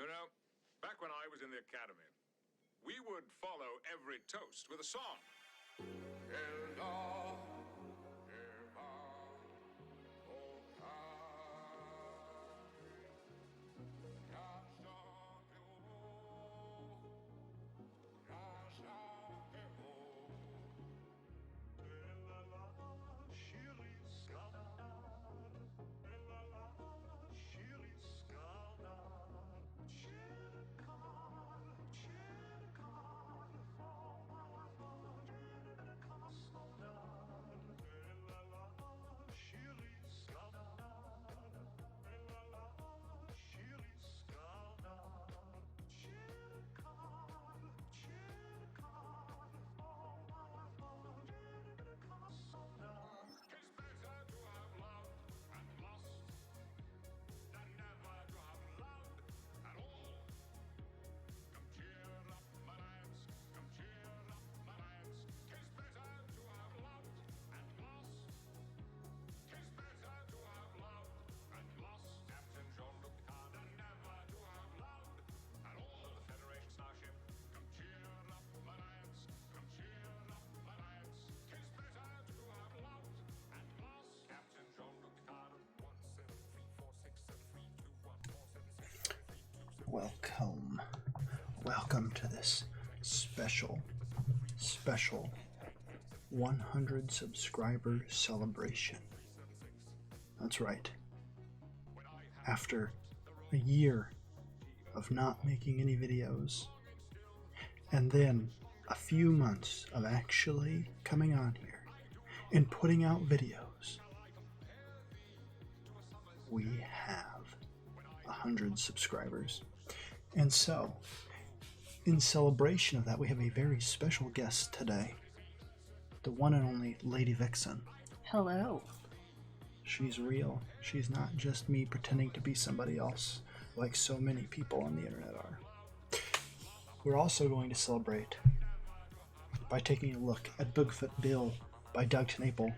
You know, back when I was in the academy, we would follow every toast with a song. Welcome to this special 100 subscriber celebration. That's right. After a year of not making any videos, and then a few months of actually coming on here and putting out videos, we have 100 subscribers. And so, in celebration of that, we have a very special guest today. The one and only Lady Vixen. Hello. She's real. She's not just me pretending to be somebody else, like so many people on the internet are. We're also going to celebrate by taking a look at Bigfoot Bill by Doug Tnaple.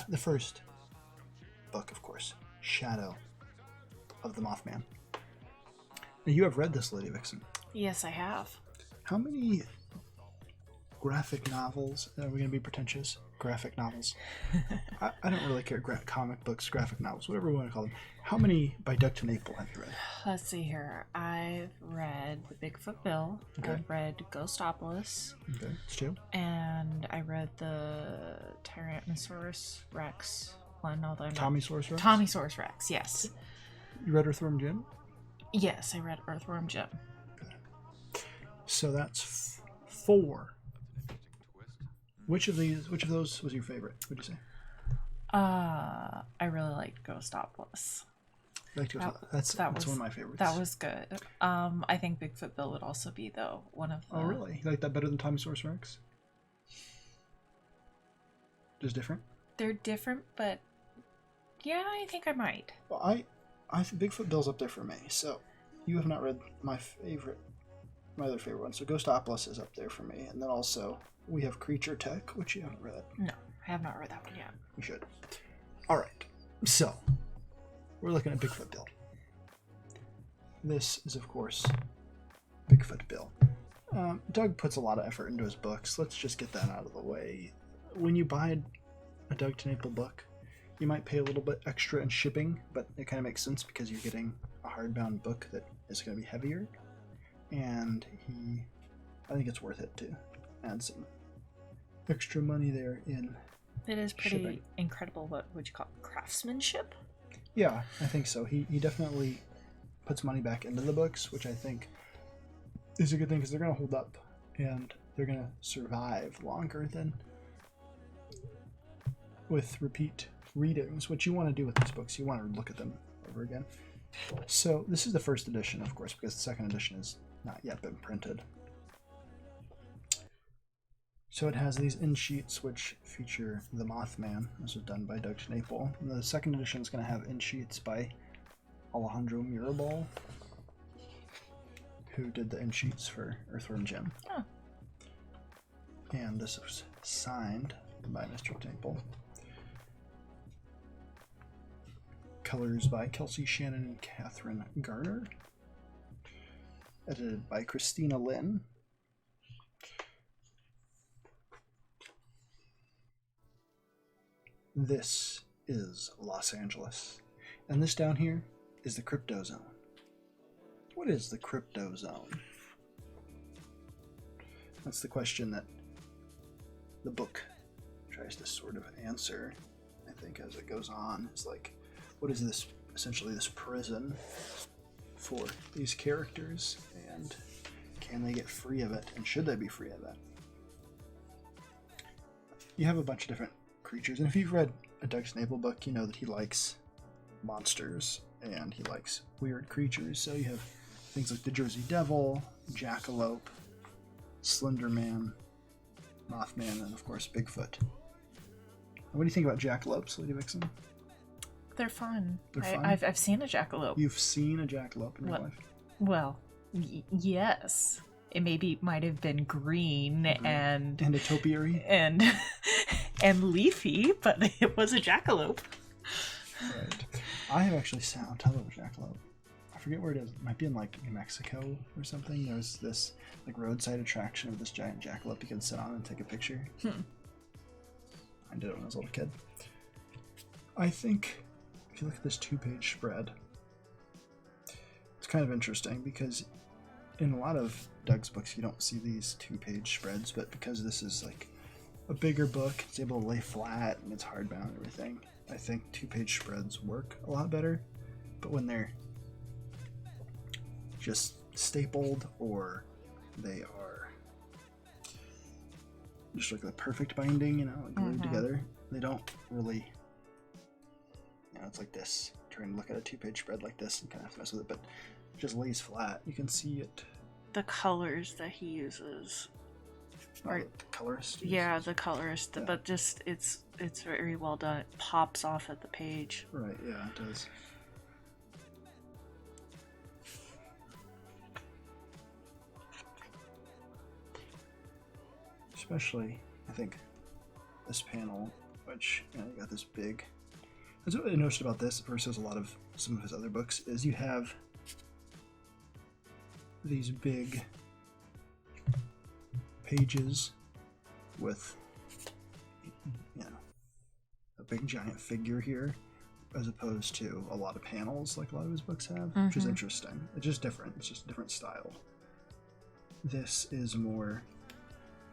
The first book, of course, Shadow of the Mothman. Now, you have read this, Lady Vixen. Yes, I have. How many graphic novels, are we going to be pretentious? Graphic novels. I don't really care. Comic books, graphic novels, whatever we want to call them. How many by Doug Tnaple have you read? Let's see here. I've read The Bigfoot Bill. Okay. I've read Ghostopolis. Okay, it's two. And I read the Tyrannosaurus Rex one, although not... Tommysaurus Rex? Tommysaurus Rex, yes. You read Earthworm Jim? Yes, I read Earthworm Jim. Okay. So that's four. Which of those was your favorite, would you say? I really liked Ghostopolis. That's one of my favorites. That was good. I think Bigfoot Bill would also be, though, one of the... Oh, really? You like that better than Tommysaurus Rex? Just different? They're different, but yeah, I think I might. Well, I think Bigfoot Bill's up there for me. So you have not read my other favorite one. So Ghostopolis is up there for me. And then also we have Creature Tech, which you haven't read. No, I have not read that one yet. You should. All right. So we're looking at Bigfoot Bill. This is, of course, Bigfoot Bill. Doug puts a lot of effort into his books. Let's just get that out of the way. When you buy a Doug Tnaple book, you might pay a little bit extra in shipping, but it kind of makes sense because you're getting a hardbound book that is going to be heavier, and I think it's worth it to add some extra money there in It is pretty shipping. incredible. What would you call it? Craftsmanship? Yeah, I think so. He definitely puts money back into the books, which I think is a good thing because they're going to hold up and they're going to survive longer than with repeat readings. What you want to do with these books, you want to look at them over again. So this is the first edition, of course, because the second edition has not yet been printed. So it has these in sheets which feature the Mothman. This was done by Doug Tnaple. And the second edition is going to have in sheets by Alejandro Mirabal, who did the in sheets for Earthworm Jim. Oh. And this was signed by Mr. Tnaple. Colors by Kelsey Shannon and Catherine Garner. edited by Christina Lynn. This is Los Angeles, and this down here is the crypto zone. What is the crypto zone? That's the question that the book tries to sort of answer, I think, as it goes on. It's like, what is this, essentially this prison for these characters, and can they get free of it, and should they be free of it? You have a bunch of different creatures, and if you've read a Doug Snaple book, you know that he likes monsters, and he likes weird creatures, so you have things like the Jersey Devil, Jackalope, Slender Man, Mothman, and of course Bigfoot. What do you think about jackalopes, Lady Vixen? They're fun. They're fun? I've seen a jackalope. You've seen a jackalope in real life? Well, yes. It might have been green and a topiary and leafy, but it was a jackalope. Right. I have actually sat on top of a jackalope. I forget where it is. It might be in like New Mexico or something. There's this like roadside attraction of this giant jackalope you can sit on and take a picture. I did it when I was a little kid. I think if you look at this 2-page spread, it's kind of interesting because in a lot of Doug's books you don't see these 2-page spreads, but because this is like a bigger book, it's able to lay flat and it's hardbound and everything, I think 2-page spreads work a lot better. But when they're just stapled or they are just like the perfect binding, you know, like glued together, they don't really, you know, it's like this. Trying to look at a 2-page spread like this and kind of have to mess with it, but it just lays flat. You can see it. The colors that he uses. The colorist? Yeah, the colorist, yeah. But just it's very well done. It pops off at the page. Right, yeah, it does. Especially, I think, this panel, which, you know, you got this big. That's what I noticed about this versus a lot of some of his other books, is you have these big pages with, you know, a big giant figure here, as opposed to a lot of panels like a lot of his books have, which is interesting. It's just different. It's just a different style. This is more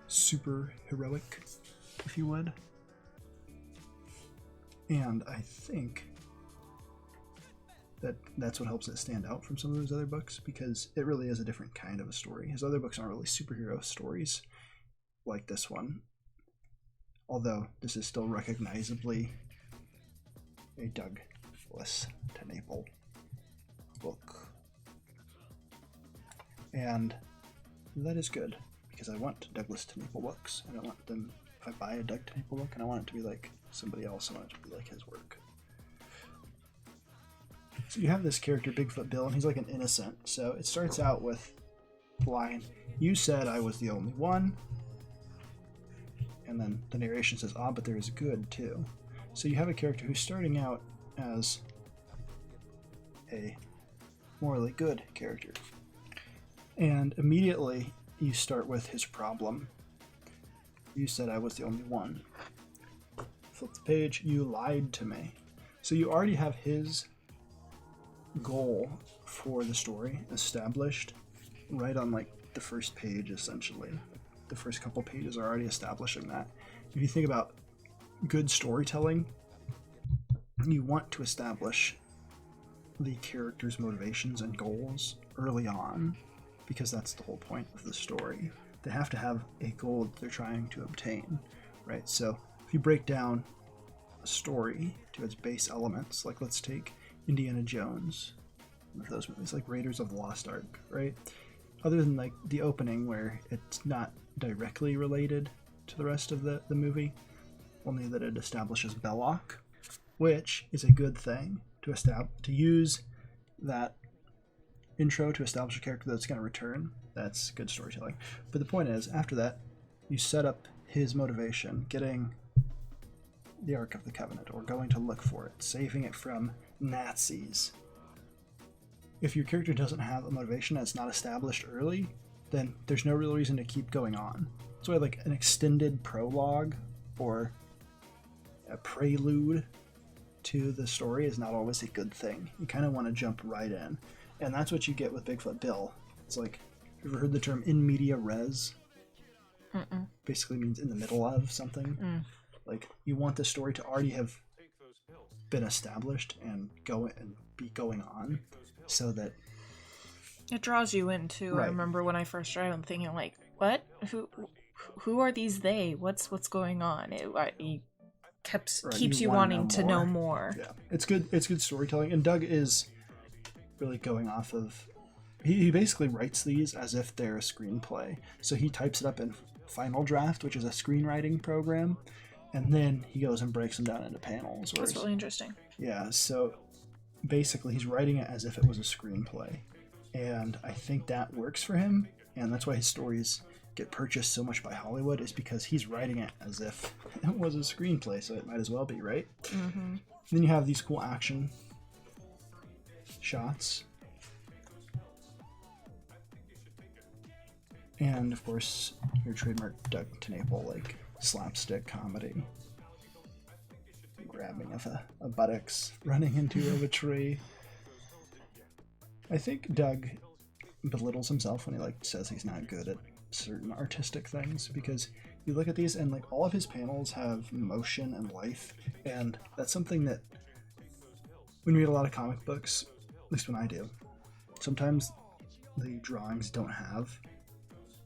super heroic, if you would. And I think that's what helps it stand out from some of his other books, because it really is a different kind of a story. His other books aren't really superhero stories like this one, although this is still recognizably a Douglas TeNapel book. And that is good, because I want Douglas TeNapel books. I don't want them, if I buy a Doug TeNapel book and I want it to be like somebody else, I want it to be like his work. So you have this character, Bigfoot Bill, and he's like an innocent. So it starts out with the line, "You said I was the only one." And then the narration says, "Ah, but there is good too." So you have a character who's starting out as a morally good character. And immediately you start with his problem. "You said I was the only one." Flip the page, "You lied to me." So you already have his goal for the story established right on like the first page, essentially. The first couple pages are already establishing that. If you think about good storytelling, you want to establish the character's motivations and goals early on, because that's the whole point of the story. They have to have a goal that they're trying to obtain, right? So if you break down a story to its base elements, like let's take Indiana Jones, one of those movies, like Raiders of the Lost Ark, right? Other than like the opening where it's not directly related to the rest of the movie, only that it establishes Belloc, which is a good thing to use that intro to establish a character that's going to return. That's good storytelling. But the point is, after that, you set up his motivation, getting the Ark of the Covenant, or going to look for it, saving it from Nazis. if your character doesn't have a motivation that's not established early, then there's no real reason to keep going on. That's why like an extended prologue or a prelude to the story is not always a good thing. You kind of want to jump right in. And that's what you get with Bigfoot Bill. It's like, you ever heard the term in media res? Mm-mm. Basically means in the middle of something. Mm. Like, you want the story to already have been established and be going on, so that It draws you in too. Right. I remember when I first tried, I'm thinking like, what? Who are these they? What's going on? It keeps you wanting to know more. Yeah, it's good. It's good storytelling, and Doug is really going off of. He basically writes these as if they're a screenplay. So he types it up in Final Draft, which is a screenwriting program, and then he goes and breaks them down into panels. That's really interesting. Yeah, so basically he's writing it as if it was a screenplay, and I think that works for him, and that's why his stories get purchased so much by Hollywood, is because he's writing it as if it was a screenplay, so it might as well be, right? Mm-hmm. Then you have these cool action shots. And, of course, your trademark Doug Tanaple, like, slapstick comedy. Grabbing of a buttocks, running into a tree. I think Doug belittles himself when he, like, says he's not good at certain artistic things, because you look at these and, like, all of his panels have motion and life, and that's something that, when you read a lot of comic books, at least when I do, sometimes the drawings don't have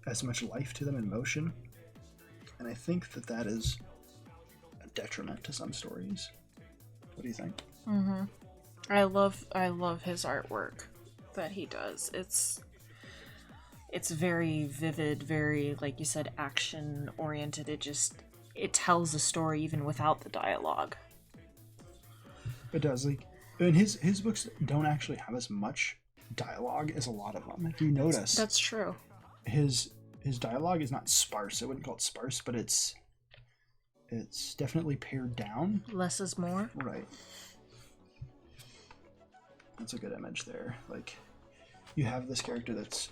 as much life to them and motion, and I think that is a detriment to some stories. What do you think? Mm-hmm. I love his artwork that he does. It's very vivid, very, like you said, action oriented. It tells a story even without the dialogue. It does. Like, and his books don't actually have as much dialogue as a lot of them. If you notice, That's true. His dialogue is not sparse. I wouldn't call it sparse, but it's definitely pared down. Less is more. Right. That's a good image there. Like, you have this character that's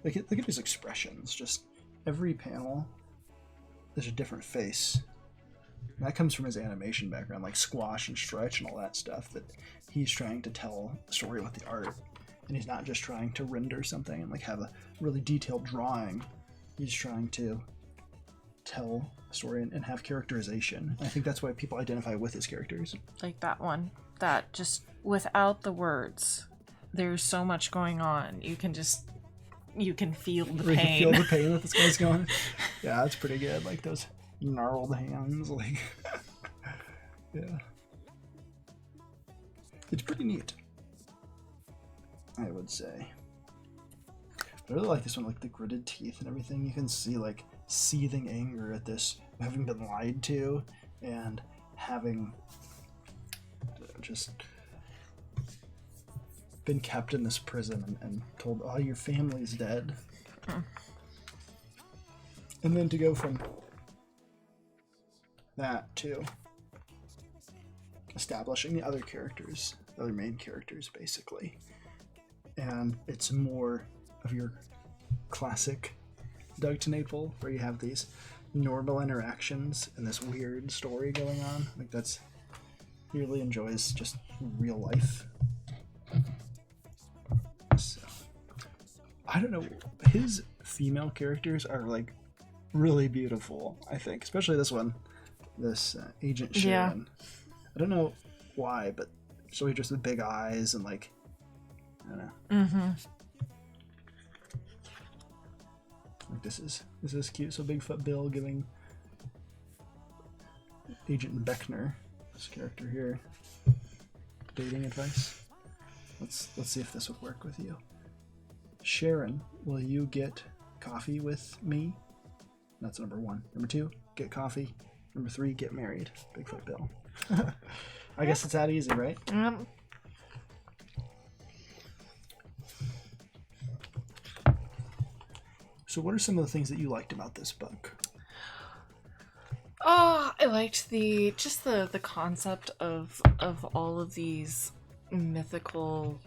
look at his expressions. Just every panel, there's a different face. And that comes from his animation background, like squash and stretch and all that stuff. That he's trying to tell a story with the art. And he's not just trying to render something and like have a really detailed drawing. He's trying to tell a story and have characterization. And I think that's why people identify with his characters. Like that one. That just, without the words, there's so much going on. You can feel the pain. You feel the pain that this guy's going. Yeah, that's pretty good. Like those gnarled hands. Like, yeah. It's pretty neat, I would say. But I really like this one, like the gritted teeth and everything. You can see like seething anger at this, having been lied to and having just been kept in this prison and told, oh, your family's dead. And then to go from that to establishing the other characters, the other main characters, basically. And it's more of your classic Doug Tanaple, where you have these normal interactions and this weird story going on. Like that's, he really enjoys just real life. So, I don't know, his female characters are like really beautiful, I think, especially this one, this Agent Sharon. Yeah. I don't know why, but so he just with big eyes and like, I don't know. Mm-hmm. Like this is cute. So Bigfoot Bill giving Agent Beckner, this character here, dating advice. Let's see if this would work with you. Sharon, will you get coffee with me? That's number 1. Number 2, get coffee. Number 3, get married. Bigfoot Bill. I guess it's that easy, right? So what are some of the things that you liked about this book? Oh, I liked the concept of all of these mythical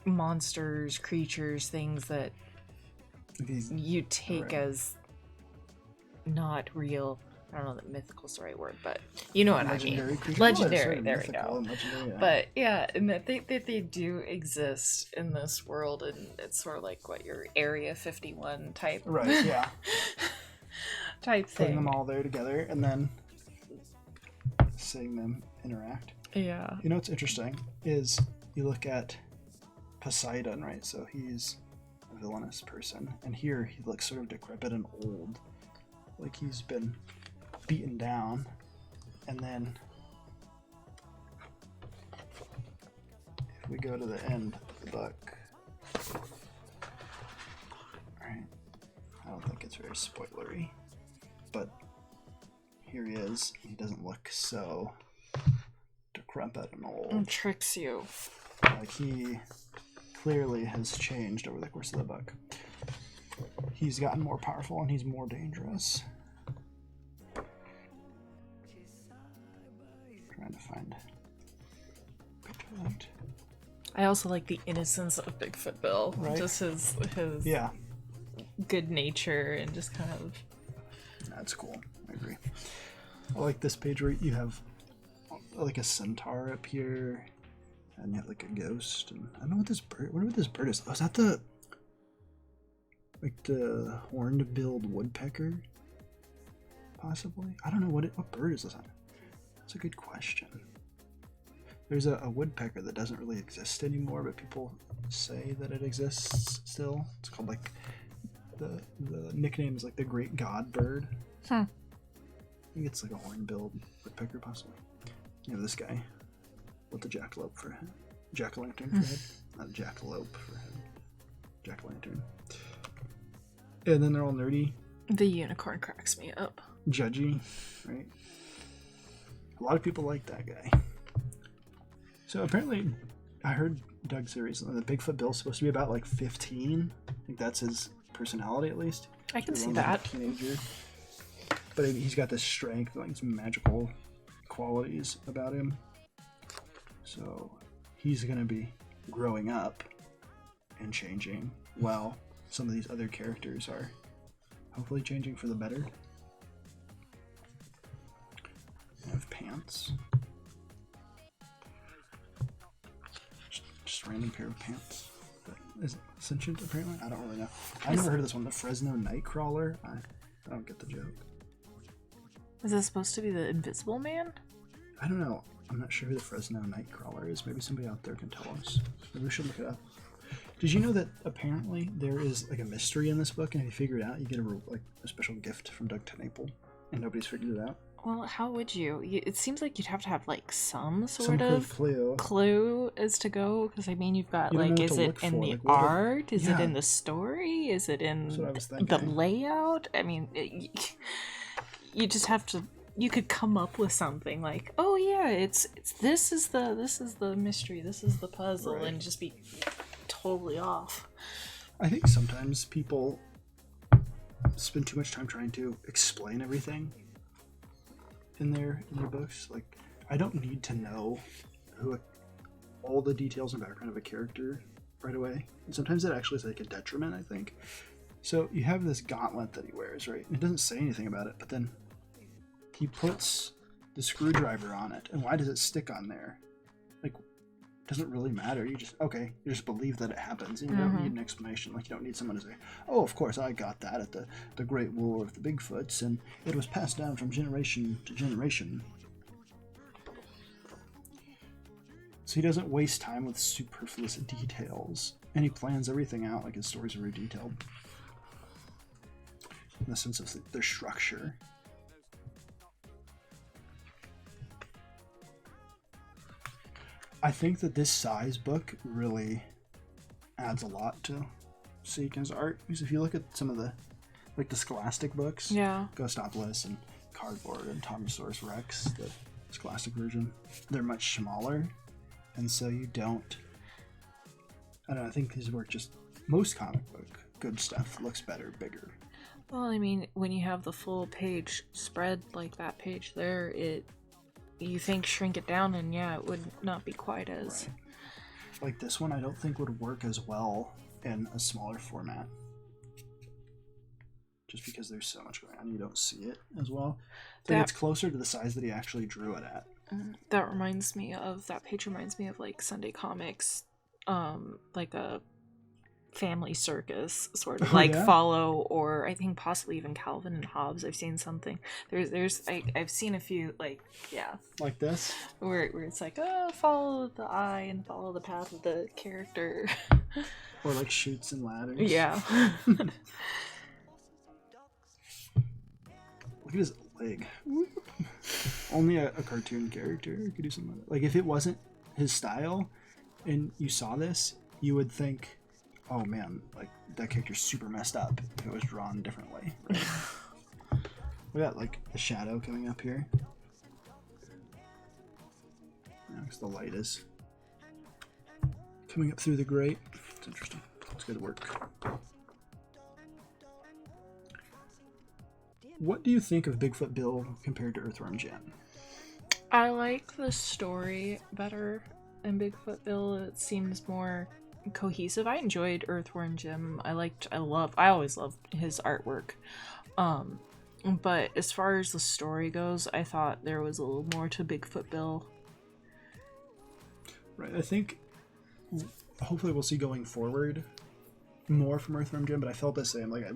monsters, creatures, things that These, you take right. as not real. I don't know that mythical's the right word, but you know what I mean. legendary creatures. Legendary, Well, there we mythical go. and legendary, yeah. But yeah, and that they do exist in this world, and it's sort of like what your Area 51 type, Right, yeah. type thing. Putting them all there together and then seeing them interact. Yeah. You know what's interesting is you look at Poseidon, right? So he's a villainous person, and here he looks sort of decrepit and old, like he's been beaten down. And then if we go to the end of the book, right? I don't think it's very spoilery, but here he is. He doesn't look so decrepit and old. It tricks you. Like, he clearly has changed over the course of the book. He's gotten more powerful and he's more dangerous. Trying to find a picture of that. I also like the innocence of Bigfoot Bill. Right. Just his Yeah, good nature and just kind of... that's cool. I agree. I like this page where you have like a centaur up here, and you have like a ghost, and I don't know what this bird. What this bird is? Oh, is that the horned-billed woodpecker? Possibly. I don't know what bird is this on. That's a good question. There's a woodpecker that doesn't really exist anymore, but people say that it exists still. It's called like the nickname is like the Great God Bird. I think it's like a horn-billed woodpecker, possibly. You have this guy with the jackalope for head. Jack-o'-lantern for head. Not jackalope for head. Jack-o'-lantern. And then they're all nerdy. The unicorn cracks me up. Judgy, right? A lot of people like that guy. So apparently, I heard Doug say recently that Bigfoot Bill's supposed to be about like 15. I think that's his personality, at least. I can see Like that. a teenager. But he's got this strength, like some magical qualities about him. So he's going to be growing up and changing, while some of these other characters are hopefully changing for the better. I have pants. Just a random pair of pants. That is sentient, apparently? I don't really know. I've never heard of this one, the Fresno Nightcrawler. I don't get the joke. Is this supposed to be the Invisible Man? I don't know. I'm not sure who the Fresno Nightcrawler is. Maybe somebody out there can tell us. Maybe we should look it up. Did you know that apparently there is like a mystery in this book, and if you figure it out, you get a special gift from Doug Tenaple, and nobody's figured it out? Well, how would you? It seems like you'd have to have like some sort Some of clue. as to go, because I mean you've got You don't like, know what is to it look in for, the like, what are- art? Is it Yeah. in the story? Is it in That's what I was the thinking. layout? I mean, you just have to. You could come up with something like, oh yeah, it's this is the mystery, this is the puzzle, Right. and just be totally off. I think sometimes people spend too much time trying to explain everything in their books. Like, I don't need to know all the details and background of a character right away. And sometimes that actually is like a detriment, I think. So you have this gauntlet that he wears, right? And it doesn't say anything about it, but then he puts the screwdriver on it. And why does it stick on there? Like, it doesn't really matter. You just believe that it happens. And you don't need an explanation. Like, you don't need someone to say, oh, of course, I got that at the Great War of the Bigfoots, and it was passed down from generation to generation. So he doesn't waste time with superfluous details. And he plans everything out, like his stories are very detailed. In the sense of their structure. I think that this size book really adds a lot to Seekin's art. Because if you look at some of the Scholastic books, Yeah. Ghostopolis and Cardboard and Tomosaurus Rex, the Scholastic version, they're much smaller. And so you don't... I don't know, I think his work most comic book good stuff looks better, bigger. Well, I mean, when you have the full page spread like that page there, you think shrink it down, and yeah, it would not be quite as... Right. Like this one, I don't think would work as well in a smaller format. Just because there's so much going on, you don't see it as well. So it's closer to the size that he actually drew it at. That page reminds me of like Sunday Comics, like a family circus sort of follow, or I think possibly even Calvin and Hobbes. I've seen something. I've seen a few like this where it's like follow the eye and follow the path of the character, or like Chutes and Ladders. Yeah. Look at his leg. Only a cartoon character could do something like that. Like if it wasn't his style and you saw this, you would think, oh man, like that character's super messed up if it was drawn differently. Right? We got like the shadow coming up here. Yeah, because the light is coming up through the grate. It's interesting. It's good work. What do you think of Bigfoot Bill compared to Earthworm Jim? I like the story better in Bigfoot Bill. It seems more cohesive. I enjoyed Earthworm Jim. I always loved his artwork. But as far as the story goes, I thought there was a little more to Bigfoot Bill. Right. I think hopefully we'll see going forward more from Earthworm Jim, but I felt the same. Like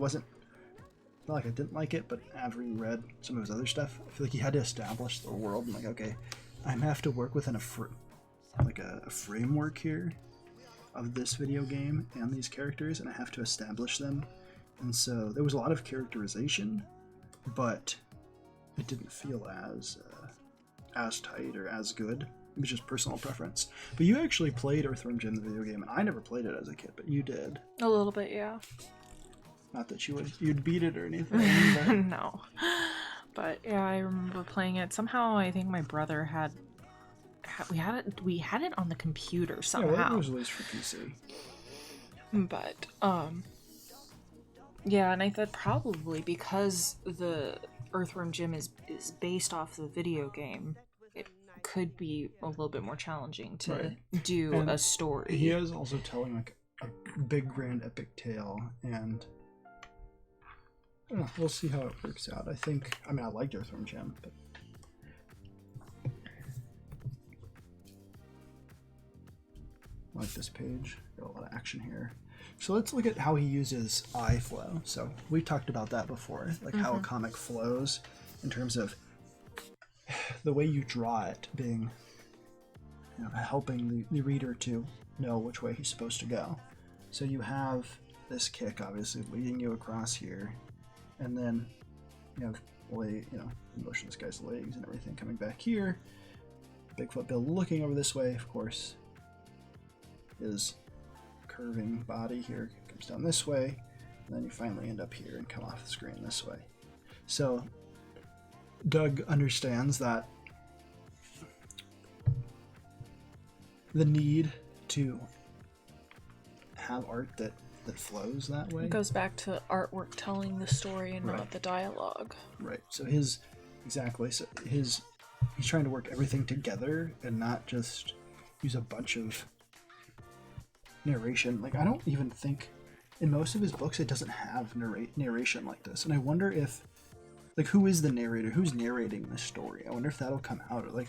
not like I didn't like it, but having read some of his other stuff, I feel like he had to establish the world. I'm like, okay, I have to work within a framework here of this video game and these characters, and I have to establish them. And so there was a lot of characterization, but it didn't feel as tight or as good. It was just personal preference. But you actually played Earthworm Jim, the video game, and I never played it as a kid, but you did. A little bit, yeah. Not that you'd beat it or anything. But... No. But yeah, I remember playing it. Somehow I think my brother we had it on the computer somehow. Yeah, well, it was released for PC. But yeah, and I thought probably because the Earthworm Jim is based off the video game, it could be a little bit more challenging to do a story. He is also telling like a big grand epic tale, and I don't know, we'll see how it works out. I liked Earthworm Jim, but I like this page. Got a lot of action here. So let's look at how he uses eye flow. So we've talked about that before, like how a comic flows in terms of the way you draw it being, helping the reader to know which way he's supposed to go. So you have this kick obviously leading you across here, and then you have motion this guy's legs and everything coming back here. Bigfoot Bill looking over this way, of course. His curving body here comes down this way, and then you finally end up here and come off the screen this way. So Doug understands that the need to have art that flows that way. It goes back to artwork telling the story and not the dialogue. Right. So he's trying to work everything together and not just use a bunch of narration. Like I don't even think in most of his books it doesn't have narration like this. And I wonder if who is the narrator? Who's narrating this story? I wonder if that'll come out, or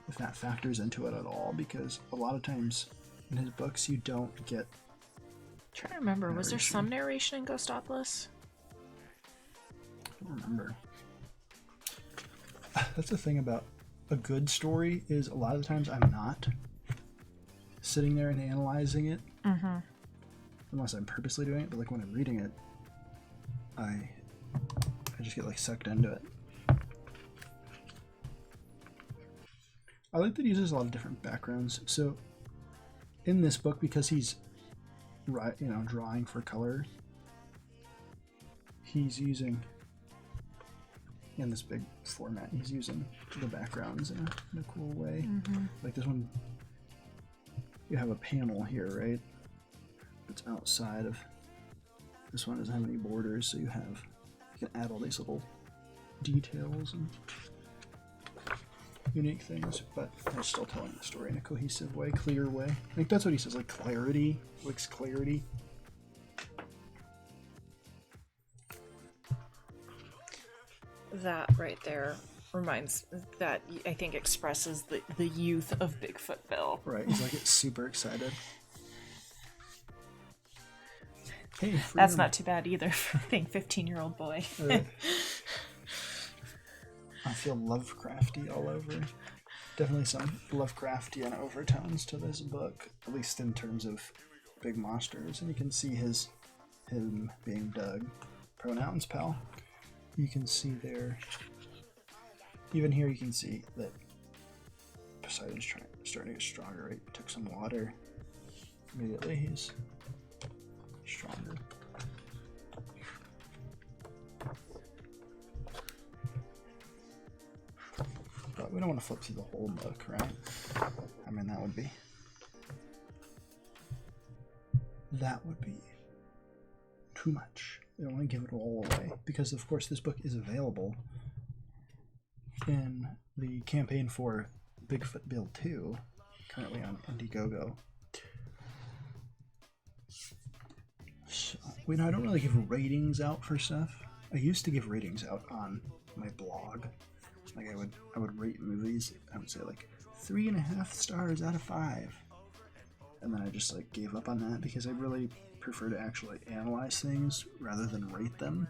if that factors into it at all, because a lot of times in his books you don't get Trying to remember, narration. Was there some narration in Ghostopolis? I don't remember. That's the thing about a good story, is a lot of the times I'm not sitting there and analyzing it, unless I'm purposely doing it. But when I'm reading it, I just get sucked into it. I like that he uses a lot of different backgrounds. So in this book, because he's drawing for color, he's using, in this big format, he's using the backgrounds in a cool way. Like this one, you have a panel here, right? It's outside of, this one doesn't have any borders, so you can add all these little details. And unique things, but they're still telling the story in a cohesive way, clear way. I think that's what he says, like clarity, likes clarity. That right there reminds that I think expresses the youth of Bigfoot Bill. Right, he's like super excited. Hey, freedom. That's not too bad either for a 15-year-old boy. I feel Lovecrafty all over. Definitely some Lovecraftian overtones to this book, at least in terms of big monsters. And you can see him being Doug. Pronouns, pal. You can see there, even here you can see that Poseidon's starting to get stronger, right? Took some water. Immediately he's stronger. But we don't want to flip through the whole book, right? I mean, that would be too much. We don't want to give it all away because, of course, this book is available in the campaign for Bigfoot Bill 2, currently on Indiegogo. So, I don't really give ratings out for stuff. I used to give ratings out on my blog. Like I would rate movies. I would say like 3.5 stars out of 5, and then I just like gave up on that because I really prefer to actually analyze things rather than rate them.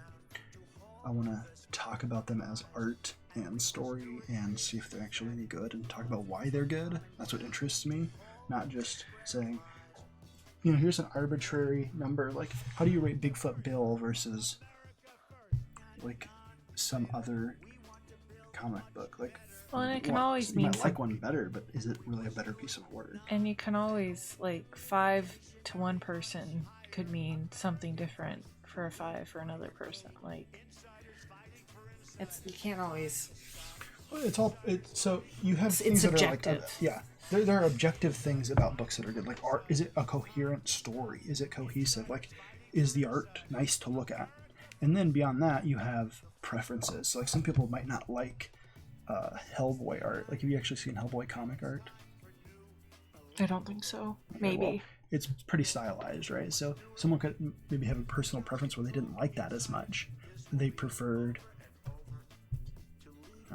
I want to talk about them as art and story and see if they're actually any good and talk about why they're good. That's what interests me, not just saying, you know, here's an arbitrary number. Like, how do you rate Bigfoot Bill versus like some other comic book? Like, well, and it can always mean you might like one better, but is it really a better piece of work? And you can always, like, 5 to one person could mean something different for a 5 for another person. Like, you can't always. Well, so you have things that subjective. Are like, there are objective things about books that are good. Like, art, is it a coherent story? Is it cohesive? Like, is the art nice to look at? And then beyond that, you have preferences. So, like, some people might not like Hellboy art. Like, have you actually seen Hellboy comic art? I don't think so. Okay, Maybe. well, it's pretty stylized, right? So someone could maybe have a personal preference where they didn't like that as much. They preferred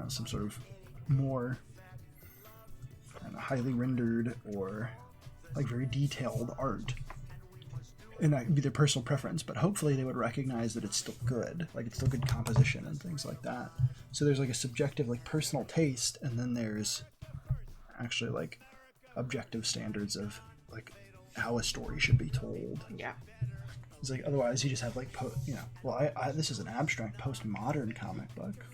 some sort of more highly rendered or like very detailed art. And that would be their personal preference, but hopefully they would recognize that it's still good. Like, it's still good composition and things like that. So there's like a subjective, like, personal taste, and then there's actually like objective standards of how a story should be told. Yeah. It's like, otherwise you just have like this is an abstract postmodern comic book.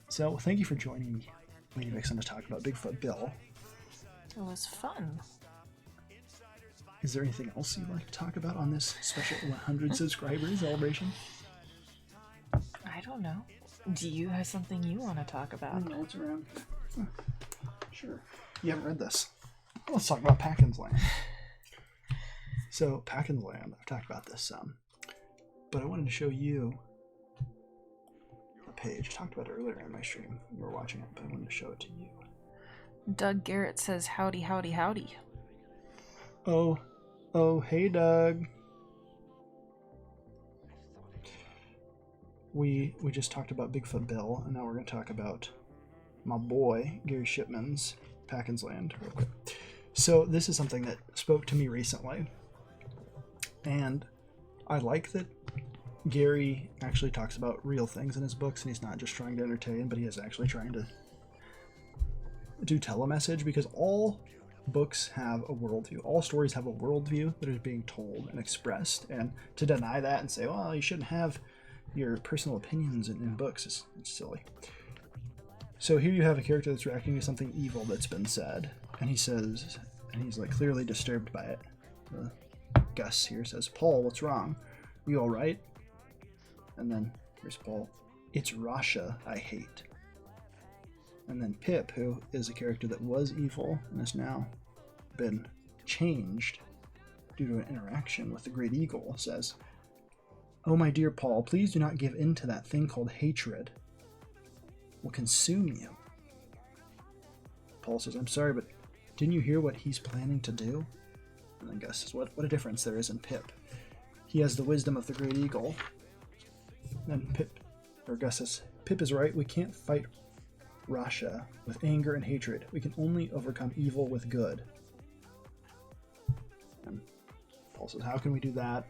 So thank you for joining me, Lady Vixen, to talk about Bigfoot Bill. It was fun. Is there anything else you'd like to talk about on this special 100 subscribers celebration? I don't know. Do you have something you want to talk about? No, it's around. Huh. Sure. You haven't read this. Let's talk about Packen's Land. So, Packen's Land, I've talked about this some, but I wanted to show you a page. I talked about it earlier in my stream. You were watching it, but I wanted to show it to you. Doug Garrett says, howdy, howdy, howdy. Oh, hey, Doug. We just talked about Bigfoot Bill, and now we're going to talk about my boy, Gary Shipman's Packen's Land real quick. So this is something that spoke to me recently, and I like that Gary actually talks about real things in his books, and he's not just trying to entertain, but he is actually trying to tell a message, because all books have a worldview. All stories have a worldview that is being told and expressed, and to deny that and say, well, you shouldn't have your personal opinions in books is silly. So here you have a character that's reacting to something evil that's been said, and he says, and he's like clearly disturbed by it. Gus here says, Paul, what's wrong? You all right? And then here's Paul. It's Rasha I hate. And then Pip, who is a character that was evil and has now been changed due to an interaction with the Great Eagle, says, Oh, my dear Paul, please do not give in to that thing called hatred. will consume you. Paul says, I'm sorry, but didn't you hear what he's planning to do? And then Gus says, what a difference there is in Pip. He has the wisdom of the great eagle. And Gus says, Pip is right, we can't fight Rasha with anger and hatred. We can only overcome evil with good. And Paul says, how can we do that?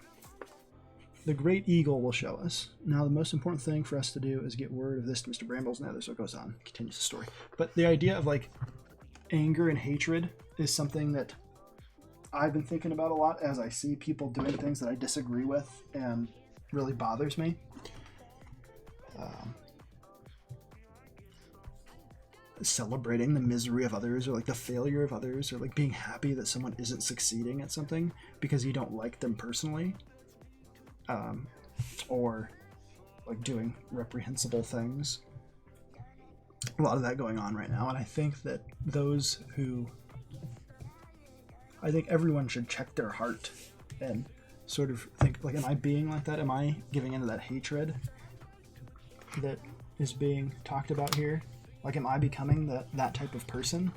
The great eagle will show us. Now, the most important thing for us to do is get word of this to Mr. Brambles and others. So it goes on, continues the story. But the idea of like anger and hatred is something that I've been thinking about a lot as I see people doing things that I disagree with and really bothers me. Celebrating the misery of others, or like the failure of others, or like being happy that someone isn't succeeding at something because you don't like them personally, or like doing reprehensible things. A lot of that going on right now, and I think that I think everyone should check their heart and sort of think, like, am I being like that? Am I giving into that hatred that is being talked about here? Like, am I becoming that type of person?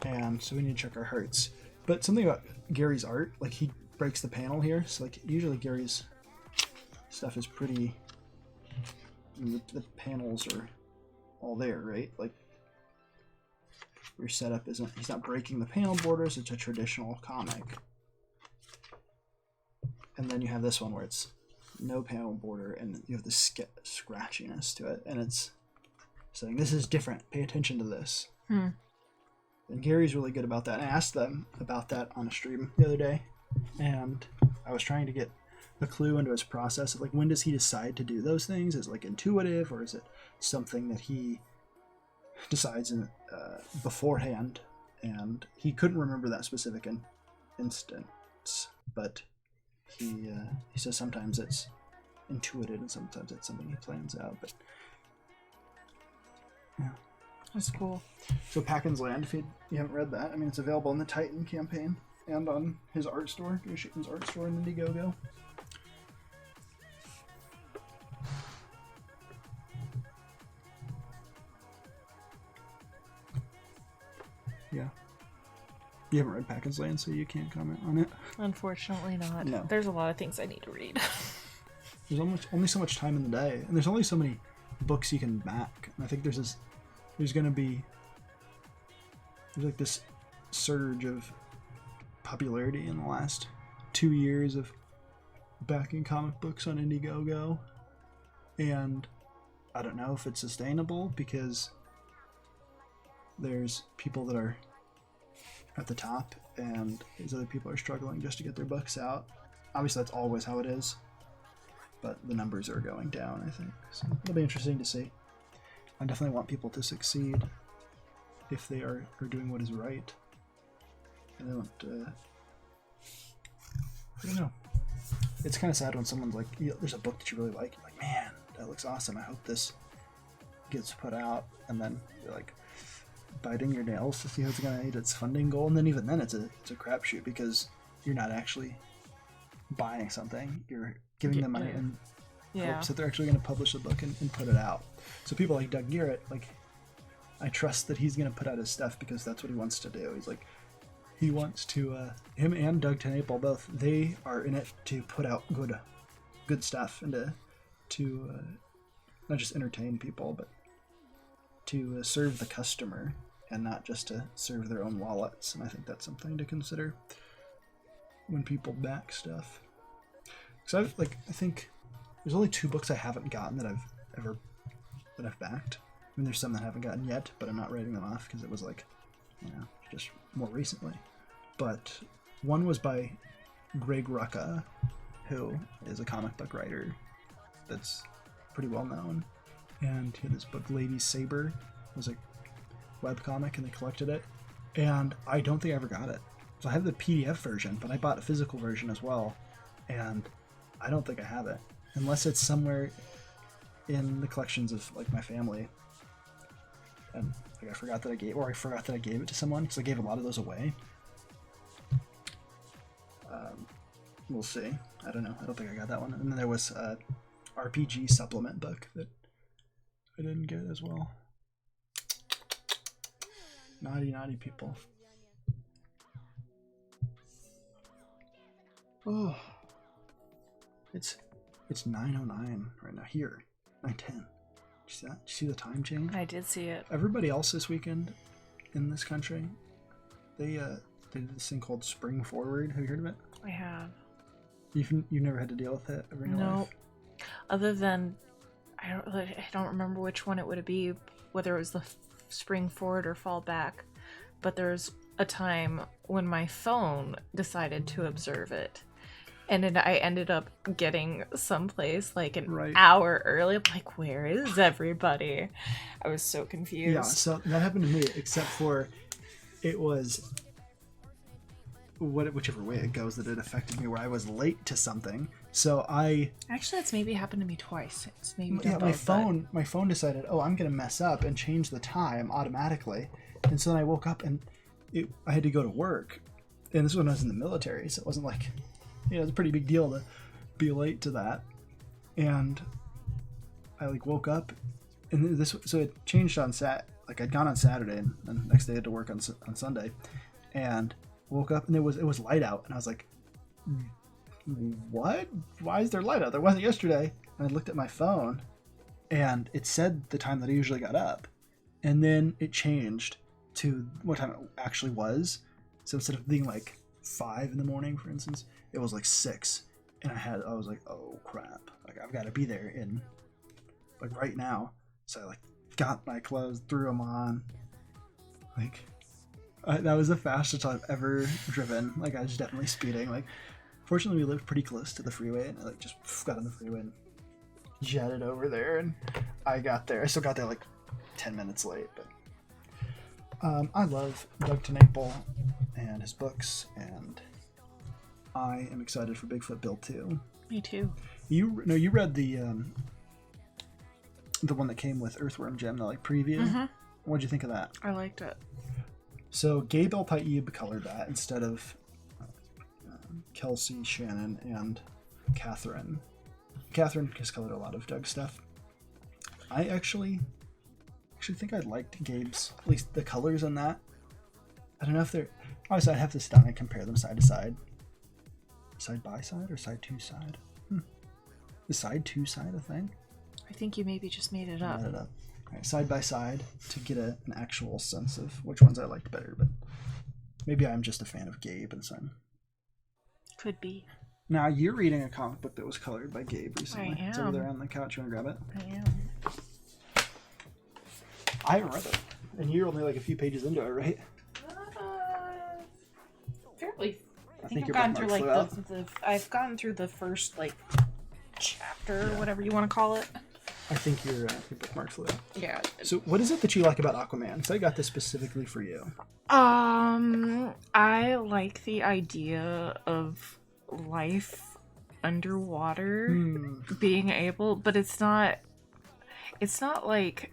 And so we need to check our hearts. But something about Gary's art, like, he breaks the panel here. So, like, usually Gary's stuff is pretty... the panels are all there, right? Like, your setup isn't... He's not breaking the panel borders. It's a traditional comic. And then you have this one where it's no panel border, and you have the scratchiness to it, and it's saying, this is different, pay attention to this. And Gary's really good about that. I asked them about that on a stream the other day, and I was trying to get a clue into his process of, like, when does he decide to do those things? Is it like intuitive, or is it something that he decides in beforehand? And he couldn't remember that specific instance, but he says sometimes it's intuitive and sometimes it's something he plans out. But yeah, that's cool. So Packin's Land, if you haven't read that, I mean, it's available in the Titan campaign and on his art store, Gary Shaton's art store in Indiegogo. Yeah. You haven't read Packin's Land, so you can't comment on it. Unfortunately not. No. There's a lot of things I need to read. There's only so much time in the day, and there's only so many books you can back. And I think there's like this surge of popularity in the last 2 years of backing comic books on Indiegogo, and I don't know if it's sustainable because there's people that are at the top and these other people are struggling just to get their books out. Obviously that's always how it is, but the numbers are going down, I think, so it'll be interesting to see. I definitely want people to succeed if they are doing what is right. I don't know. It's kind of sad when someone's like, there's a book that you really like, you're like, man, that looks awesome, I hope this gets put out, and then you're like biting your nails to see how it's going to hit its funding goal, and then even then it's a crapshoot because you're not actually buying something, you're giving them money in hopes that they're actually going to publish the book and put it out. So people like Doug Garrett, like, I trust that he's going to put out his stuff because that's what he wants to do. He's like, he wants to, him and Doug TenNapel both, they are in it to put out good stuff and to not just entertain people, but to serve the customer and not just to serve their own wallets. And I think that's something to consider when people back stuff. So I think there's only 2 books I haven't gotten that I've backed. I mean, there's some that I haven't gotten yet, but I'm not writing them off because it was like, just more recently. But one was by Greg Rucka, who is a comic book writer that's pretty well known. And he had this book, Lady Saber. It was a webcomic, and they collected it. And I don't think I ever got it. So I have the PDF version, but I bought a physical version as well. And I don't think I have it. Unless it's somewhere in the collections of, like, my family. And like, I forgot that I gave it to someone, because I gave a lot of those away. We'll see. I don't know. I don't think I got that one. And then there was a RPG supplement book that I didn't get as well. Naughty people. Oh, it's 9:09 right now. Here, 9:10. Did you see that? Did you see the time change? I did see it. Everybody else this weekend in this country, they did this thing called Spring Forward. Have you heard of it? I have. You've never had to deal with it ever in your life? Other than I don't remember which one it would be, whether it was the spring forward or fall back, but there's a time when my phone decided to observe it. And then I ended up getting someplace like an hour early. I'm like, where is everybody? I was so confused. Yeah, so that happened to me, except for it was whichever way it goes that it affected me, where I was late to something. So actually, that's maybe happened to me twice. It's maybe my phone decided, I'm gonna mess up and change the time automatically, and so then I woke up and I had to go to work, and this was when I was in the military, so it wasn't like, it was a pretty big deal to be late to that. And I woke up, and so it changed on I'd gone on Saturday, and the next day I had to work on Sunday, and woke up and it was light out, and I was like, what? Why is there light out? There wasn't yesterday. And I looked at my phone, and it said the time that I usually got up, and then it changed to what time it actually was. So instead of being 5 in the morning, for instance, it was 6, and I was like, oh crap, I've got to be there in right now. So I got my clothes, threw them on, that was the fastest I've ever driven. I was definitely speeding. Fortunately, we lived pretty close to the freeway, and I just got on the freeway and jetted over there, and I got there. I still got there 10 minutes late, but I love Doug TenNapel and his books, and I am excited for Bigfoot Bill 2. Me too. You read the one that came with Earthworm Jim, the preview. Mm-hmm. What'd you think of that? I liked it. So Gabe El-Taib colored that instead of Kelsey, Shannon, and Catherine. Catherine has colored a lot of Doug's stuff. I actually think I liked Gabe's, at least the colors in that. I don't know if they're... Obviously, I'd have to sit down and compare them side to side. Side by side or side to side? Is side to side a thing? I think you maybe just made it up. I made it up. All right, side by side to get an actual sense of which ones I liked better, but maybe I'm just a fan of Gabe and Son. Could be. Now, you're reading a comic book that was colored by Gabe recently. I am. It's over there on the couch. You want to grab it? I am. I haven't read it. And you're only a few pages into it, right? Fairly. I think your I've gotten bookmarks through I've gotten through the first chapter, or whatever you want to call it. I think your bookmarks flew out. Yeah. So what is it that you like about Aquaman? Because I got this specifically for you. I like the idea of life underwater being able, but it's not like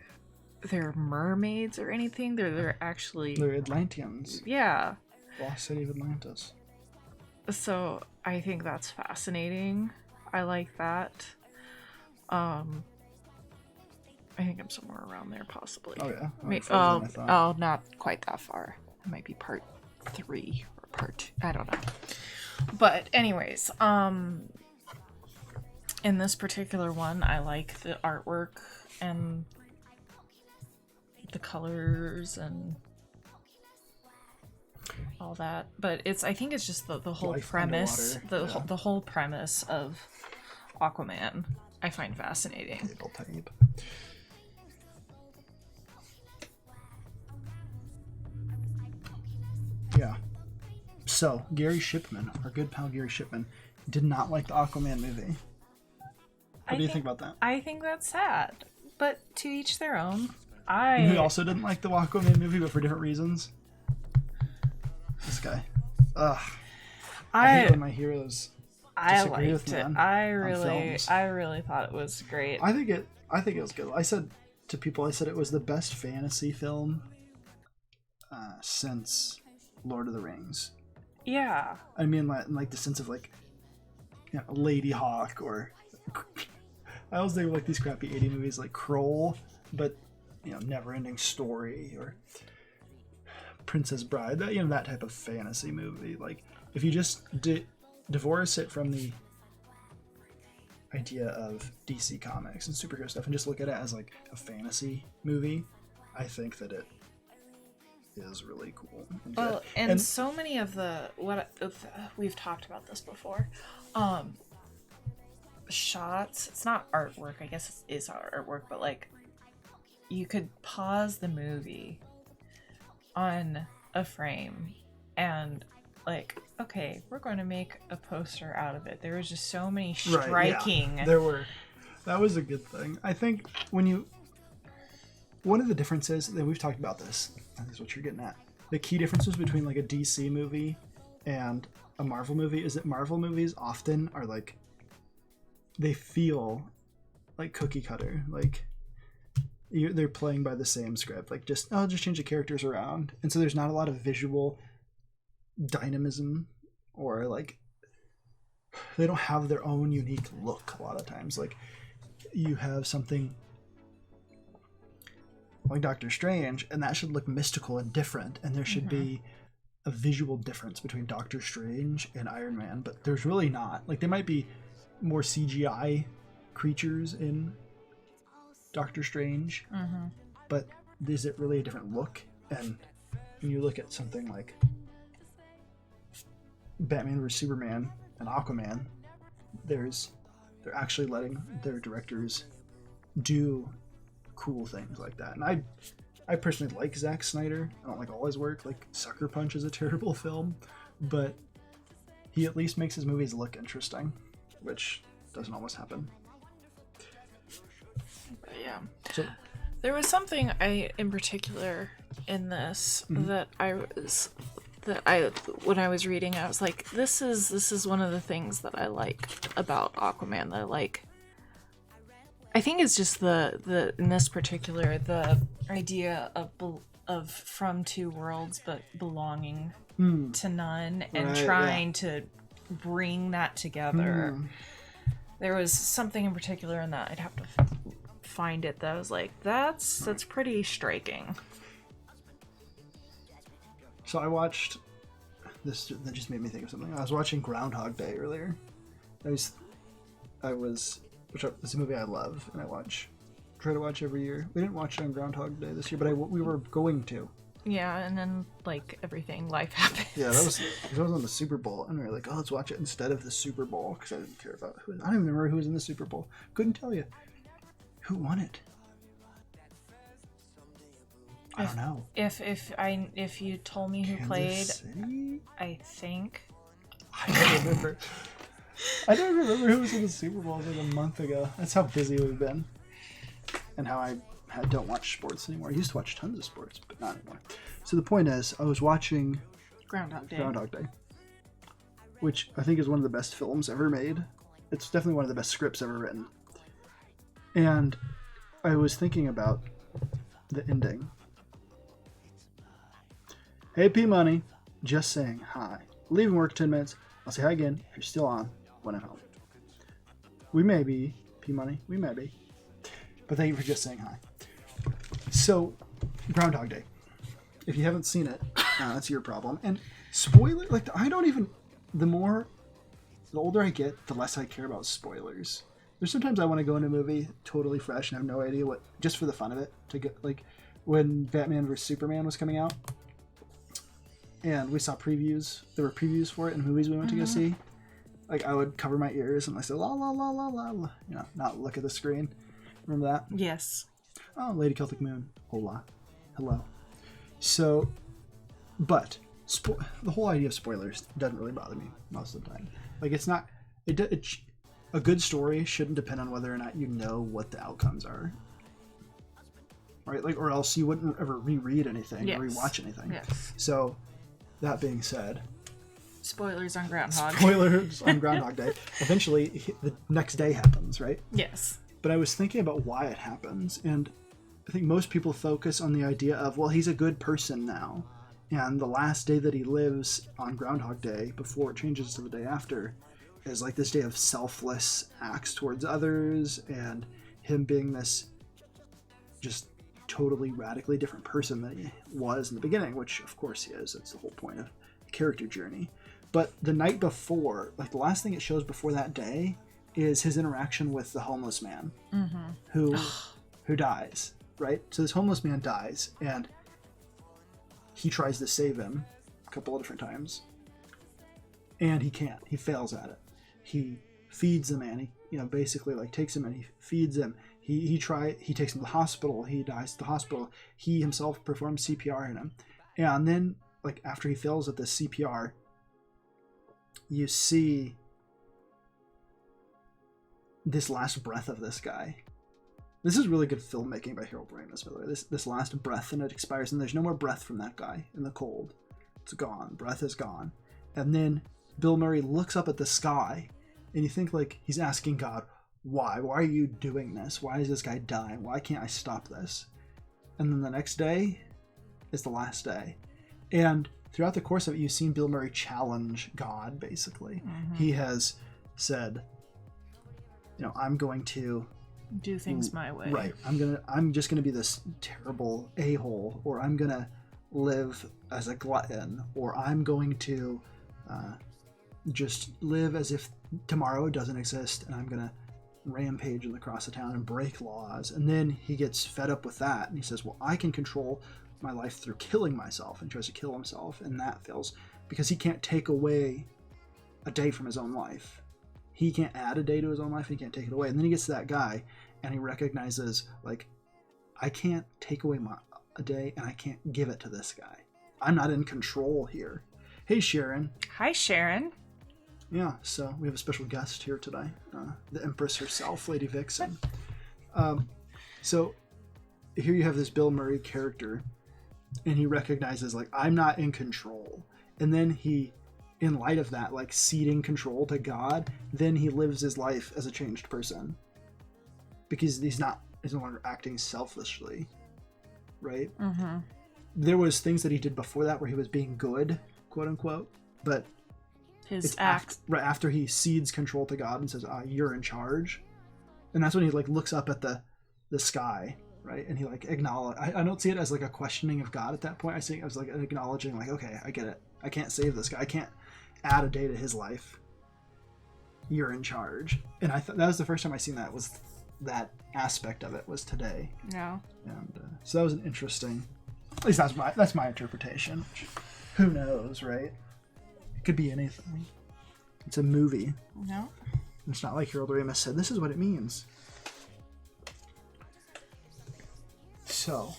they're mermaids or anything. They're actually... They're Atlanteans. Yeah. Lost City of Atlantis. So I think that's fascinating. I like that. I think I'm somewhere around there, possibly. Oh, yeah? Not quite that far. It might be part 3 or part 2. I don't know. But anyways, in this particular one, I like the artwork and the colors and all that. But I think it's just the whole Life premise, underwater. the whole premise of Aquaman I find fascinating. Type. Yeah. So, Gary Shipman, our good pal Gary Shipman, did not like the Aquaman movie. What do you think about that? I think that's sad, but to each their own. He also didn't like the Aquaman movie, but for different reasons. This guy. Ugh. I hate when my heroes disagree with me on films. I really thought it was great. I think it was good. I said to people, it was the best fantasy film since Lord of the Rings. Yeah. I mean, like the sense of Lady Hawk, or I always think of these crappy 80 movies like Kroll but Never-Ending Story or Princess Bride, that type of fantasy movie. Like, if you just divorce it from the idea of DC Comics and superhero stuff and just look at it as like a fantasy movie, I think that it is really cool. Well, and so many of we've talked about this before. Shots, it's not artwork, I guess it is artwork, but like you could pause the movie on a frame and like, okay, we're going to make a poster out of it. There was just so many striking. Right, yeah. That was a good thing. I think one of the differences that we've talked about this is what you're getting at. The key differences between like a DC movie and a Marvel movie is that Marvel movies often are like, they feel like cookie cutter, like they're playing by the same script, like just change the characters around, and so there's not a lot of visual dynamism, or like they don't have their own unique look a lot of times. Like you have something like Doctor Strange, and that should look mystical and different, and there should be a visual difference between Doctor Strange and Iron Man, but there's really not. Like there might be more CGI creatures in Doctor Strange, but is it really a different look? And when you look at something like Batman vs Superman and Aquaman, they're actually letting their directors do cool things like that. And I personally like Zack Snyder. I don't like all his work. Like Sucker Punch is a terrible film, but he at least makes his movies look interesting, which doesn't always happen. But yeah. So, there was something in particular in this that when I was reading, I was like, this is one of the things that I like about Aquaman. That I like. I think it's just the in this particular, the idea of from two worlds but belonging to none, and trying to bring that together. There was something in particular in that. I'd have to find it that I was like, that's pretty striking. So I watched this. That just made me think of something. I was watching Groundhog Day earlier. Which is a movie I love, and try to watch every year. We didn't watch it on Groundhog Day this year, but we were going to. Yeah, and then like life happens. Yeah, that was on the Super Bowl, and we were like, oh, let's watch it instead of the Super Bowl, because I didn't care about I don't even remember who was in the Super Bowl. Couldn't tell you who won it. I don't know. If you told me who Kansas played, City? I think. I don't remember. I don't remember who was in the Super Bowl like a month ago. That's how busy we've been, and how I don't watch sports anymore. I used to watch tons of sports, but not anymore. So the point is, I was watching Groundhog Day, which I think is one of the best films ever made. It's definitely one of the best scripts ever written. And I was thinking about the ending. Hey, P-Money, just saying hi. Leaving work 10 minutes. I'll say hi again if you're still on when I'm home. We may be, P-Money, we may be. But thank you for just saying hi. So, Groundhog Day. If you haven't seen it, that's your problem. And spoiler, like, the older I get, the less I care about spoilers. There's sometimes I want to go into a movie totally fresh and have no idea just for the fun of it. To get, like, when Batman vs Superman was coming out, and we saw previews. There were previews for it in movies we went to go see. Like, I would cover my ears and I say, la, la, la, la, la, la. Not look at the screen. Remember that? Yes. Oh, Lady Celtic Moon. Hola. Hello. So, but the whole idea of spoilers doesn't really bother me most of the time. Like, it's not... a good story shouldn't depend on whether or not you know what the outcomes are. Right? Like, or else you wouldn't ever reread anything or rewatch anything. Yes. So, that being said... Spoilers on Groundhog. Spoilers on Groundhog Day. Eventually, the next day happens, right? Yes. But I was thinking about why it happens, and I think most people focus on the idea of, well, he's a good person now, and the last day that he lives on Groundhog Day, before it changes to the day after, is like this day of selfless acts towards others, and him being this just totally radically different person than he was in the beginning, which of course he is. That's the whole point of the character journey. But the night before, like the last thing it shows before that day is his interaction with the homeless man who dies, right? So this homeless man dies, and he tries to save him a couple of different times, and he can't. He fails at it. He feeds the man. He, basically like takes him and he feeds him. He takes him to the hospital. He dies at the hospital. He himself performs CPR on him, and then like after he fails at the CPR, you see this last breath of this guy. This is really good filmmaking by Harold Ramis, by the way. This last breath, and it expires, and there's no more breath from that guy in the cold. It's gone. Breath is gone. And then Bill Murray looks up at the sky, and you think like he's asking God, why? Why are you doing this? Why is this guy dying? Why can't I stop this? And then the next day is the last day. And throughout the course of it, you've seen Bill Murray challenge God, basically. He has said, I'm going to do things my way. Right. I'm just gonna be this terrible a-hole, or I'm gonna live as a glutton, or I'm going to just live as if tomorrow doesn't exist, and I'm gonna rampage across the town and break laws. And then he gets fed up with that, and he says, well, I can control my life through killing myself, and tries to kill himself, and that fails because he can't take away a day from his own life. He can't add a day to his own life, and he can't take it away. And then he gets to that guy, and he recognizes, like, I can't take away a day, and I can't give it to this guy. I'm not in control here. Hey, Sharon. Hi, Sharon. Yeah, so we have a special guest here today, the Empress herself, Lady Vixen. So here you have this Bill Murray character, and he recognizes, like, I'm not in control. And then he, in light of that, like, ceding control to God, then he lives his life as a changed person. Because he's no longer acting selfishly, right? There was things that he did before that where he was being good, quote unquote, but his act right after he cedes control to God and says, you're in charge. And that's when he like looks up at the sky, right? And he like acknowledge. I don't see it as like a questioning of God at that point. I see it as like an acknowledging, like, okay, I get it. I can't save this guy. I can't add a day to his life. You're in charge. And I thought that was the first time I seen that, was that aspect of it was today. No. And so that was an interesting, at least that's my interpretation. Which, who knows, right? It could be anything. It's a movie. No. It's not like Harold Ramis said, this is what it means. So,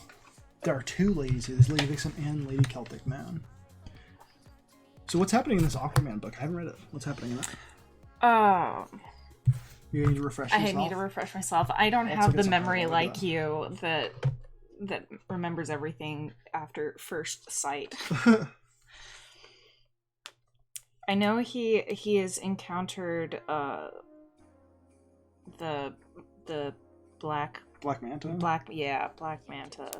there are two ladies here. There's Lady Vixen and Lady Celtic Man. So what's happening in this Aquaman book? I haven't read it. What's happening in it? You need to refresh yourself? I need to refresh myself. I don't have the memory like you that remembers everything after first sight. I know he has encountered the Black Manta? Black Manta.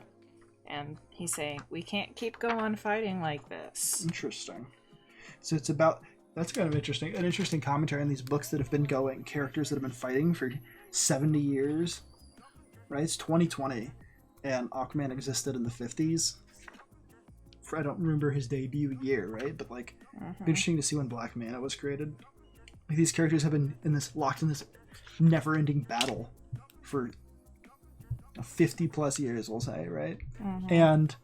And he's saying, we can't keep going fighting like this. Interesting. So it's about, that's kind of interesting. An interesting commentary on these books that have been going, characters that have been fighting for 70 years. Right? It's 2020, and Aquaman existed in the 50s. I don't remember his debut year, right? But like, interesting to see when Black Manta was created. Like, these characters have been locked in this never-ending battle for 50 plus years, we'll say, right? And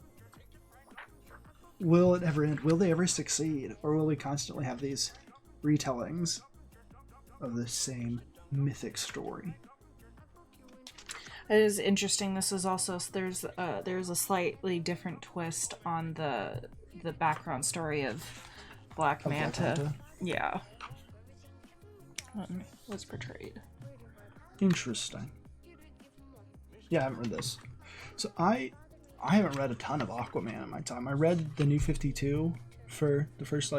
will it ever end? Will they ever succeed? Or will we constantly have these retellings of the same mythic story? It is interesting. This is also, there's a slightly different twist on the background story of Black Manta. Yeah. Was portrayed. Interesting. Yeah, I haven't read this. So I haven't read a ton of Aquaman in my time. I read the New 52 for the first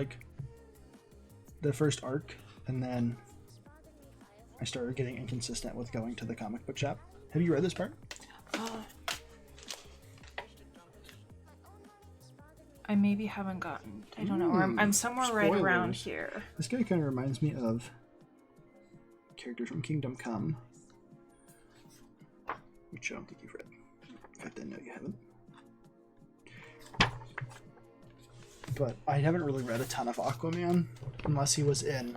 arc, and then I started getting inconsistent with going to the comic book shop. Have you read this part? I maybe haven't gotten. I don't know. Or I'm somewhere spoilers. Right around here. This guy kind of reminds me of characters from Kingdom Come, which I don't think you've read. In fact, I know you haven't. But I haven't really read a ton of Aquaman, unless he was in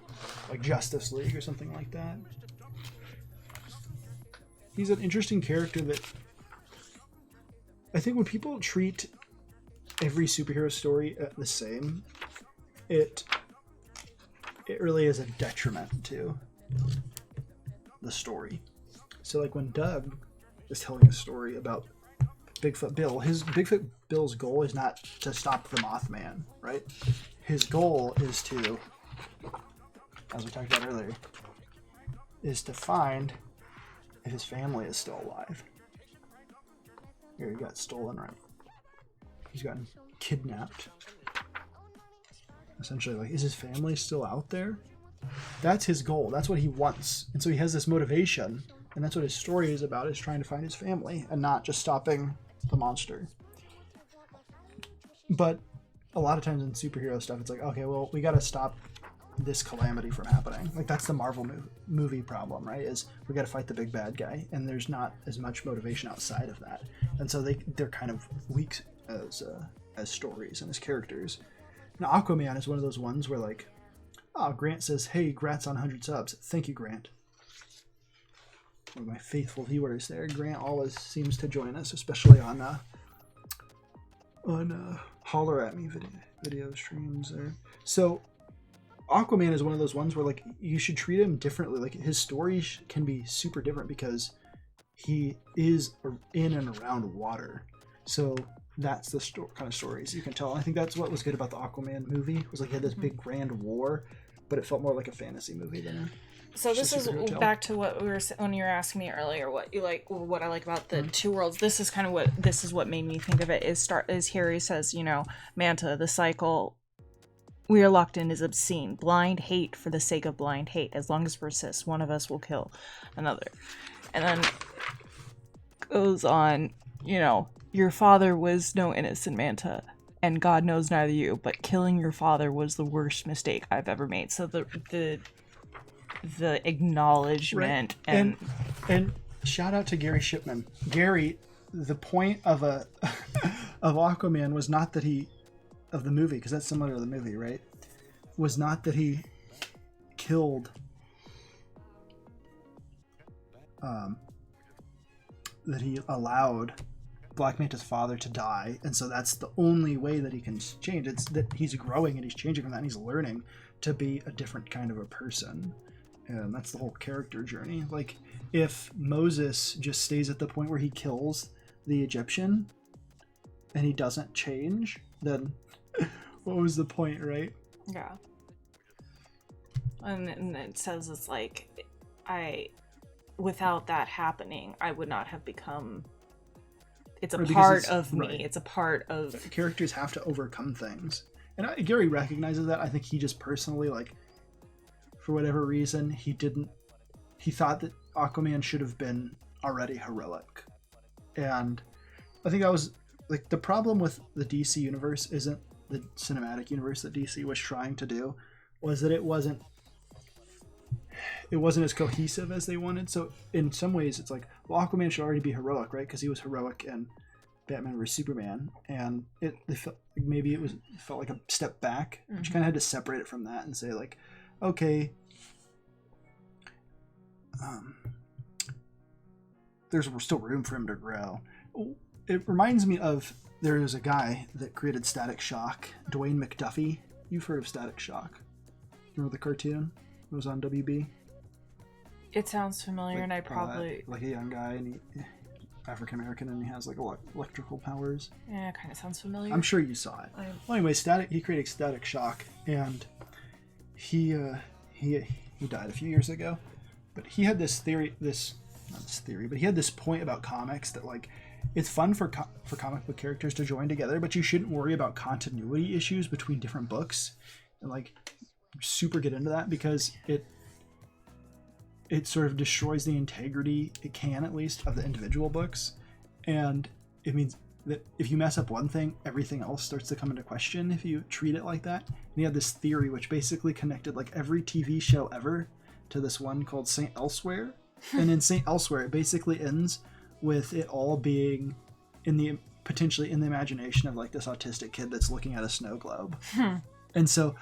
like Justice League or something like that. He's an interesting character that I think when people treat every superhero story the same, it really is a detriment to the story. So like when Doug is telling a story about Bigfoot Bill, his Bigfoot Bill's goal is not to stop the Mothman, right? His goal is to, as we talked about earlier, is to find if his family is still alive. Here, he got stolen, right? He's gotten kidnapped. Essentially, like, is his family still out there? That's his goal. That's what he wants. And so he has this motivation, and that's what his story is about, is trying to find his family and not just stopping the monster. But a lot of times in superhero stuff, it's like, okay, well, we got to stop this calamity from happening. Like, that's the Marvel movie problem, right? Is we got to fight the big bad guy, and there's not as much motivation outside of that. And so they're kind of weak as stories and as characters. Now, Aquaman is one of those ones where, like, oh, Grant says, hey, Grat's on 100 subs. Thank you, Grant. One of my faithful viewers there. Grant always seems to join us, especially on Holler at Me video streams there. So, Aquaman is one of those ones where, like, you should treat him differently. Like, his story can be super different because he is in and around water. So that's the kind of stories you can tell. And I think that's what was good about the Aquaman movie. Was like he had this big grand war, but it felt more like a fantasy movie than a. So this is back to what we were when you were asking me earlier. What you like? What I like about the two worlds. This is kind of what made me think of it. Is here he says, you know, Manta, the cycle we are locked in is obscene. Blind hate for the sake of blind hate. As long as it persists, one of us will kill another. And then goes on, you know. Your father was no innocent, Manta, and God knows neither you, but killing your father was the worst mistake I've ever made. So the acknowledgement, right. and shout out to Gary Shipman. Gary, the point of of Aquaman was not that of the movie, because that's similar to the movie, right? Was not that he killed that he allowed Black Manta's father to die, and so that's the only way that he can change. It's that he's growing and he's changing from that, and he's learning to be a different kind of a person, and that's the whole character journey. Like, if Moses just stays at the point where he kills the Egyptian and he doesn't change, then what was the point, right? Yeah. And it says it's like, without that happening, I would not have become. It's a part of me. Right. It's a part of... Characters have to overcome things. And Gary recognizes that. I think he just personally, like, for whatever reason, he thought that Aquaman should have been already heroic. And I think that was, like, the problem with the DC universe isn't the cinematic universe that DC was trying to do, was that it wasn't as cohesive as they wanted. So in some ways it's like, well, Aquaman should already be heroic, right? Because he was heroic in Batman vs Superman, and it felt like maybe it felt like a step back, but you kind of had to separate it from that and say, like, okay, there's still room for him to grow. It reminds me of, there is a guy that created Static Shock, Dwayne McDuffie. You've heard of Static Shock? Remember the cartoon? It was on WB. It sounds familiar, like, and I probably... like a young guy, and he African American, and he has like electrical powers. Yeah, it kind of sounds familiar. I'm sure you saw it. Well, anyway, he created Static Shock, and he died a few years ago. But he had this theory, but he had this point about comics that, like, it's fun for comic book characters to join together, but you shouldn't worry about continuity issues between different books, and like super get into that, because it sort of destroys the integrity, it can at least, of the individual books. And it means that if you mess up one thing, everything else starts to come into question if you treat it like that. And he had this theory which basically connected like every TV show ever to this one called St. Elsewhere. And in St. Elsewhere, it basically ends with it all being potentially in the imagination of like this autistic kid that's looking at a snow globe. And so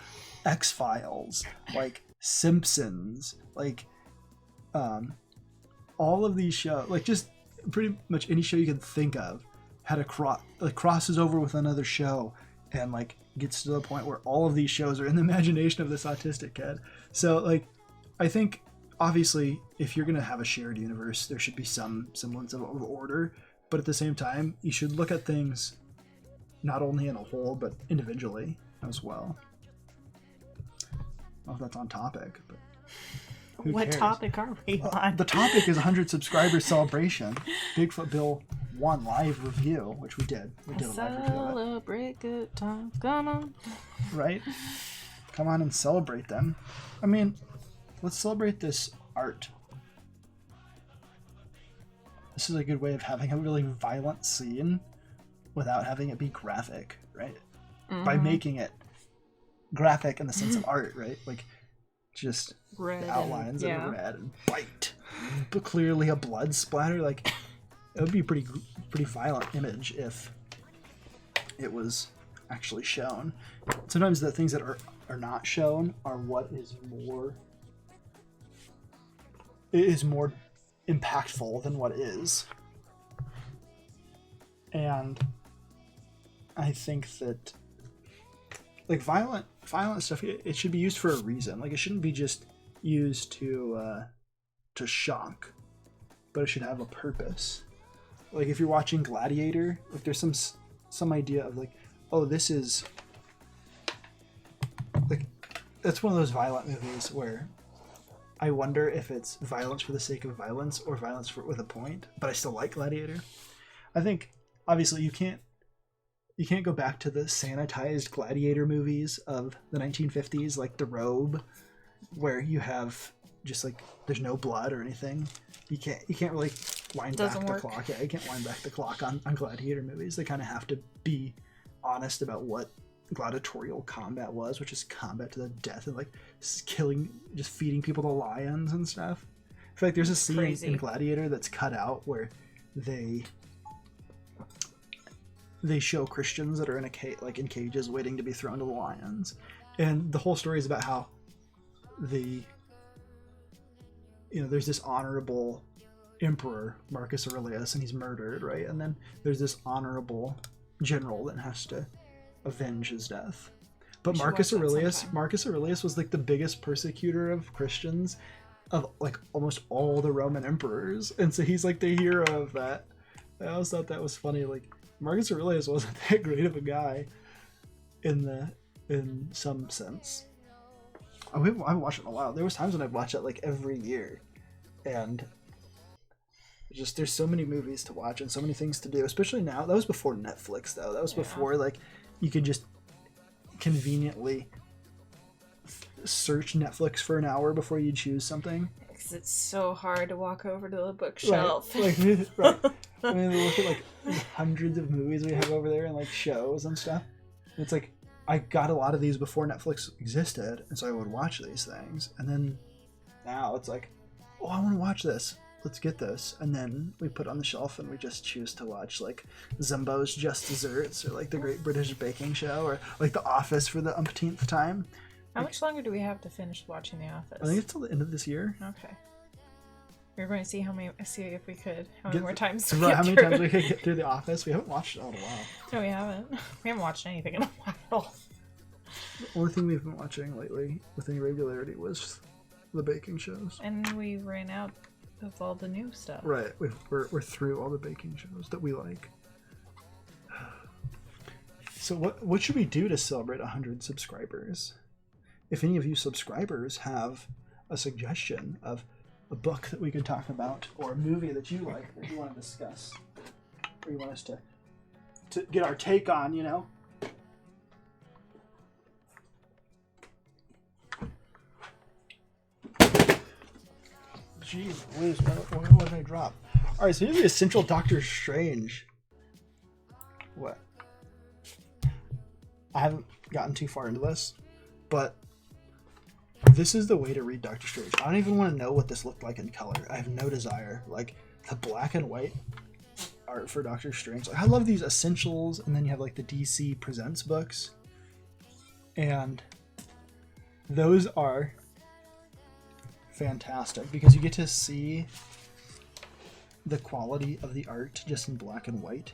X-Files, like Simpsons, like all of these shows, like just pretty much any show you can think of had crosses over with another show and like gets to the point where all of these shows are in the imagination of this autistic kid. So like I think obviously if you're going to have a shared universe, there should be some semblance of order, but at the same time you should look at things not only in a whole but individually as well. I don't know if that's on topic, but what cares? topic are we on? The topic is 100 subscribers celebration. Bigfoot Bill 1 live review, which we did. We did a live review of it. Celebrate good times, come on. Right? Come on and celebrate them. I mean, let's celebrate this art. This is a good way of having a really violent scene without having it be graphic, right? By making it graphic in the sense of art, right? Like, just Red the outlines and, of red and white, but clearly a blood splatter. Like, it would be a pretty violent image if it was actually shown. Sometimes the things that are not shown are what is more impactful than what is. And I think that like violent stuff, it should be used for a reason. Like it shouldn't be just used to shock, but it should have a purpose. Like if you're watching Gladiator, like there's some idea of like, oh, this is like, that's one of those violent movies where I wonder if it's violence for the sake of violence or violence with a point, but I still like Gladiator. I think obviously you can't go back to the sanitized Gladiator movies of the 1950s, like The Robe, where you have just like there's no blood or anything. You can't really wind back the clock. Yeah, you can't wind back the clock on Gladiator movies. They kind of have to be honest about what gladiatorial combat was, which is combat to the death and like killing, just feeding people to lions and stuff. In fact, there's a scene in Gladiator that's cut out where they show Christians that are in in cages waiting to be thrown to the lions, and the whole story is about how there's this honorable emperor Marcus Aurelius and he's murdered, right? And then there's this honorable general that has to avenge his death. But Marcus Aurelius was like the biggest persecutor of Christians of like almost all the Roman emperors, and so he's like the hero of that. I always thought that was funny. Like Marcus Aurelius wasn't that great of a guy in some sense. I haven't watched it in a while. There was times when I'd watch it like every year, and just there's so many movies to watch and so many things to do, especially now. That was before Netflix though. That was before like you could just conveniently search Netflix for an hour before you choose something. Because it's so hard to walk over to the bookshelf. Right. I mean, look at like hundreds of movies we have over there and like shows and stuff. It's like I got a lot of these before Netflix existed, and so I would watch these things. And then now it's like, oh, I want to watch this. Let's get this. And then we put it on the shelf and we just choose to watch like Zumbo's Just Desserts or like The Great British Baking Show or like The Office for the umpteenth time. How much longer do we have to finish watching The Office? I think it's till the end of this year. Okay. We're going to see how many more times we could get through The Office. We haven't watched it all in a while. No, we haven't. We haven't watched anything in a while. The only thing we've been watching lately with any regularity was the baking shows. And we ran out of all the new stuff. Right. We're through all the baking shows that we like. So what should we do to celebrate 100 subscribers? If any of you subscribers have a suggestion of a book that we could talk about or a movie that you like that you want to discuss or you want us to get our take on, you know? Jeez, what did I drop? Alright, so here's the Essential Doctor Strange. What? I haven't gotten too far into this, but this is the way to read Doctor Strange. I don't even want to know what this looked like in color. I have no desire. Like, the black and white art for Doctor Strange. Like, I love these essentials, and then you have like the DC Presents books, and those are fantastic because you get to see the quality of the art just in black and white.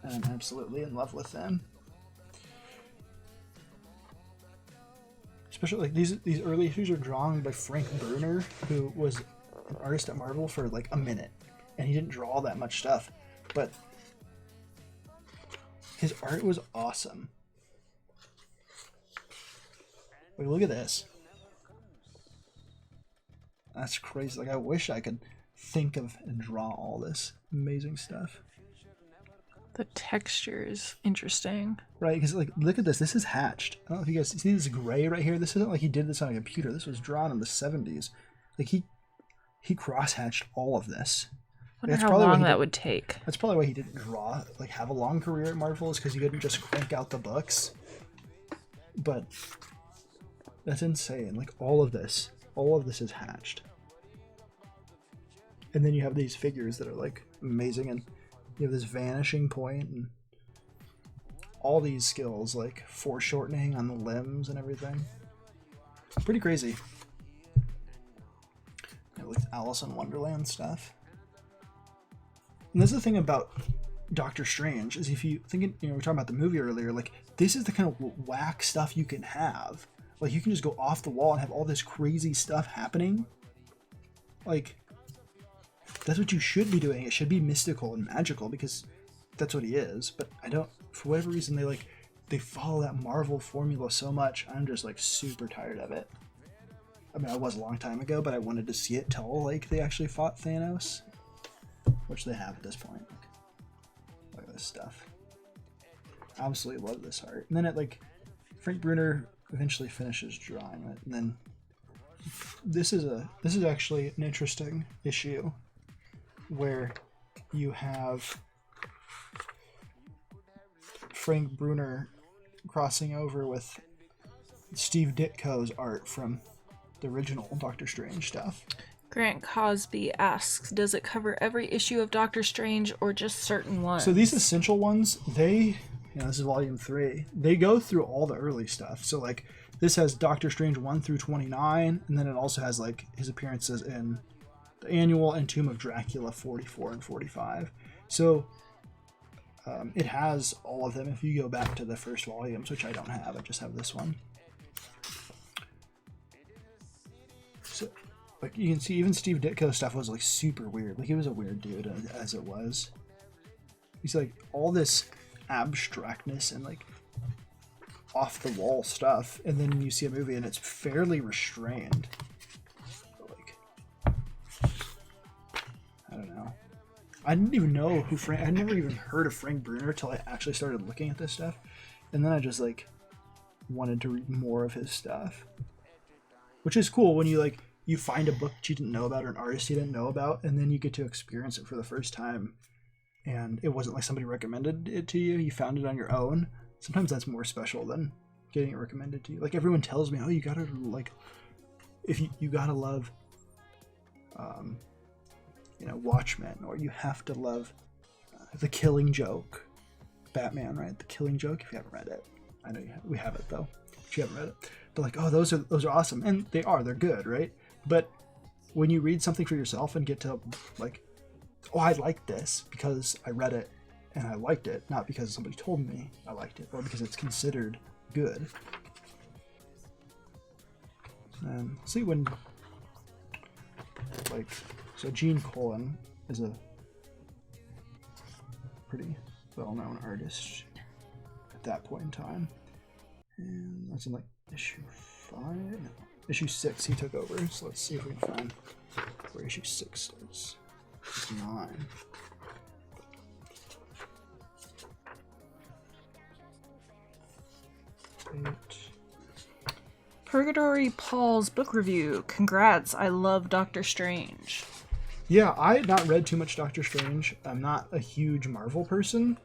And I'm absolutely in love with them. Especially like these early issues are drawn by Frank Bruner, who was an artist at Marvel for like a minute, and he didn't draw that much stuff, but his art was awesome. Like, look at this. That's crazy. Like, I wish I could think of and draw all this amazing stuff. The texture is interesting. Right, because like, look at this. This is hatched. I don't know if you guys see this gray right here. This isn't like he did this on a computer. This was drawn in the 70s. Like he cross-hatched all of this. I wonder how long that would take. That's probably why he didn't draw, like, have a long career at Marvel, is because he couldn't just crank out the books. But that's insane. Like, all of this is hatched. And then you have these figures that are like amazing, and you have this vanishing point and all these skills like foreshortening on the limbs and everything. Pretty crazy. Like Alice in Wonderland stuff. And that's the thing about Doctor Strange, is if you think, we were talking about the movie earlier, like, this is the kind of whack stuff you can have. Like, you can just go off the wall and have all this crazy stuff happening. Like, that's what you should be doing. It should be mystical and magical because that's what he is. But I don't, for whatever reason, they follow that Marvel formula so much. I'm just like super tired of it. I mean, I was a long time ago, but I wanted to see it till like they actually fought Thanos, which they have at this point. Look at this stuff. I absolutely love this art. And then it, like, Frank Bruner eventually finishes drawing it, and then this is actually an interesting issue where you have Frank Bruner crossing over with Steve Ditko's art from the original Doctor Strange stuff. Grant Cosby asks, does it cover every issue of Doctor Strange or just certain ones? So these essential ones, this is volume 3. They go through all the early stuff. So like this has Doctor Strange 1 through 29, and then it also has like his appearances in the annual and Tomb of Dracula 44 and 45. So it has all of them if you go back to the first volumes, which I don't have. I just have this one. So, like, you can see even Steve Ditko stuff was like super weird. Like, he was a weird dude as it was. He's like all this abstractness and like off the wall stuff, and then you see a movie and it's fairly restrained. Like, I don't know. I didn't even know who Frank. I never even heard of Frank Bruner till I actually started looking at this stuff, and then I just like wanted to read more of his stuff, which is cool when you find a book that you didn't know about or an artist you didn't know about, and then you get to experience it for the first time. And it wasn't like somebody recommended it to you. You found it on your own. Sometimes that's more special than getting it recommended to you. Like, everyone tells me, oh, you gotta like, if you gotta love, Watchmen, or you have to love The Killing Joke. Batman, right? The Killing Joke, if you haven't read it. I know we have it though, if you haven't read it. But like, oh, those are awesome. And they're good, right? But when you read something for yourself and get to like, oh, I like this because I read it and I liked it, not because somebody told me I liked it or because it's considered good. And see when, like, so Gene Colan is a pretty well-known artist at that point in time. And that's in like issue 5? No, issue 6 he took over, so let's see if we can find where issue 6 starts. 9. Purgatory Paul's book review. Congrats, I love Doctor Strange. Yeah, I had not read too much Doctor Strange. I'm not a huge Marvel person.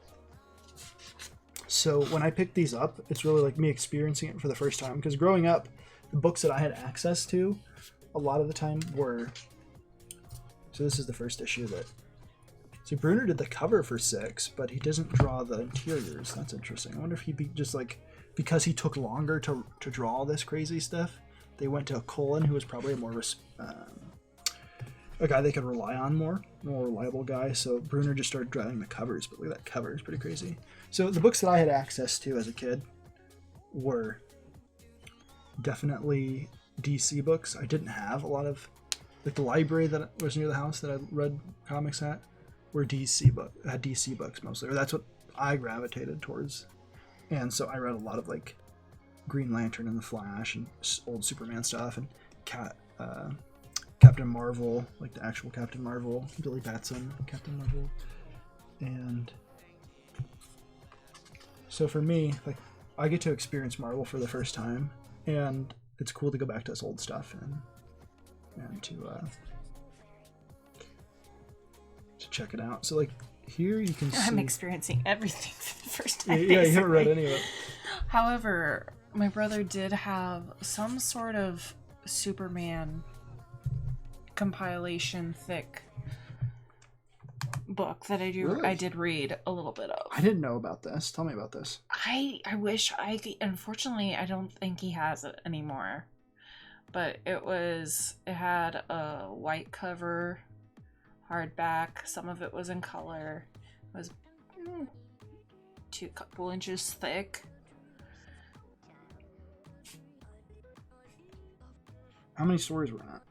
So when I picked these up, it's really like me experiencing it for the first time. Because growing up, the books that I had access to a lot of the time were... So this is the first issue that See, Bruner did the cover for 6, but he doesn't draw the interiors. That's interesting. I wonder if he'd be just like, because he took longer to draw all this crazy stuff, they went to Colin, who was probably a guy they could rely on more reliable guy. So Bruner just started drawing the covers, but look at that cover, it's pretty crazy. So the books that I had access to as a kid were definitely DC books. I didn't have a lot of, like the library that was near the house that I read comics at were had DC books mostly, or that's what I gravitated towards. And so I read a lot of like Green Lantern and the Flash and old Superman stuff and Captain Marvel, like the actual Captain Marvel, Billy Batson, Captain Marvel. And so for me, like, I get to experience Marvel for the first time, and it's cool to go back to this old stuff and to check it out. So like here you can see I'm experiencing everything for the first time. Yeah, you haven't read any of it. However, my brother did have some sort of Superman compilation thick book that I did read a little bit of. I didn't know about this. Tell me about this. I wish I could. Unfortunately, I don't think he has it anymore. But it had a white cover, hardback. Some of it was in color. It was couple inches thick. How many stories were in it?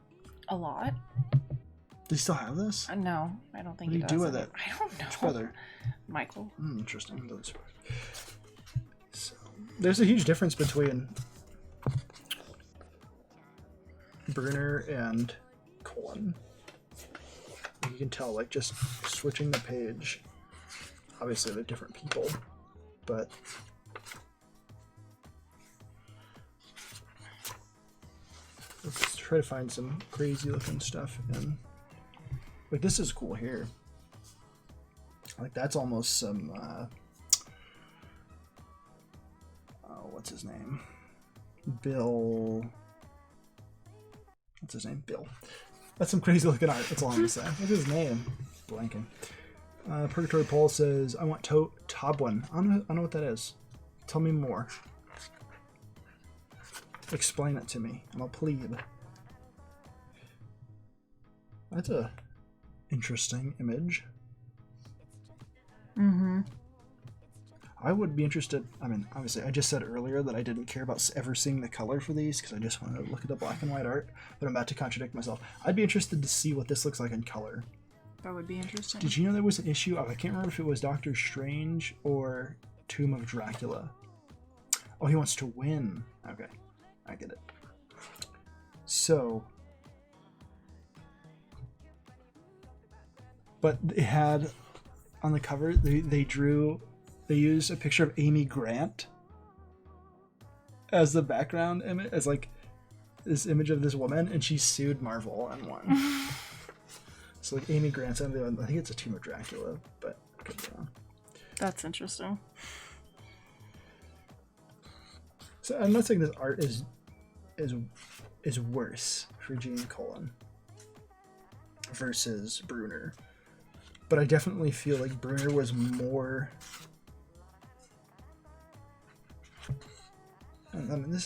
A lot. Do you still have this? No, I don't think What do he you does. do with it? I don't know. Which brother? Michael. Interesting. So, there's a huge difference between Bruner and Colin. You can tell, like, just switching the page. Obviously, they're different people, but let's try to find some crazy looking stuff. And like, this is cool here. Like, that's almost some what's his name? Bill. What's his name? Bill. That's some crazy looking art. That's all I'm gonna say. What's his name? Blanking. Purgatory Paul says, I want Tobwin. I don't know what that is. Tell me more. Explain it to me. I'm a plebe. That's a interesting image. Mm-hmm. I would be interested. I mean, obviously, I just said earlier that I didn't care about ever seeing the color for these because I just wanted to look at the black and white art, but I'm about to contradict myself. I'd be interested to see what this looks like in color. That would be interesting. Did you know there was an issue? I can't remember if it was Doctor Strange or Tomb of Dracula. Oh, he wants to win. Okay, I get it. So, but it had on the cover, they used a picture of Amy Grant as the background image, as like this image of this woman, and she sued Marvel and won. So like Amy Grant's on the one. I think it's a Tomb of Dracula, but I could be wrong. That's interesting. So I'm not saying this art is worse for Gene Colan versus Bruner, but I definitely feel like Bruner was more. I mean,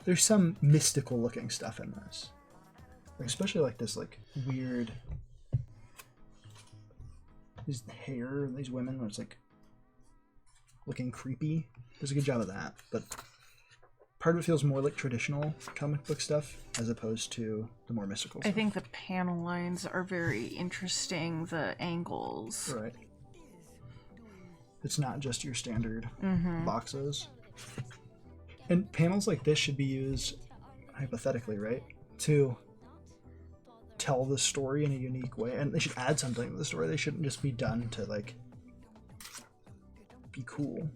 there's some mystical looking stuff in this, like, especially like this like weird. His hair and these women where it's like looking creepy. Does a good job of that, but part of it feels more like traditional comic book stuff as opposed to the more mystical stuff. I think the panel lines are very interesting, the angles. Right. It's not just your standard boxes. And panels like this should be used, hypothetically, right, to tell the story in a unique way, and they should add something to the story. They shouldn't just be done to like be cool.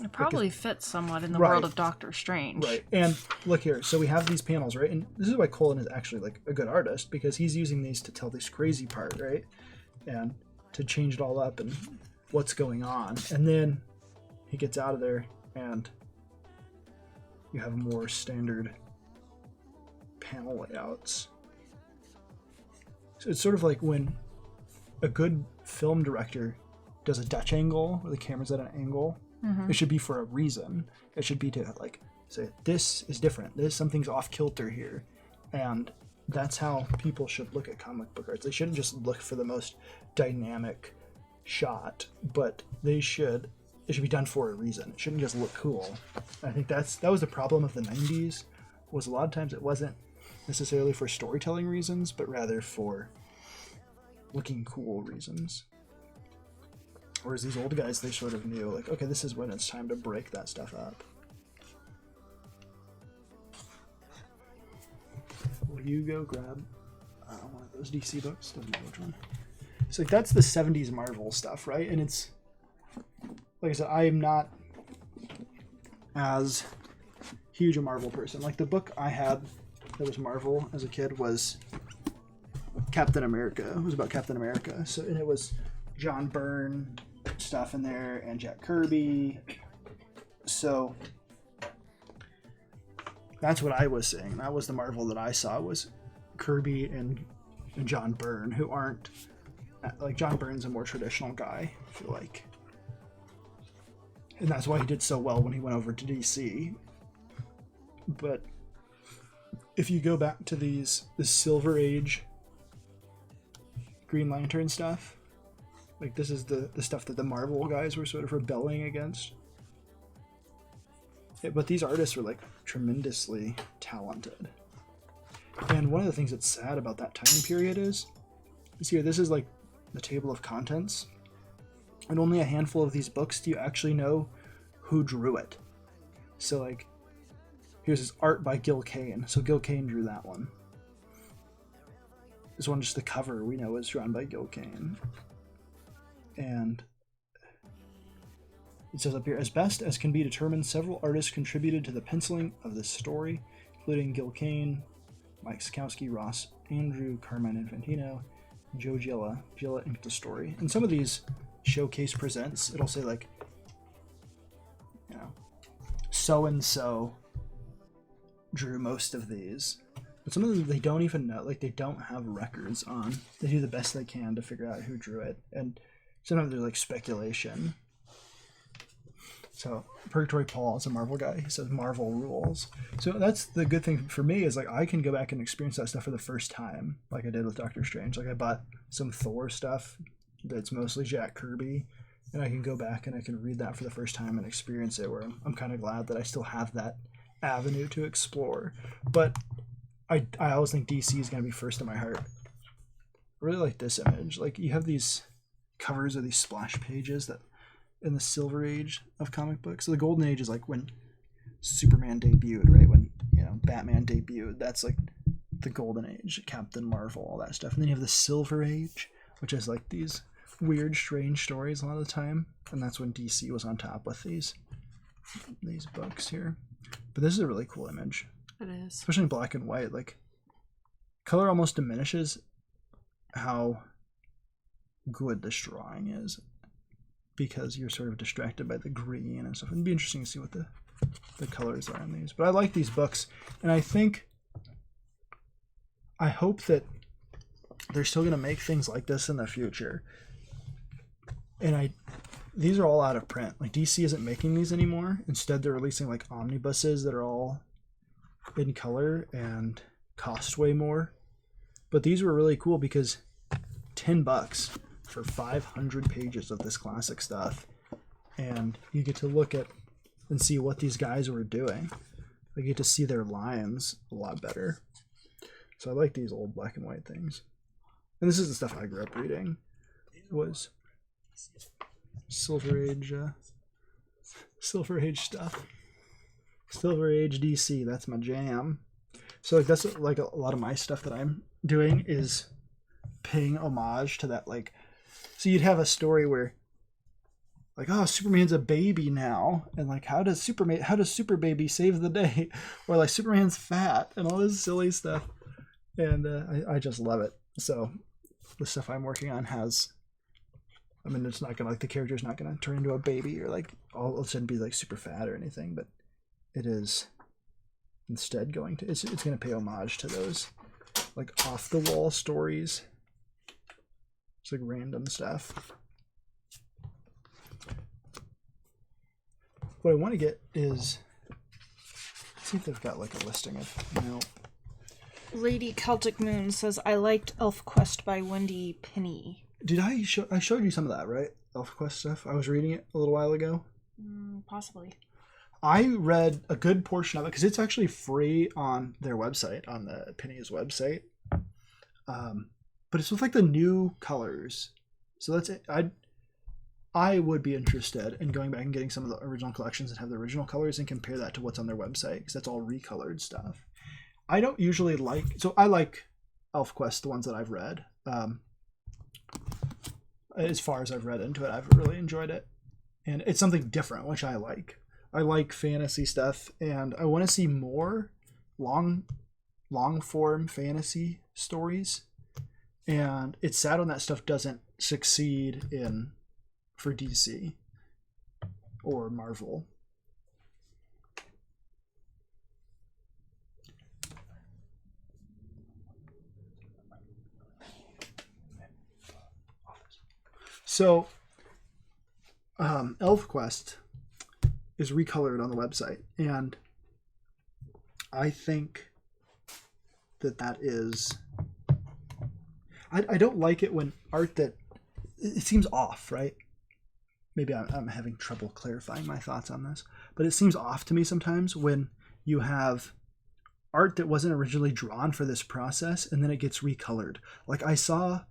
It probably fits somewhat in the world of Doctor Strange. Right. And look here, so we have these panels, right? And this is why Colin is actually like a good artist, because he's using these to tell this crazy part, right? And to change it all up and what's going on. And then he gets out of there and you have more standard panel layouts. So it's sort of like when a good film director does a Dutch angle where the camera's at an angle, it should be for a reason. It should be to like say this is different. Something's off kilter here, and that's how people should look at comic book arts. They shouldn't just look for the most dynamic shot, but it should be done for a reason. It shouldn't just look cool. I think that was the problem of the 90s, was a lot of times it wasn't necessarily for storytelling reasons, but rather for looking cool reasons. Whereas these old guys, they sort of knew, like, okay, this is when it's time to break that stuff up. Will you go grab one of those DC books? Doesn't matter which one. So like, that's the 70s Marvel stuff, right? And it's, like I said, I am not as huge a Marvel person. Like the book I had that was Marvel as a kid was Captain America. It was about Captain America. So, and it was John Byrne stuff in there and Jack Kirby. So that's what I was saying. That was the Marvel that I saw, was Kirby and John Byrne, who aren't like, John Byrne's a more traditional guy, I feel like. And that's why he did so well when he went over to DC. But if you go back to the Silver Age Green Lantern stuff, like this is the stuff that the Marvel guys were sort of rebelling against. Yeah, but these artists were like tremendously talented. And one of the things that's sad about that time period is here, this is like the table of contents. And only a handful of these books do you actually know who drew it. So like, here's this art by Gil Kane. So Gil Kane drew that one. This one, just the cover, we know is drawn by Gil Kane. And it says up here, as best as can be determined, several artists contributed to the penciling of this story, including Gil Kane, Mike Sikowski, Ross Andrew, Carmine Infantino, Joe Gilla. Gilla inked the story. And some of these showcase presents, it'll say like, you know, so-and-so drew most of these. But some of them they don't even know, like they don't have records on. They do the best they can to figure out who drew it. And sometimes there's like speculation. So Purgatory Paul is a Marvel guy. He says Marvel rules. So that's the good thing for me, is like I can go back and experience that stuff for the first time, like I did with Doctor Strange. Like I bought some Thor stuff that's mostly Jack Kirby, and I can go back and I can read that for the first time and experience it, where I'm kind of glad that I still have that avenue to explore. But I always think DC is going to be first in my heart. I really like this image. Like you have these covers of these splash pages that in the Silver Age of comic books. So the Golden Age is like when Superman debuted, right? When, you know, Batman debuted. That's like the Golden Age, Captain Marvel, all that stuff. And then you have the Silver Age, which is like these weird, strange stories a lot of the time. And that's when DC was on top with these books here. But this is a really cool image. It is. Especially in black and white. Like, color almost diminishes how good this drawing is, because you're sort of distracted by the green and stuff. It'd be interesting to see what the colors are in these. But I like these books, and I hope that they're still going to make things like this in the future. And these are all out of print. Like DC isn't making these anymore. Instead, they're releasing like omnibuses that are all in color and cost way more. But these were really cool because $10 for 500 pages of this classic stuff, and you get to look at and see what these guys were doing. You get to see their lines a lot better. So I like these old black and white things. And this is the stuff I grew up reading. It was Silver Age stuff. Silver Age DC, that's my jam. So like that's like a lot of my stuff that I'm doing is paying homage to that. Like, so you'd have a story where like, oh, Superman's a baby now, and like how does Super Baby save the day? Or like Superman's fat and all this silly stuff. And I just love it. So the stuff I'm working on has, I mean, it's not gonna, like, the character's not gonna turn into a baby or like all of a sudden be like super fat or anything, but it is instead going to, it's gonna pay homage to those like off the wall stories. It's like random stuff. What I want to get is, let's see if they've got like a listing of, no. Lady Celtic Moon says, I liked Elf Quest by Wendy Penny. Did I showed you some of that, right? ElfQuest stuff. I was reading it a little while ago. Possibly. I read a good portion of it because it's actually free on their website, on the Penny's website. But it's with like the new colors. So that's it. I would be interested in going back and getting some of the original collections that have the original colors and compare that to what's on their website, because that's all recolored stuff. I don't usually like, so I like ElfQuest, the ones that I've read. As far as I've read into it, I've really enjoyed it. And it's something different, which I like. I like fantasy stuff, and I want to see more long form fantasy stories. And it's sad when that stuff doesn't succeed for DC or Marvel. So, ElfQuest is recolored on the website, and I think that is... I don't like it when art that... It seems off, right? Maybe I'm having trouble clarifying my thoughts on this, but it seems off to me sometimes when you have art that wasn't originally drawn for this process, and then it gets recolored. Like I saw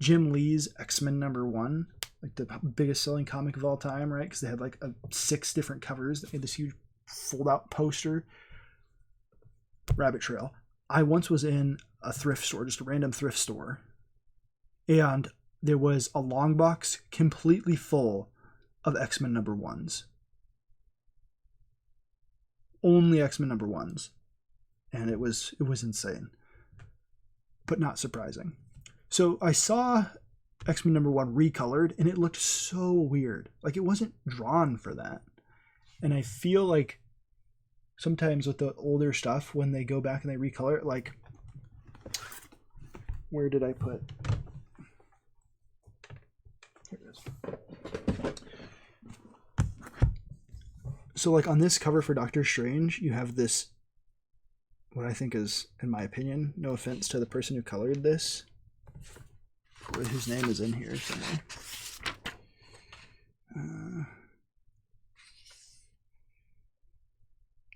Jim Lee's X-Men #1, like the biggest selling comic of all time, right? Because they had like 6 different covers that made this huge fold-out poster. Rabbit Trail. I once was in a thrift store, just a random thrift store, and there was a long box completely full of X-Men #1s. Only X-Men #1s. And it was insane. But not surprising. So I saw X-Men #1 recolored, and it looked so weird. Like, it wasn't drawn for that. And I feel like sometimes with the older stuff, when they go back and they recolor it, like, where did I put... Here it is. So, like, on this cover for Doctor Strange, you have this, what I think is, in my opinion, no offense to the person who colored this, whose name is in here somewhere.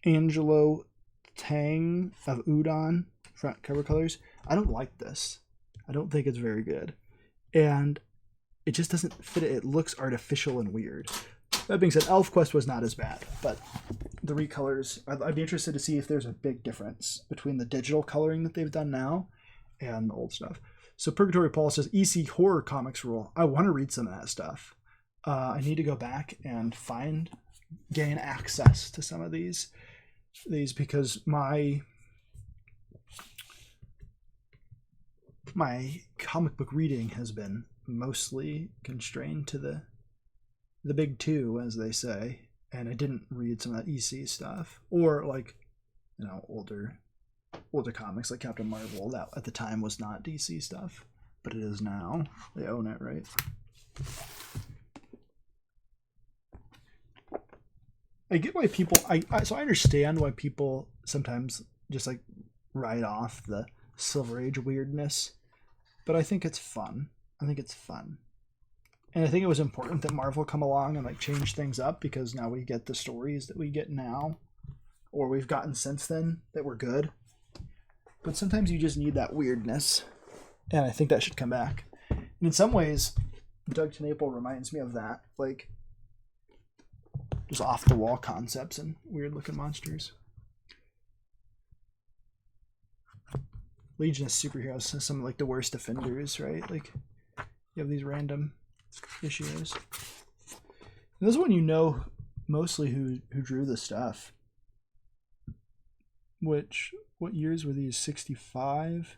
Angelo Tang of Udon, front cover colors. I don't like this. I don't think it's very good. And it just doesn't fit it. It looks artificial and weird. That being said, ElfQuest was not as bad, but the recolors, I'd be interested to see if there's a big difference between the digital coloring that they've done now and the old stuff. So Purgatory Paul says, EC horror comics rule. I want to read some of that stuff. I need to go back and gain access to some of these because my comic book reading has been mostly constrained to the big two, as they say, and I didn't read some of that EC stuff, or like, you know, older comics like Captain Marvel. That at the time was not DC stuff, but it is now. They own it, right? I get why people so I understand why people sometimes just like write off the Silver Age weirdness, but I think it's fun. And I think it was important that Marvel come along and like change things up, because now we get the stories that we get now, or we've gotten since then, that were good. But sometimes you just need that weirdness, and I think that should come back. And in some ways, Doug Tenaple reminds me of that, like just off the wall concepts and weird looking monsters. Legion of Superheroes has some of like the worst offenders, right? Like you have these random issues. And this one, you know, mostly who drew the stuff. What years were these? 65.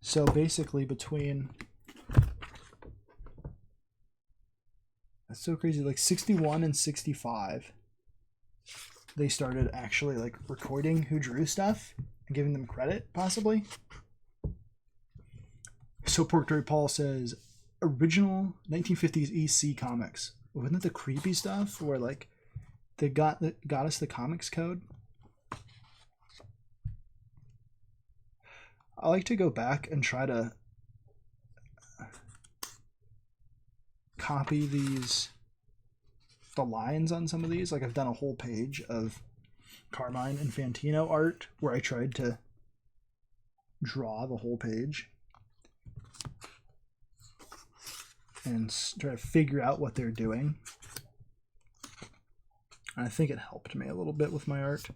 So basically between, that's so crazy, like 61 and 65, they started actually like recording who drew stuff and giving them credit, possibly. So Pork Paul says original 1950s EC comics. Wasn't it the creepy stuff where like they got us the comics code? I like to go back and try to copy the lines on some of these. Like I've done a whole page of Carmine Infantino art where I tried to draw the whole page and try to figure out what they're doing. And I think it helped me a little bit with my art.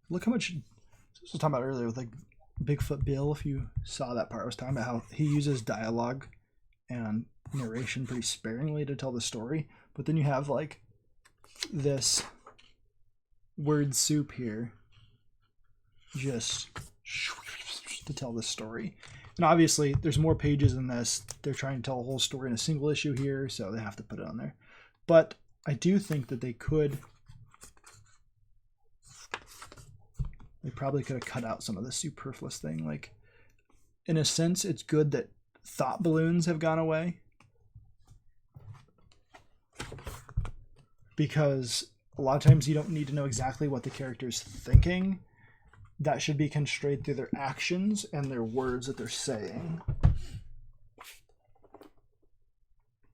Look how much, this was talking about earlier with like Bigfoot Bill, if you saw that part, I was talking about how he uses dialogue and narration pretty sparingly to tell the story, but then you have like this word soup here just to tell this story. And obviously there's more pages in this. They're trying to tell a whole story in a single issue here, so they have to put it on there. But I do think that they probably could have cut out some of the superfluous thing. Like, in a sense, it's good that thought balloons have gone away, because a lot of times you don't need to know exactly what the character's thinking. That should be constrained through their actions and their words that they're saying.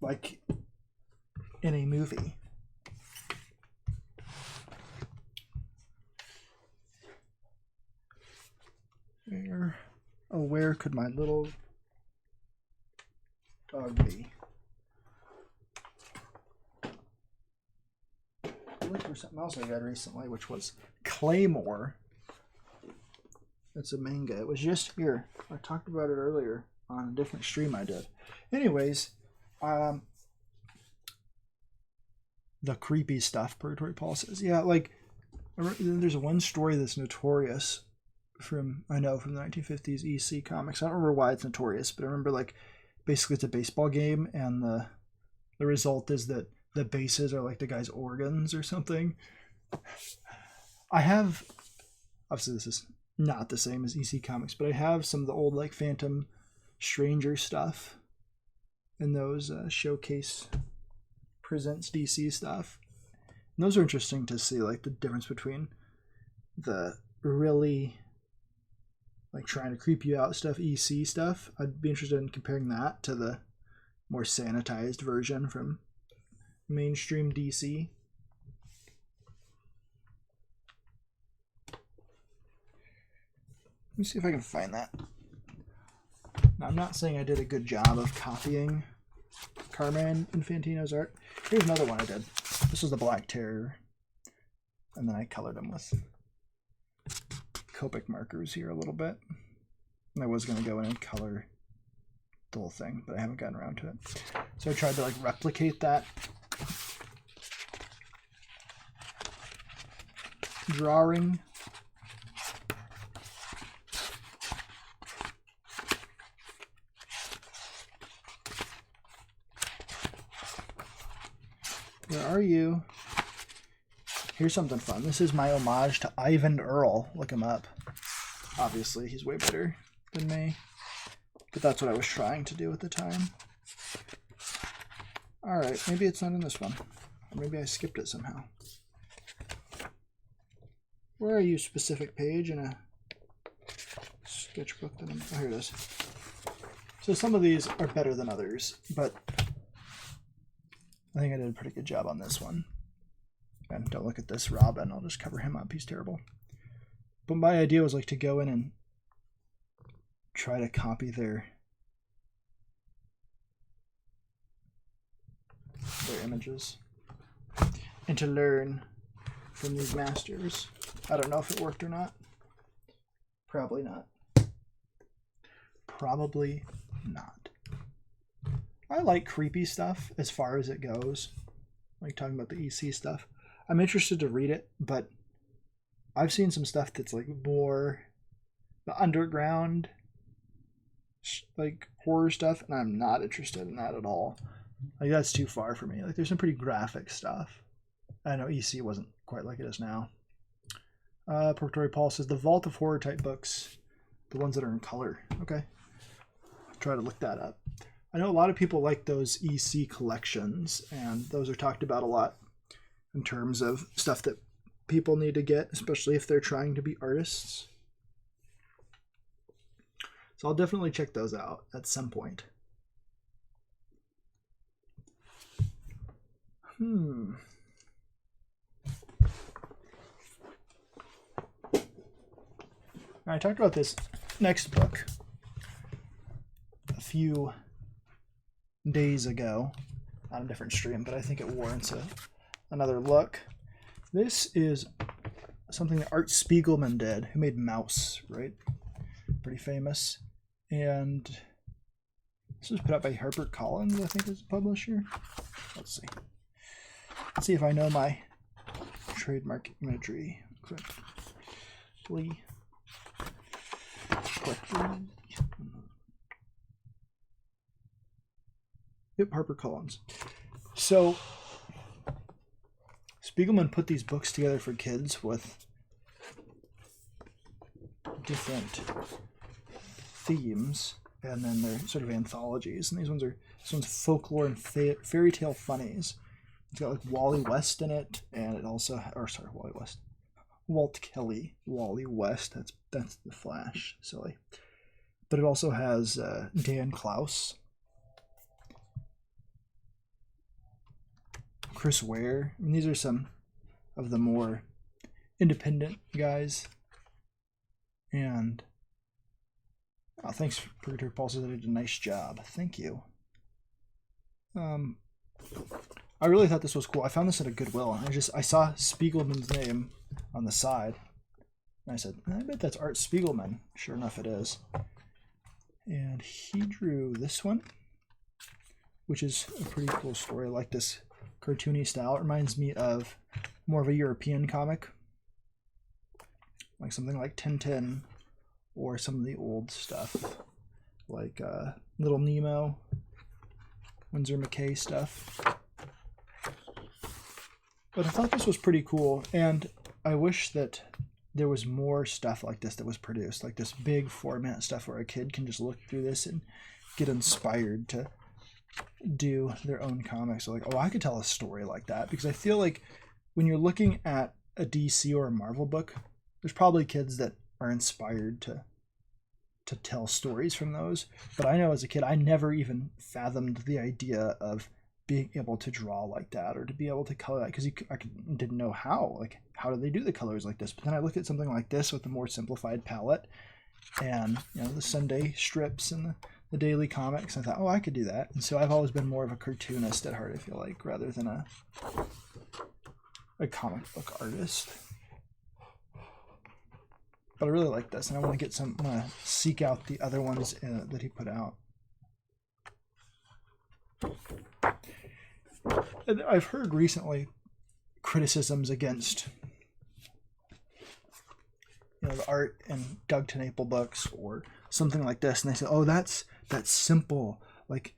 Like in a movie. Where could my little dog be? I looked for something else I read recently, which was Claymore. It's a manga. It was just here. I talked about it earlier on a different stream I did. Anyways, the creepy stuff, Purgatory Paul says. Yeah, like, there's one story that's notorious from the 1950s EC comics. I don't remember why it's notorious, but I remember, like, basically it's a baseball game, and the result is that the bases are like the guy's organs or something. I have, obviously this is not the same as EC comics, but I have some of the old like Phantom Stranger stuff in those Showcase Presents DC stuff. And those are interesting to see, like the difference between the really like trying to creep you out stuff, EC stuff. I'd be interested in comparing that to the more sanitized version from mainstream DC. Let me see if I can find that. Now, I'm not saying I did a good job of copying Carmine Infantino's art. Here's another one I did. This was the Black Terror. And then I colored them with Copic markers here a little bit. And I was going to go in and color the whole thing, but I haven't gotten around to it. So I tried to like replicate that drawing. Where are you? Here's something fun. This is my homage to Ivan Earl. Look him up. Obviously, he's way better than me. But that's what I was trying to do at the time. Alright, maybe it's not in this one. Or maybe I skipped it somehow. Where are you, specific page in a sketchbook? Oh, here it is. So some of these are better than others, but I think I did a pretty good job on this one. And don't look at this Robin, I'll just cover him up, he's terrible. But my idea was like to go in and try to copy their images and to learn from these masters. I don't know if it worked or not. Probably not. Probably not. I like creepy stuff as far as it goes. Like talking about the EC stuff. I'm interested to read it, but I've seen some stuff that's like more the underground like horror stuff, and I'm not interested in that at all. Like that's too far for me. Like there's some pretty graphic stuff. I know EC wasn't quite like it is now. Purgatory Paul says the Vault of Horror type books, the ones that are in color. Okay. I'll try to look that up. I know a lot of people like those EC collections, and those are talked about a lot in terms of stuff that people need to get, especially if they're trying to be artists. So I'll definitely check those out at some point. I talked about this next book a few days ago on a different stream, but I think it warrants another look. This is something that Art Spiegelman did, who made Mouse, right? Pretty famous. And this was put out by HarperCollins, I think is the publisher. Let's see. Let's see if I know my trademark imagery correctly. Yep, HarperCollins. So Spiegelman put these books together for kids with different themes, and then they're sort of anthologies. And this one's folklore and fairy tale funnies. It's got like Wally West in it, and it also, Wally West, Walt Kelly, Wally West. That's the Flash, silly. But it also has Dan Klaus, Chris Ware. I mean, these are some of the more independent guys. And thanks, Purgatory Paul says I did a nice job. Thank you. I really thought this was cool. I found this at a Goodwill. I saw Spiegelman's name on the side. And I said, I bet that's Art Spiegelman. Sure enough, it is. And he drew this one, which is a pretty cool story. I like this cartoony style. It reminds me of more of a European comic, like something like Tintin, or some of the old stuff, like Little Nemo, Winsor McKay stuff. But I thought this was pretty cool, and I wish that there was more stuff like this that was produced, like this big format stuff where a kid can just look through this and get inspired to do their own comics. So like, oh, I could tell a story like that, because I feel like when you're looking at a DC or a Marvel book, there's probably kids that are inspired to tell stories from those. But I know as a kid, I never even fathomed the idea of being able to draw like that or to be able to color that, because I didn't know how do they do the colors like this. But then I looked at something like this with a more simplified palette, and the Sunday strips and the daily comics, and I thought, oh, I could do that. And so I've always been more of a cartoonist at heart, I feel like, rather than a comic book artist. But I really like this, and I want to seek out the other ones that he put out. I've heard recently criticisms against the art in Doug TenNapel books or something like this, and they say, oh, that's simple, like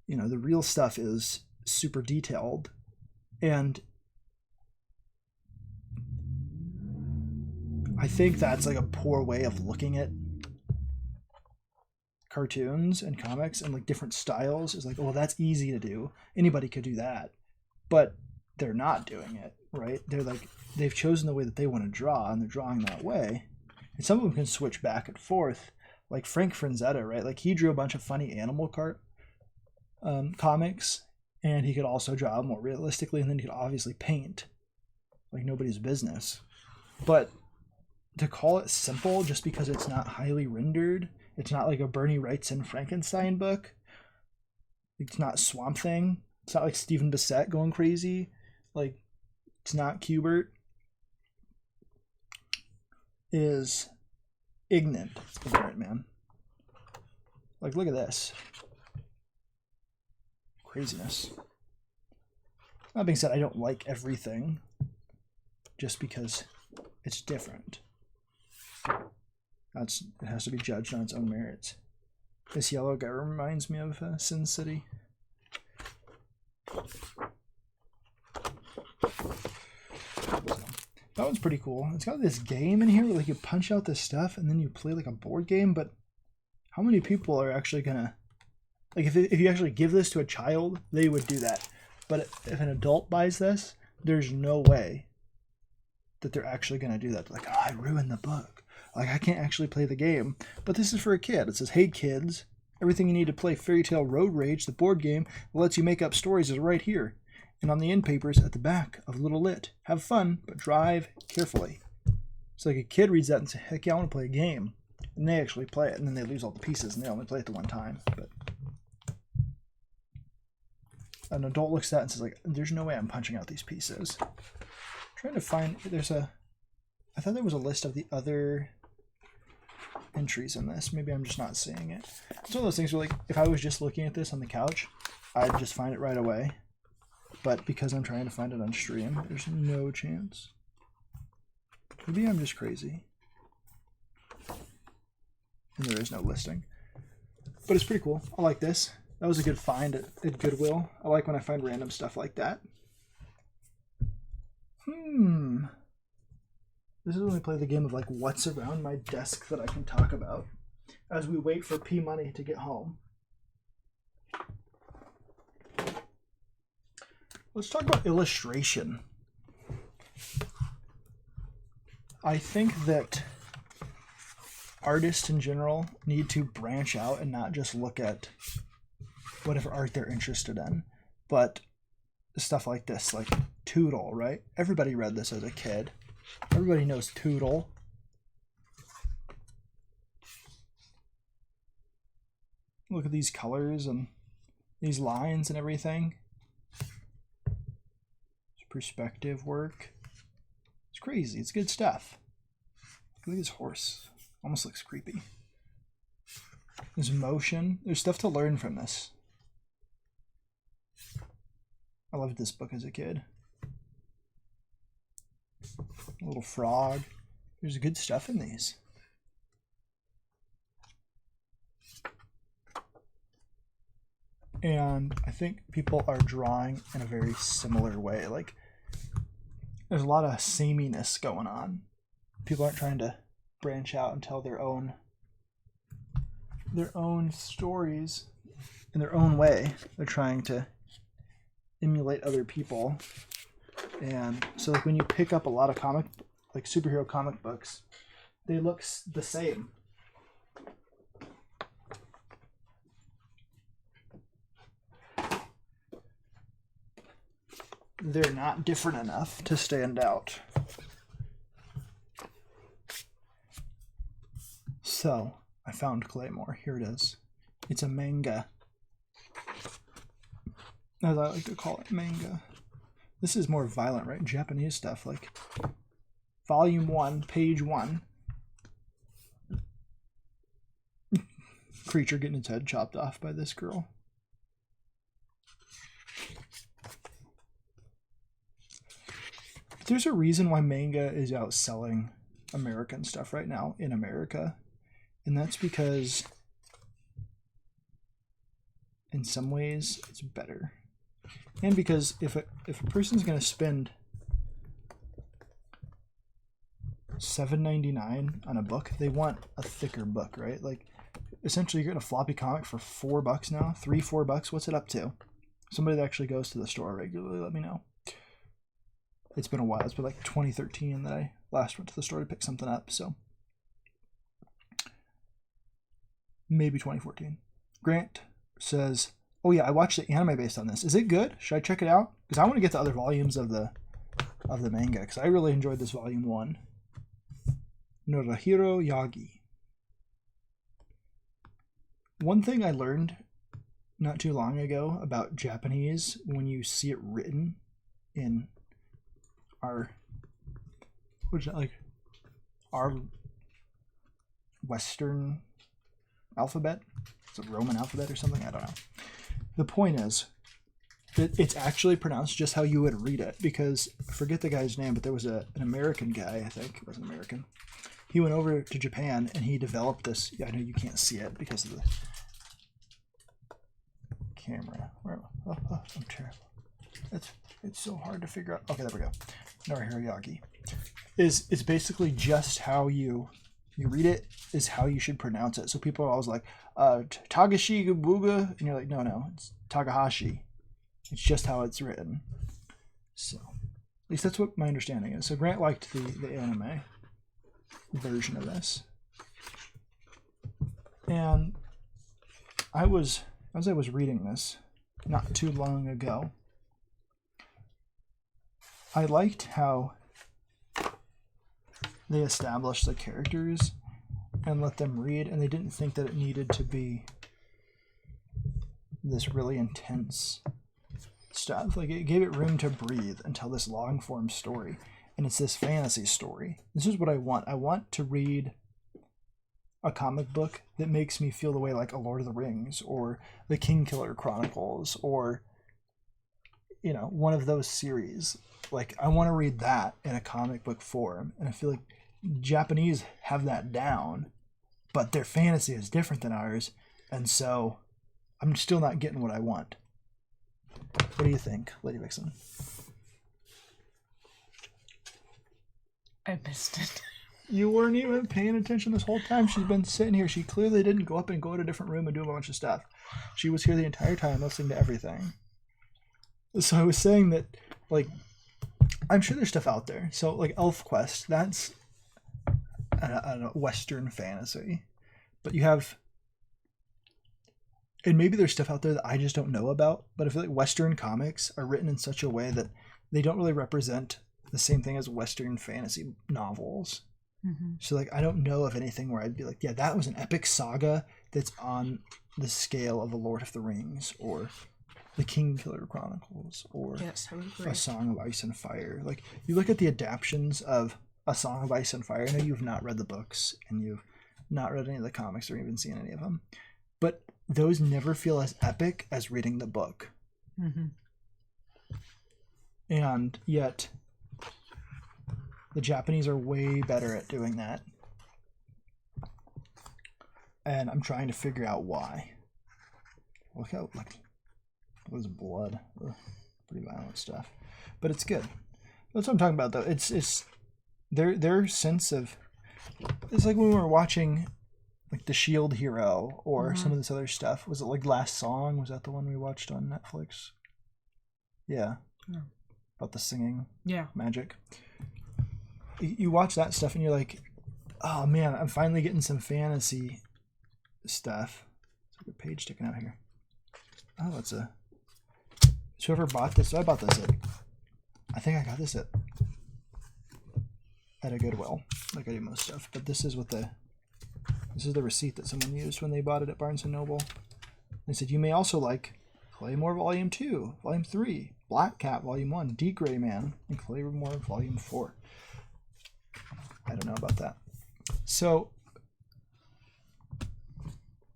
the real stuff is super detailed. And I think that's like a poor way of looking at cartoons and comics and like different styles. Is like, oh, well, that's easy to do, anybody could do that. But they're not doing it, right? They're like, they've chosen the way that they want to draw, and they're drawing that way. And some of them can switch back and forth, like Frank Frazetta, right? Like he drew a bunch of funny animal comics, and he could also draw more realistically, and then he could obviously paint like nobody's business. But to call it simple just because it's not highly rendered, it's not like a Bernie Wrightson Frankenstein book, it's not Swamp Thing, it's not like Stephen Bissett going crazy, like it's not Kubert, is ignorant. It's ignorant, man. Like, look at this craziness. That being said, I don't like everything just because it's different. It has to be judged on its own merits. This yellow guy reminds me of Sin City. That one's pretty cool. It's got this game in here where like you punch out this stuff and then you play like a board game, but how many people are actually gonna... Like if you actually give this to a child, they would do that. But if an adult buys this, there's no way that they're actually gonna do that. Like, oh, I ruined the book. Like, I can't actually play the game. But this is for a kid. It says, hey kids, everything you need to play Fairy Tale Road Rage, the board game that lets you make up stories, is right here. And on the end papers at the back of Little Lit. Have fun, but drive carefully. So like a kid reads that and says, heck yeah, I want to play a game. And they actually play it, and then they lose all the pieces, and they only play it the one time. But an adult looks at it and says, like, there's no way I'm punching out these pieces. I'm trying to find, I thought there was a list of the other entries in this. Maybe I'm just not seeing it. It's one of those things where, like, if I was just looking at this on the couch, I'd just find it right away. But because I'm trying to find it on stream, there's no chance. Maybe I'm just crazy. And there is no listing. But it's pretty cool. I like this. That was a good find at Goodwill. I like when I find random stuff like that. This is when we play the game of like what's around my desk that I can talk about as we wait for P Money to get home. Let's talk about illustration. I think that artists in general need to branch out and not just look at whatever art they're interested in, but stuff like this, like Toodle, right? Everybody read this as a kid. Everybody knows Toodle. Look at these colors and these lines and everything. Perspective work. It's crazy. It's good stuff. Look at this horse. Almost looks creepy. There's motion. There's stuff to learn from this. I loved this book as a kid. A little frog. There's good stuff in these. And I think people are drawing in a very similar way. Like, there's a lot of sameness going on. People aren't trying to branch out and tell their own stories in their own way. They're trying to emulate other people. And so like when you pick up a lot of superhero comic books, they look the same. They're not different enough to stand out. So, I found Claymore. Here it is. It's a manga. As I like to call it, manga. This is more violent, right? Japanese stuff, like Volume 1, Page 1. Creature getting its head chopped off by this girl. There's a reason why manga is outselling American stuff right now in America, and that's because in some ways it's better, and because if a person's going to spend $7.99 on a book, they want a thicker book, right? Like essentially you're getting a floppy comic for $4 now, $3-4. What's it up to? Somebody that actually goes to the store regularly, let me know. It's been a while. It's been like 2013 that I last went to the store to pick something up, so maybe 2014. Grant says, oh yeah, I watched the anime based on this. Is it good? Should I check it out? Because I want to get the other volumes of the manga, because I really enjoyed this volume 1. Norahiro Yagi. One thing I learned not too long ago about Japanese, when you see it written in our Western alphabet. It's a Roman alphabet or something, I don't know. The point is that it's actually pronounced just how you would read it, because I forget the guy's name, but there was an American guy, I think it was an American. He went over to Japan and he developed this. I know you can't see it because of the camera. I'm terrible. It's so hard to figure out. Okay, there we go. Norahiro Yagi. is basically just how you read it is how you should pronounce it. So people are always like, Tagashi Buga, and you're like, no, it's Takahashi. It's just how it's written. So, at least that's what my understanding is. So Grant liked the anime version of this. And as I was reading this not too long ago, I liked how they established the characters and let them read, and they didn't think that it needed to be this really intense stuff. Like, it gave it room to breathe and tell this long form story, and it's this fantasy story. This is what I want. I want to read a comic book that makes me feel the way like a Lord of the Rings or the Kingkiller Chronicles or, you know, one of those series. Like, I want to read that in a comic book form, and I feel like Japanese have that down, but their fantasy is different than ours, and so I'm still not getting what I want. What do you think, Lady Vixen? I missed it. You weren't even paying attention this whole time. She's been sitting here. She clearly didn't go up and go to a different room and do a bunch of stuff. She was here the entire time listening to everything. So I was saying that, like, I'm sure there's stuff out there. So, like, ElfQuest, that's a Western fantasy. But you have... And maybe there's stuff out there that I just don't know about, but I feel like Western comics are written in such a way that they don't really represent the same thing as Western fantasy novels. Mm-hmm. So, like, I don't know of anything where I'd be like, yeah, that was an epic saga that's on the scale of The Lord of the Rings or the Kingkiller Chronicles or yes, I would agree. A Song of Ice and Fire. Like, you look at the adaptions of A Song of Ice and Fire. I know you've not read the books and you've not read any of the comics or even seen any of them, but those never feel as epic as reading the book. Mm-hmm. And yet the Japanese are way better at doing that. And I'm trying to figure out why. Look how, like, there's blood. Ugh, pretty violent stuff. But it's good. That's what I'm talking about, though. It's their sense of... It's like when we were watching, like, The Shield Hero or some of this other stuff. Was it, like, Last Song? Was that the one we watched on Netflix? Yeah. About the singing magic. You watch that stuff and you're like, oh man, I'm finally getting some fantasy stuff. There's like a page sticking out here. Oh, it's a... So whoever bought this, so I bought this I think I got this at a Goodwill, like I do most stuff. But this is the receipt that someone used when they bought it at Barnes & Noble. They said, you may also like Claymore Volume 2, Volume 3, Black Cat Volume 1, D. Gray Man, and Claymore Volume 4. I don't know about that. So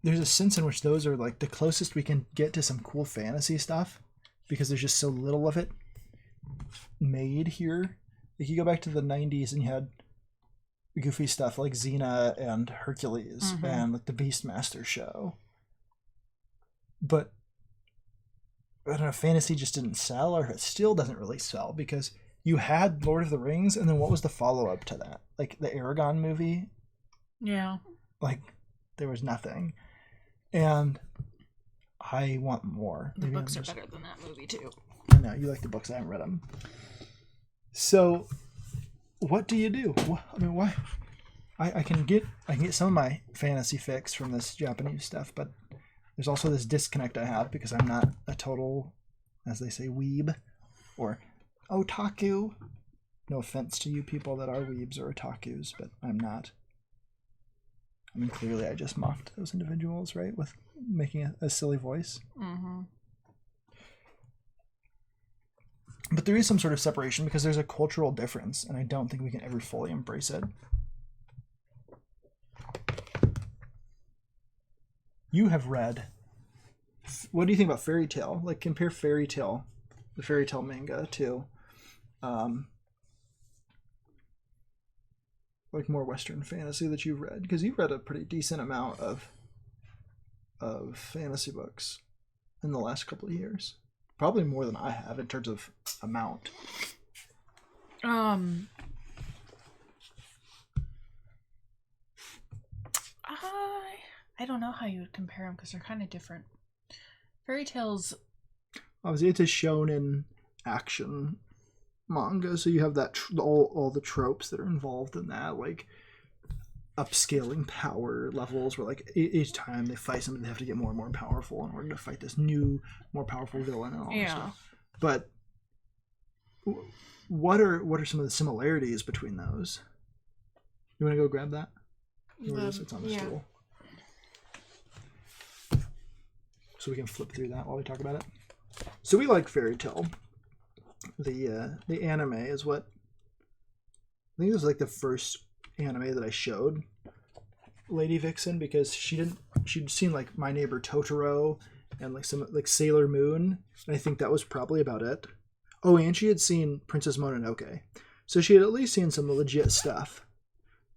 there's a sense in which those are like the closest we can get to some cool fantasy stuff because there's just so little of it made here. Like, you go back to the 90s and you had goofy stuff like Xena and Hercules and like the Beastmaster show. But I don't know, fantasy just didn't sell, or it still doesn't really sell because you had Lord of the Rings, and then what was the follow-up to that? Like the Aragon movie? Yeah. Like, there was nothing. And I want more. The books are better than that movie, too. I know, you like the books. I haven't read them. So, what do you do? I mean, why? I can get some of my fantasy fix from this Japanese stuff, but there's also this disconnect I have because I'm not a total, as they say, weeb or otaku. No offense to you people that are weebs or otakus, but I'm not. I mean, clearly I just mocked those individuals, right, with making a silly voice. Mm-hmm. But there is some sort of separation because there's a cultural difference, and I don't think we can ever fully embrace it. You have read... What do you think about Fairy Tail? Like, compare Fairy Tail, the Fairy Tail manga, to like more Western fantasy that you've read, because you've read a pretty decent amount of fantasy books in the last couple of years, probably more than I have in terms of amount. don't know how you would compare them because they're kind of different. Fairy tales. Obviously, it's a shonen action manga, so you have that all the tropes that are involved in that, like upscaling power levels, where like each time they fight something, they have to get more and more powerful in order to fight this new, more powerful villain and all that stuff. But what are some of the similarities between those? You want to go grab that? It's on the stool. So we can flip through that while we talk about it. So we like Fairy Tail. The anime is what I think it was like the first anime that I showed Lady Vixen, because she'd seen like My Neighbor Totoro and like some like Sailor Moon, and I think that was probably about it. Oh, and she had seen Princess Mononoke, so she had at least seen some legit stuff,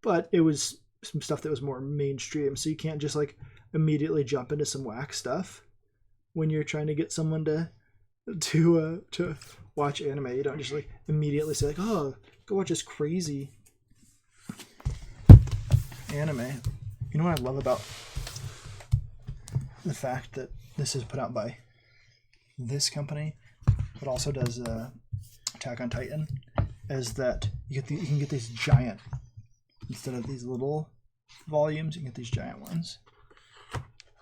but it was some stuff that was more mainstream. So you can't just like immediately jump into some whack stuff when you're trying to get someone to watch anime. You don't just like immediately say like, oh, go watch this crazy anime. You know what I love about the fact that this is put out by this company, but also does Attack on Titan, is that you can get these giant, instead of these little volumes, you can get these giant ones.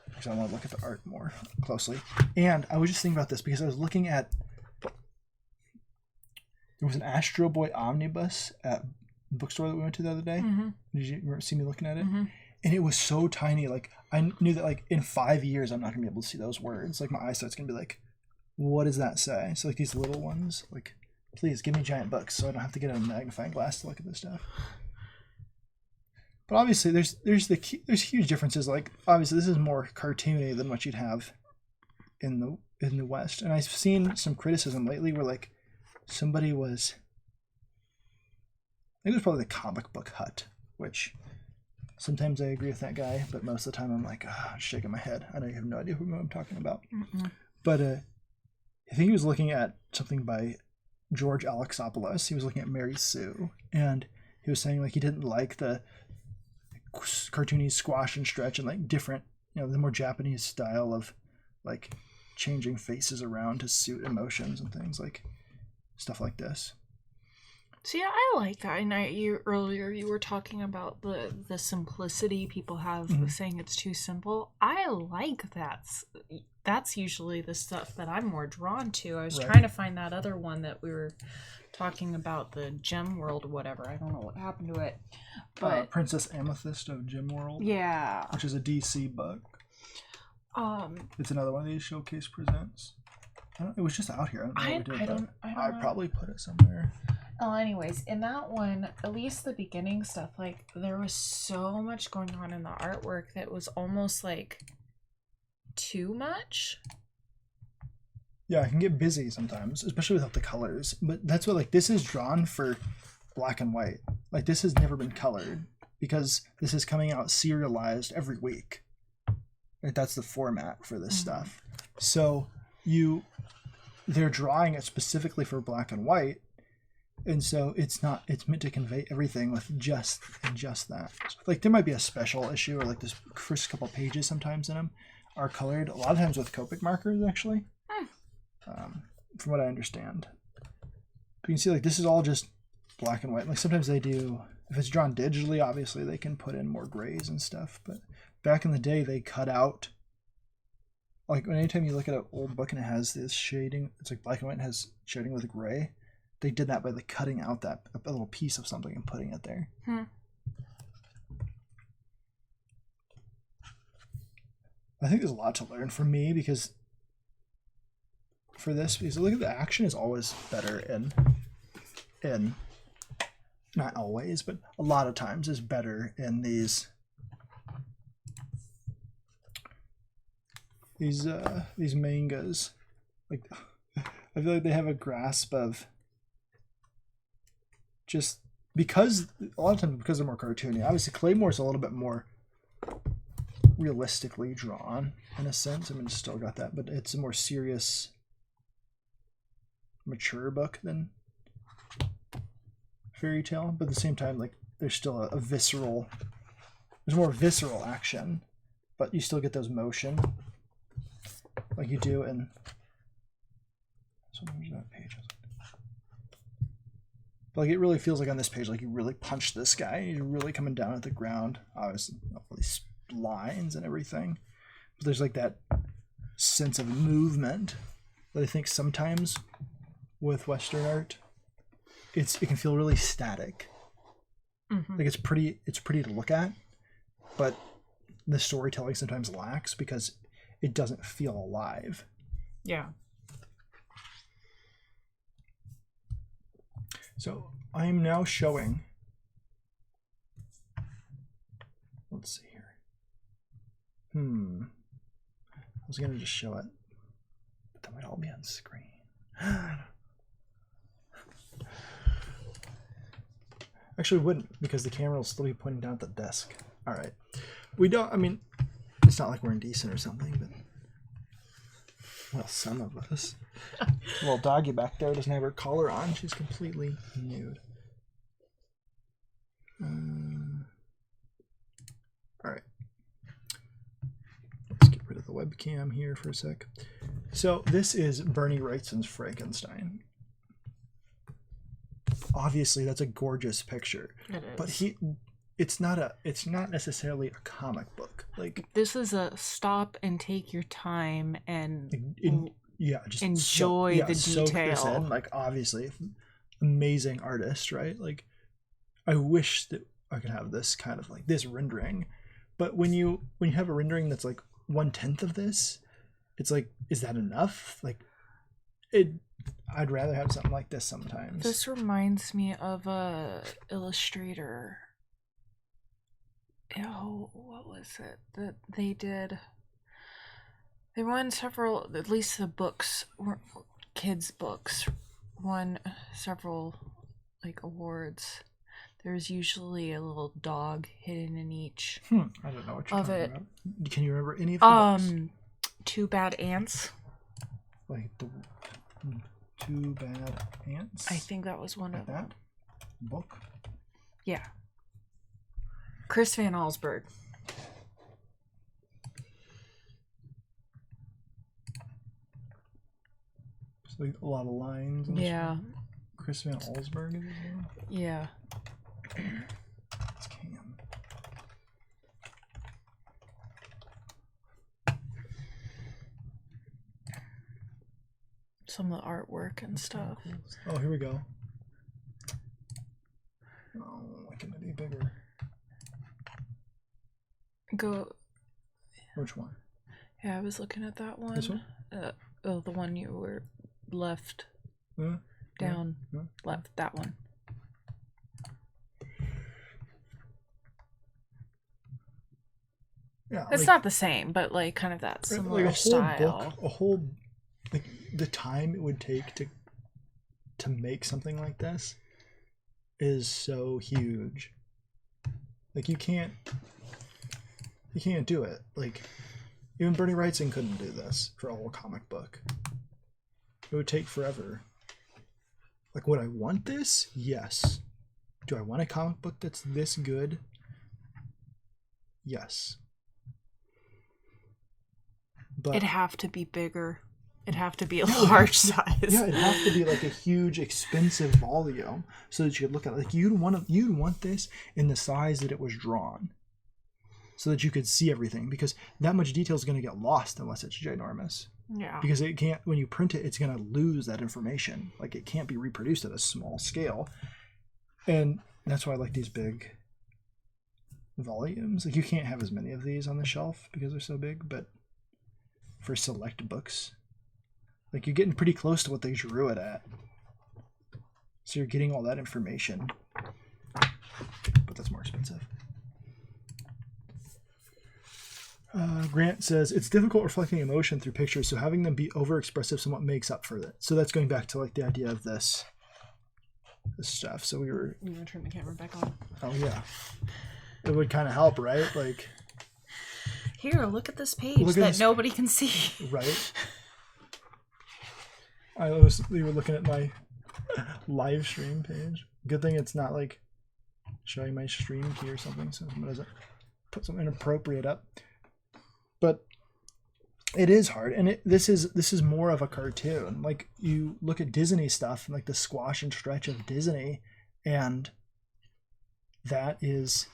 Because I want to look at the art more closely. And I was just thinking about this because I was looking at, there was an Astro Boy omnibus at the bookstore that we went to the other day. Mm-hmm. Did you see me looking at it? Mm-hmm. And it was so tiny. Like I knew that like in 5 years I'm not gonna be able to see those words. Like my eyesight's gonna be like, what does that say? So like these little ones, like please give me giant books so I don't have to get a magnifying glass to look at this stuff. But obviously there's huge differences. Like obviously this is more cartoony than what you'd have in the West. And I've seen some criticism lately where like somebody was, I think it was probably the Comic Book Hut, which sometimes I agree with that guy, but most of the time I'm like, shaking my head. I have no idea who I'm talking about. Mm-hmm. But I think he was looking at something by George Alexopoulos. He was looking at Mary Sue, and he was saying like he didn't like the cartoony squash and stretch and like different, the more Japanese style of like changing faces around to suit emotions and things, like stuff like this. So yeah, I like that. And earlier you were talking about the simplicity people have with saying it's too simple. I like that. That's usually the stuff that I'm more drawn to. I was trying to find that other one that we were talking about, the Gem World, whatever. I don't know what happened to it. But Princess Amethyst of Gem World. Yeah. Which is a DC book. It's another one of these Showcase Presents. It was just out here. I don't know what we did. I probably put it somewhere. Well, anyways, in that one, at least the beginning stuff, like, there was so much going on in the artwork that was almost, like, too much. Yeah, it can get busy sometimes, especially without the colors. But that's what, like, this is drawn for black and white. Like, this has never been colored because this is coming out serialized every week. Like, that's the format for this stuff. So, they're drawing it specifically for black and white. And so it's meant to convey everything with just that. So, like, there might be a special issue or like this first couple pages sometimes in them are colored a lot of times with Copic markers, actually, from what I understand. But you can see, like, this is all just black and white. Like, sometimes they do, if it's drawn digitally, obviously they can put in more grays and stuff. But back in the day, they cut out, like, anytime you look at an old book and it has this shading, it's like black and white and has shading with gray. They did that by like cutting out a little piece of something and putting it there. I think there's a lot to learn for me because look at the action is always better in not always, but a lot of times is better in these mangas. Like, I feel like they have a grasp of, just because a lot of times because they're more cartoony. Obviously, Claymore's a little bit more realistically drawn in a sense. I mean, it's still got that, but it's a more serious, mature book than Fairy Tail. But at the same time, like, there's still there's more visceral action, but you still get those motion like you do in. So where's that page? But like it really feels like on this page, like you really punch this guy. You're really coming down at the ground. Obviously, all these lines and everything. But there's like that sense of movement that I think sometimes with Western art, it can feel really static. Mm-hmm. Like it's pretty to look at, but the storytelling sometimes lacks because it doesn't feel alive. Yeah. So I'm now showing. Let's see here. I was gonna just show it, but that might all be on screen. Actually, wouldn't, because the camera will still be pointing down at the desk. All right. We don't. I mean, it's not like we're indecent or something, but well, some of us. Little doggy back there doesn't have her collar on. She's completely nude. All right. Let's get rid of the webcam here for a sec. So this is Bernie Wrightson's Frankenstein. Obviously, that's a gorgeous picture. It is. But it's not necessarily a comic book. Like this is a stop and take your time and just enjoy the soak this detail. in. Like obviously, amazing artist, right? Like I wish that I could have this kind of like this rendering, but when you have a rendering that's like 1/10 of this, it's like, is that enough? Like I'd rather have something like this sometimes. This reminds me of a illustrator. Oh, what was it that they did? They won several, at least the books, kids' books, won several like awards. There's usually a little dog hidden in each. I don't know what you're of talking it. about. Can you remember any of the books? Two Bad Ants. Like the Two Bad Ants? I think that was one like of that them. book. Yeah. Chris Van Allsburg. It's like a lot of lines. And Yeah. shit. Chris Van Allsburg is his name? Yeah. It's Cam. Some of the artwork and stuff. Oh, here we go. Oh, why can it be bigger? Go. Which one? Yeah, I was looking at that one. This one? The one you were left Yeah. down, Yeah. left. That one. Yeah, It's like, not the same, but like kind of that similar like a style. whole book, a whole like the time it would take to make something like this is so huge. Like you can't do it. Like even Bernie Wrightson couldn't do this for a whole comic book. It would take forever. Like, would I want this? Yes. Do I want a comic book that's this good? Yes. But It'd have to be bigger. It'd have to be a large size. yeah, it'd have to be like a huge, expensive volume so that you could look at it. Like you'd want this in the size that it was drawn, so that you could see everything. Because that much detail is going to get lost unless it's ginormous. Yeah. Because it can't. When you print it, it's going to lose that information. Like it can't be reproduced at a small scale, and that's why I like these big volumes. Like you can't have as many of these on the shelf because they're so big. But for select books, like you're getting pretty close to what they drew it at. So you're getting all that information. But that's more expensive. Grant says, it's difficult reflecting emotion through pictures, so having them be overexpressive somewhat makes up for it. So that's going back to like the idea of this stuff. So we were... You want to turn the camera back on? Oh, yeah. It would kind of help, right? Like... Here, look at this page that nobody can see. Right? We were looking at my live stream page. Good thing it's not like showing my stream key or something, so someone doesn't put something inappropriate up. But it is hard, and this is more of a cartoon. Like, you look at Disney stuff, like the squash and stretch of Disney, and that is,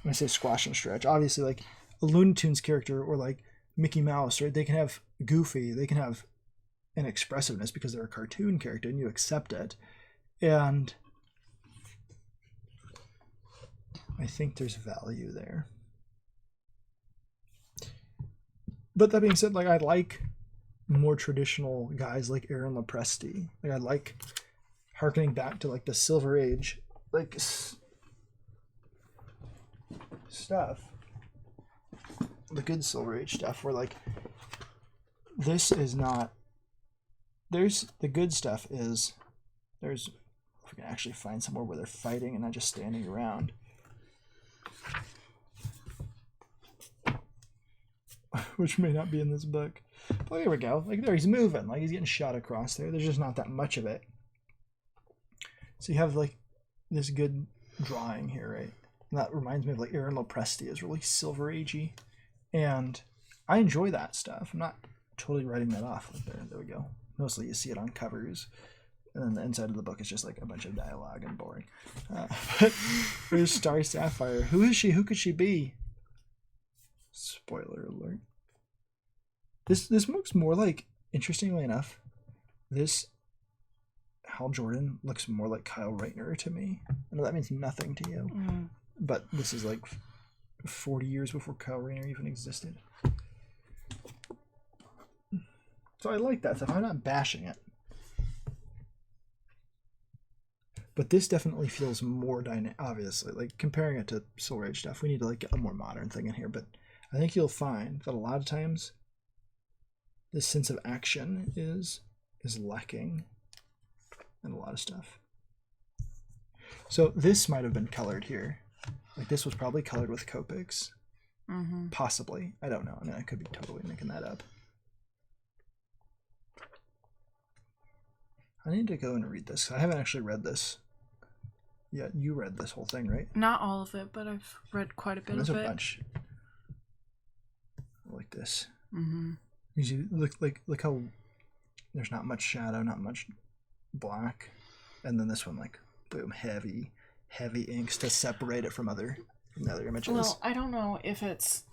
when I say squash and stretch, obviously like a Looney Tunes character or like Mickey Mouse, right? They can have goofy, they can have an expressiveness because they're a cartoon character, and you accept it. And I think there's value there. But that being said, like, I like more traditional guys like Aaron Lopresti. Like, I like harkening back to like the Silver Age, like stuff, the good Silver Age stuff, where like this is not. There's the good stuff is there's. If we can actually find somewhere where they're fighting and not just standing around. Which may not be in this book. But here we go. Like, there, he's moving. Like, he's getting shot across there. There's just not that much of it. So you have, like, this good drawing here, right? And that reminds me of, like, Aaron Lopresti is really Silver Agey. And I enjoy that stuff. I'm not totally writing that off. Like, there we go. Mostly you see it on covers. And then the inside of the book is just, like, a bunch of dialogue and boring. But there's Star Sapphire. Who is she? Who could she be? Spoiler alert. This looks more like, interestingly enough, this Hal Jordan looks more like Kyle Rayner to me. I know that means nothing to you, but this is like 40 years before Kyle Rayner even existed. So I like that stuff. I'm not bashing it. But this definitely feels more dynamic, obviously. Like, comparing it to Silver Age stuff, we need to like get a more modern thing in here, but I think you'll find that a lot of times this sense of action is lacking in a lot of stuff. So this might have been colored here. Like, this was probably colored with Copics. Possibly. I don't know. I mean, I could be totally making that up. I need to go and read this. I haven't actually read this. Yeah, you read this whole thing, right? Not all of it, but I've read quite a bit of it. There's a bunch. Like this. You look how there's not much shadow, not much black, and then this one, like, boom, heavy inks to separate it from the other images. Well, I don't know if it's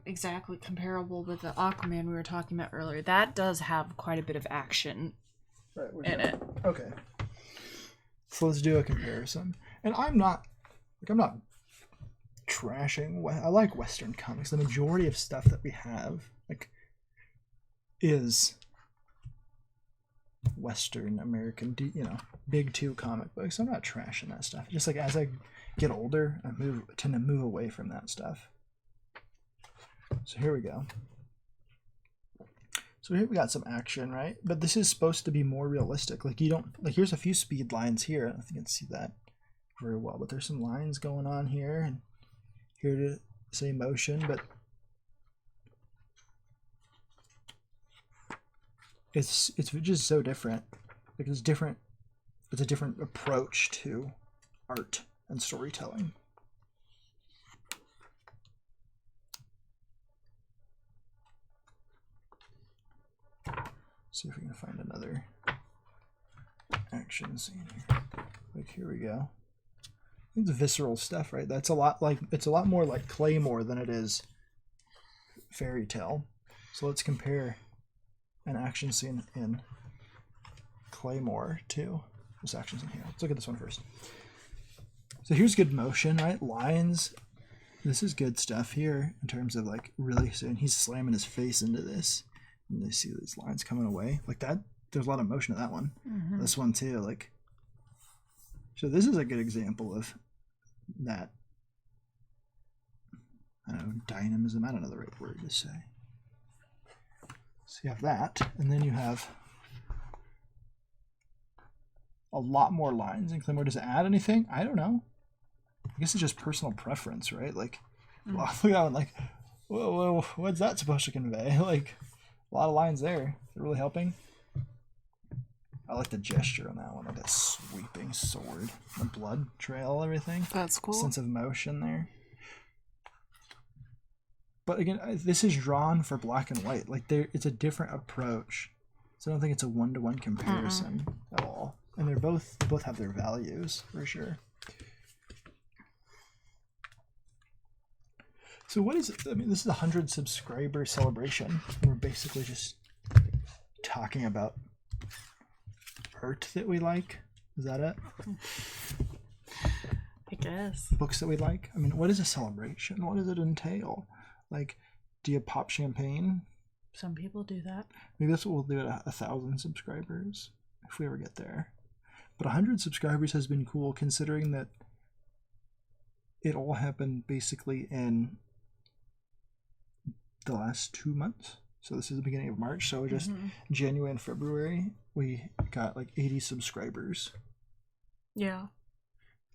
exactly comparable with the Aquaman we were talking about earlier. That does have quite a bit of action in it. Okay. So let's do a comparison. And I'm not trashing. I like Western comics. The majority of stuff that we have, like, is Western American, big two comic books. I'm not trashing that stuff. Just like as I get older, I tend to move away from that stuff. So here we go. So here we got some action, right? But this is supposed to be more realistic. Like, you don't, like, here's a few speed lines here. I don't think you can see that very well, but there's some lines going on here, and here to say motion, but it's just so different. Like, it's different. It's a different approach to art and storytelling. See if we can find another action scene here. Like, here we go. I think the visceral stuff, right? That's a lot like, it's a lot more like Claymore than it is Fairy Tale. So let's compare an action scene in Claymore to this action scene here. Let's look at this one first. So here's good motion, right? Lines. This is good stuff here in terms of, like, really saying he's slamming his face into this. And they see these lines coming away like that. There's a lot of motion to that one. This one too, like. So this is a good example of that. I don't know, dynamism. I don't know the right word to say. So you have that, and then you have a lot more lines. And Claymore, does it add anything? I don't know. I guess it's just personal preference, right? Like, look at that one. Like, whoa, what's that supposed to convey? Like, a lot of lines there. They're really helping. I like the gesture on that one, like that sweeping sword, the blood trail, everything. That's cool. Sense of motion there. But again, this is drawn for black and white. Like it's a different approach. So I don't think it's a one-to-one comparison at all. And they both have their values for sure. So what is it? I mean, this is a 100 subscriber celebration. We're basically just talking about art that we like. Is that it? I guess. Books that we like. I mean, what is a celebration? What does it entail? Like, do you pop champagne? Some people do that. Maybe that's what we'll do at 1,000 subscribers if we ever get there. But 100 subscribers has been cool, considering that it all happened basically in the last 2 months. So this is the beginning of March. So just January and February, we got like 80 subscribers. Yeah.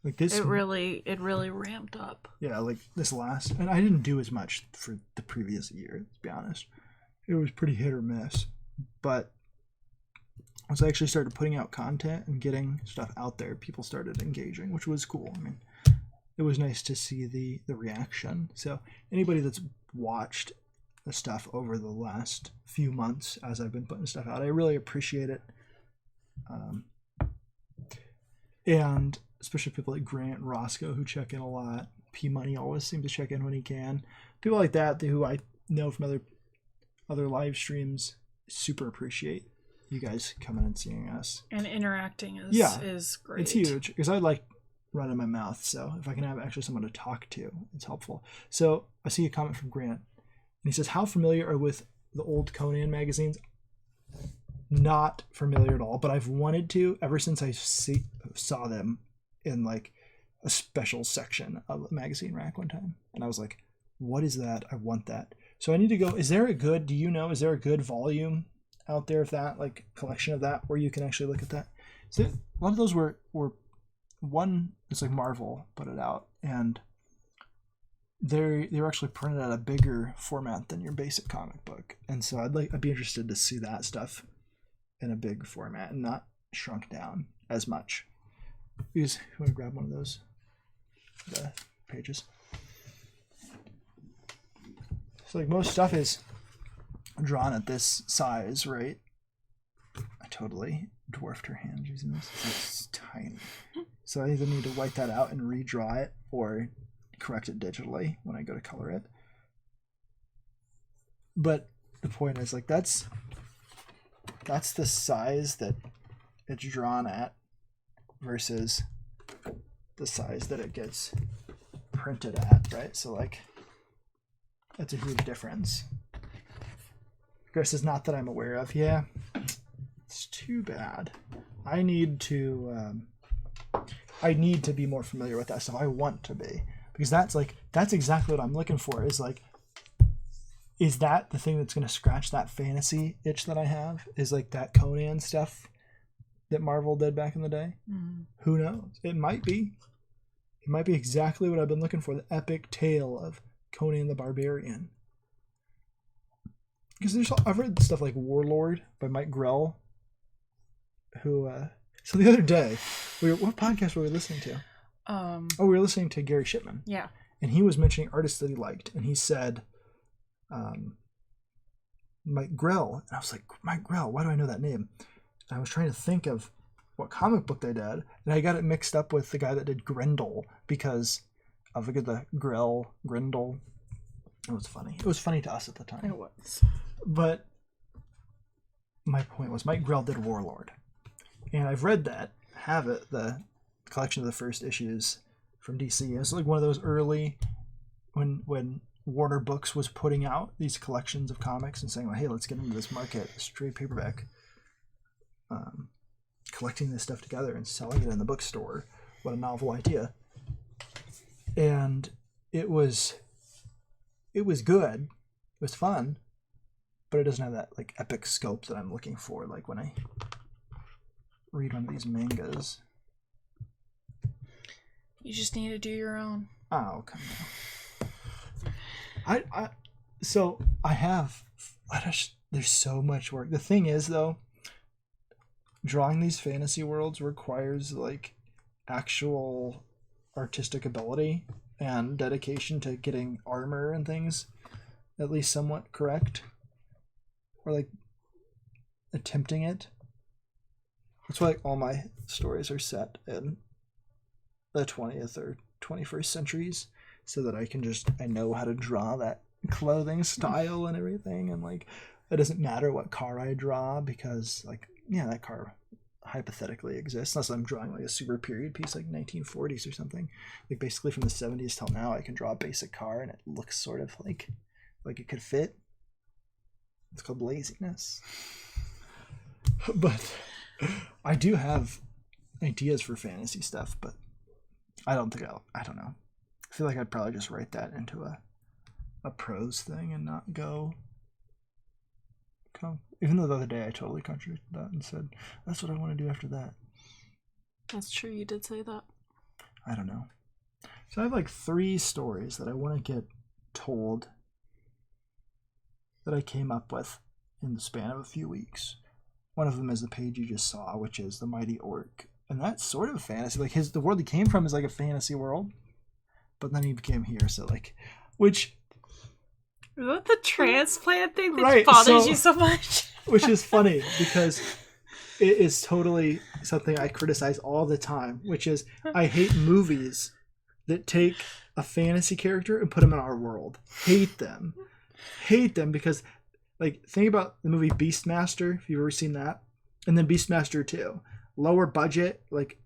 Like this, it really ramped up. Yeah, like this last, and I didn't do as much for the previous year, to be honest. It was pretty hit or miss. But once I actually started putting out content and getting stuff out there, people started engaging, which was cool. I mean, it was nice to see the reaction. So anybody that's watched the stuff over the last few months as I've been putting stuff out, I really appreciate it. And especially people like Grant and Roscoe who check in a lot. P Money always seems to check in when he can. People like that who I know from other live streams super appreciate you guys coming and seeing us. And interacting is great. It's huge because I like running my mouth. So if I can have actually someone to talk to, it's helpful. So I see a comment from Grant. And he says, how familiar are with the old Conan magazines? Not familiar at all, but I've wanted to ever since I saw them in like a special section of a magazine rack one time. And I was like, what is that? I want that. So I need to go. Is there a good volume out there of that, like collection of that, where you can actually look at that? So a lot of those were one, it's like Marvel put it out, and they were actually printed at a bigger format than your basic comic book. And so I'd be interested to see that stuff in a big format and not shrunk down as much. You guys want to grab one of those pages? So like most stuff is drawn at this size, right? I totally dwarfed her hand using this. It's tiny. So I either need to wipe that out and redraw it or correct it digitally when I go to color it. But the point is, like, that's the size that it's drawn at versus the size that it gets printed at, right? So like that's a huge difference. Chris is not that I'm aware of. Yeah, it's too bad. I need to be more familiar with that stuff. I want to be, because that's exactly what I'm looking for. Is that the thing that's going to scratch that fantasy itch that I have? Is like that Conan stuff that Marvel did back in the day? Who knows? It might be. It might be exactly what I've been looking for, the epic tale of Conan the Barbarian. Because I've read stuff like Warlord by Mike Grell, who, so the other day, what podcast were we listening to? We were listening to Gary Shipman. Yeah. And he was mentioning artists that he liked, and he said, Mike Grell. And I was like, Mike Grell, why do I know that name? And I was trying to think of what comic book they did, and I got it mixed up with the guy that did Grendel because of the Grendel. It was funny. It was funny to us at the time. It was. But my point was Mike Grell did Warlord. And I've read that, have it, the collection of the first issues from DC. It's like one of those early, when Warner Books was putting out these collections of comics and saying, well, hey, let's get into this market, this trade paperback, collecting this stuff together and selling it in the bookstore. What a novel idea. And it was good. It was fun, but it doesn't have that like epic scope that I'm looking for, like when I read one of these mangas. You just need to do your own. Oh, come on. There's so much work. The thing is, though, drawing these fantasy worlds requires like actual artistic ability and dedication to getting armor and things. at least somewhat correct, or like attempting it. That's why like all my stories are set in the 20th or 21st centuries, so that I know how to draw that clothing style and everything, and like it doesn't matter what car I draw, because like that car hypothetically exists, unless I'm drawing like a super period piece like 1940s or something. Like basically from the 70s till now I can draw a basic car and it looks sort of like it could fit. It's called laziness. But I do have ideas for fantasy stuff, but I don't know. I feel like I'd probably just write that into a prose thing and not go. Even though the other day I totally contradicted that and said, that's what I want to do after that. That's true, you did say that. I don't know. So I have like 3 stories that I want to get told that I came up with in the span of a few weeks. One of them is the page you just saw, which is the Mighty Orc. And that's sort of fantasy. Like the world he came from is like a fantasy world. But then he became here, so like, which... Is that the transplant thing that right, bothers you so much? Which is funny, because it is totally something I criticize all the time, which is I hate movies that take a fantasy character and put them in our world. Hate them because, like, think about the movie Beastmaster, if you've ever seen that, and then Beastmaster 2. Lower budget, like,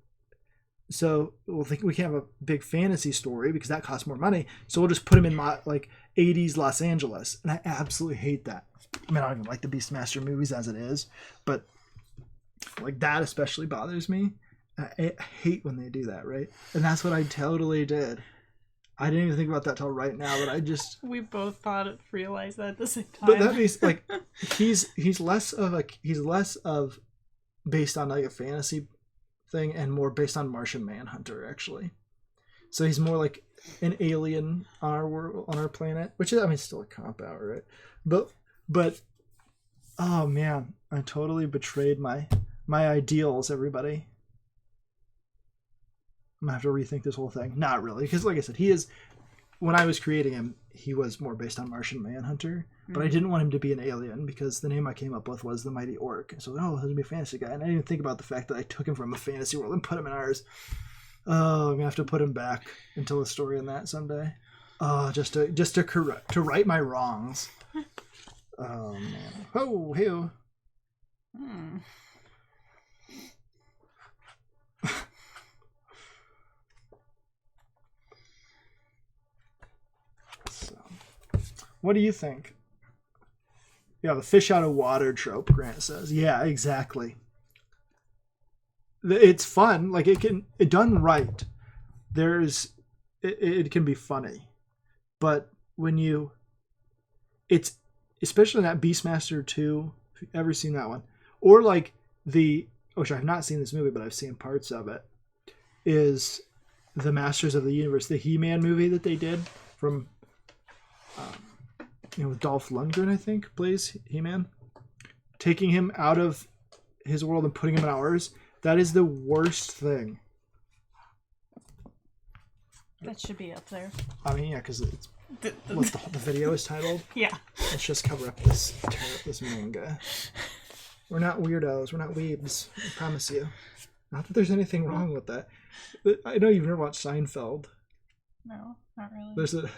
so we'll think we can't have a big fantasy story because that costs more money, so we'll just put him in like 80s Los Angeles, and I absolutely hate that. I mean, I don't even like the Beastmaster movies as it is, but like that especially bothers me. I hate when they do that, right? And that's what I totally did. I didn't even think about that till right now, but I just... We both realized that at the same time. But that means, like, he's less of based on like a fantasy thing and more based on Martian Manhunter, actually. So he's more like an alien on our world, on our planet, which is, I mean, still a cop out, right? But oh man, I totally betrayed my ideals, everybody. I'm gonna have to rethink this whole thing. Not really, because like I said, when I was creating him, he was more based on Martian Manhunter, but I didn't want him to be an alien because the name I came up with was the Mighty Orc. So, he's gonna be a fantasy guy, and I didn't think about the fact that I took him from a fantasy world and put him in ours. Oh, I'm gonna have to put him back and tell a story in that someday. Oh, just to right my wrongs. Oh man. Oh, hew. So, what do you think? Yeah, the fish out of water trope, Grant says. Yeah, exactly. It's fun. Like, it done right. It can be funny. But when it's, especially in that Beastmaster 2, if you've ever seen that one, or like which I've not seen this movie, but I've seen parts of it, is the Masters of the Universe, the He-Man movie that they did from, with Dolph Lundgren, I think, plays He-Man. Taking him out of his world and putting him in ours, that is the worst thing. That should be up there. I mean, yeah, because it's what the video is titled. Yeah. Let's just cover up this manga. We're not weirdos. We're not weebs. I promise you. Not that there's anything wrong with that. I know you've never watched Seinfeld. No, not really.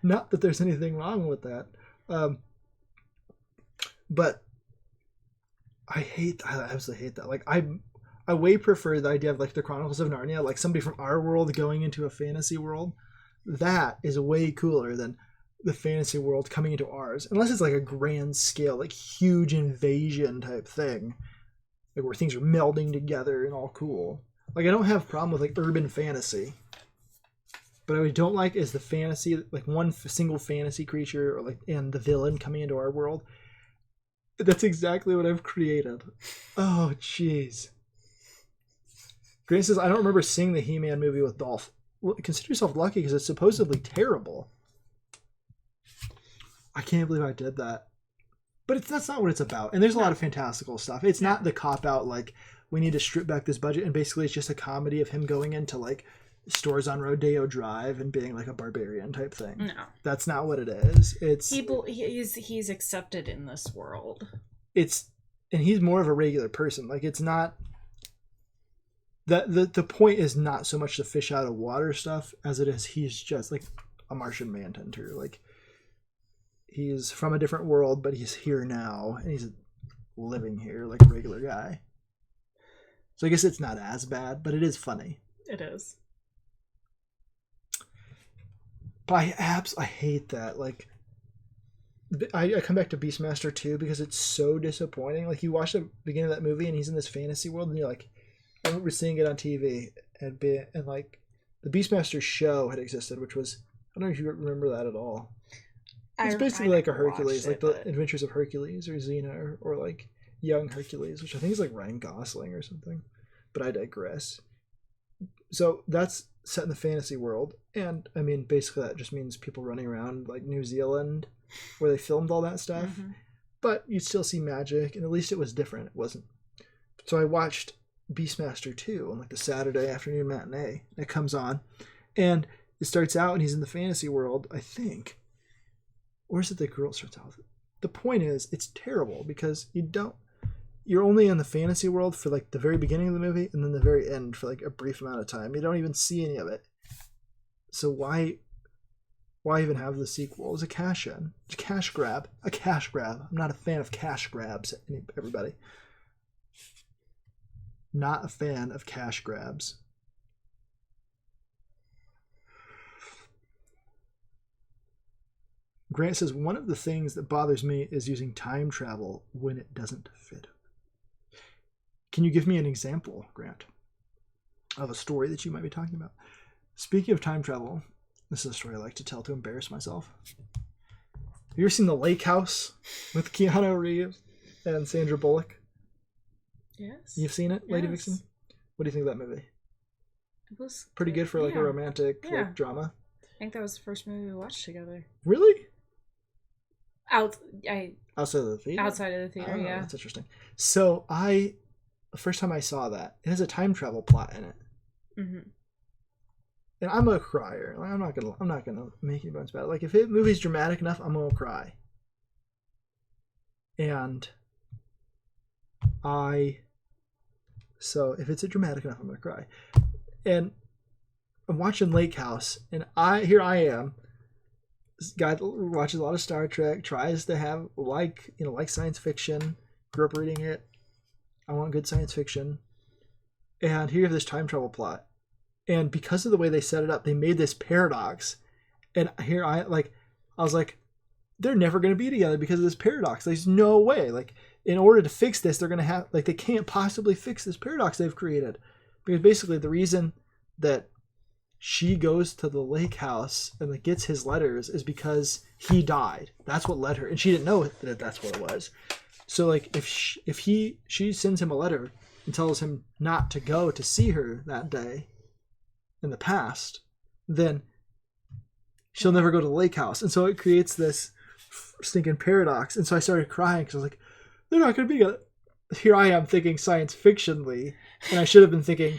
Not that there's anything wrong with that. But I absolutely hate that. Like, I way prefer the idea of like the Chronicles of Narnia, like somebody from our world going into a fantasy world. That is way cooler than the fantasy world coming into ours, unless it's like a grand scale, like huge invasion type thing, like where things are melding together and all cool. Like, I don't have a problem with like urban fantasy, but what I don't like is the fantasy, like one single fantasy creature, or like, and the villain coming into our world. That's exactly what I've created. Oh, jeez. Grant says, I don't remember seeing the He-Man movie with Dolph. Well, consider yourself lucky because it's supposedly terrible. I can't believe I did that. But that's not what it's about. And there's a lot of fantastical stuff. It's not the cop-out, like, we need to strip back this budget, and basically it's just a comedy of him going into, like, stores on Rodeo Drive and being like a barbarian type thing. No. That's not what it is. It's he's accepted in this world. And he's more of a regular person. Like, it's not that the point is not so much the fish out of water stuff as it is he's just like a Martian Manhunter. Like, he's from a different world, but he's here now and he's living here like a regular guy. So I guess it's not as bad, but it is funny. It is. But I hate that. Like, I come back to Beastmaster 2 because it's so disappointing. Like, you watch the beginning of that movie and he's in this fantasy world and you're like, I remember seeing it on TV and like the Beastmaster show had existed, which was, I don't know if you remember that at all. It's basically like a Hercules, like the Adventures of Hercules or Xena or like Young Hercules, which I think is like Ryan Gosling or something. But I digress. So that's set in the fantasy world. And I mean, basically that just means people running around like New Zealand where they filmed all that stuff. Mm-hmm. But you still see magic, and at least it was different. It wasn't. So I watched Beastmaster 2 on like the Saturday afternoon matinee. It comes on, and it starts out, and he's in the fantasy world, I think. Or is it the girl starts out with it? The point is, it's terrible because you're only in the fantasy world for like the very beginning of the movie and then the very end for like a brief amount of time. You don't even see any of it. So why even have the sequel? It's a cash in. It's a cash grab. A cash grab. I'm not a fan of cash grabs, everybody. Not a fan of cash grabs. Grant says, one of the things that bothers me is using time travel when it doesn't fit. Can you give me an example, Grant, of a story that you might be talking about? Speaking of time travel, this is a story I like to tell to embarrass myself. Have you ever seen The Lake House with Keanu Reeves and Sandra Bullock? Yes. You've seen it, Lady Vixen? What do you think of that movie? It was pretty good for like a romantic like, drama. I think that was the first movie we watched together. Really? Outside of the theater? Outside of the theater, yeah. That's interesting. So the first time I saw that, it has a time travel plot in it. Mm-hmm. And I'm a crier. Like, I'm not gonna make any bones about it. Like, if the movie's dramatic enough, I'm gonna cry. And so if it's dramatic enough, I'm gonna cry. And I'm watching Lake House, and here I am. This guy watches a lot of Star Trek, tries to have like science fiction. Grew up reading it. I want good science fiction. And here you have this time travel plot. And because of the way they set it up, they made this paradox. And here I was like, they're never going to be together because of this paradox. There's no way. Like, in order to fix this, they're going to have, like, they can't possibly fix this paradox they've created. Because basically the reason that she goes to the lake house and like gets his letters is because he died. That's what led her. And she didn't know that that's what it was. So like if she sends him a letter and tells him not to go to see her that day in the past, then she'll never go to the lake house. And so it creates this stinking paradox. And so I started crying because I was like, they're not going to be together. Here I am thinking science fictionally, and I should have been thinking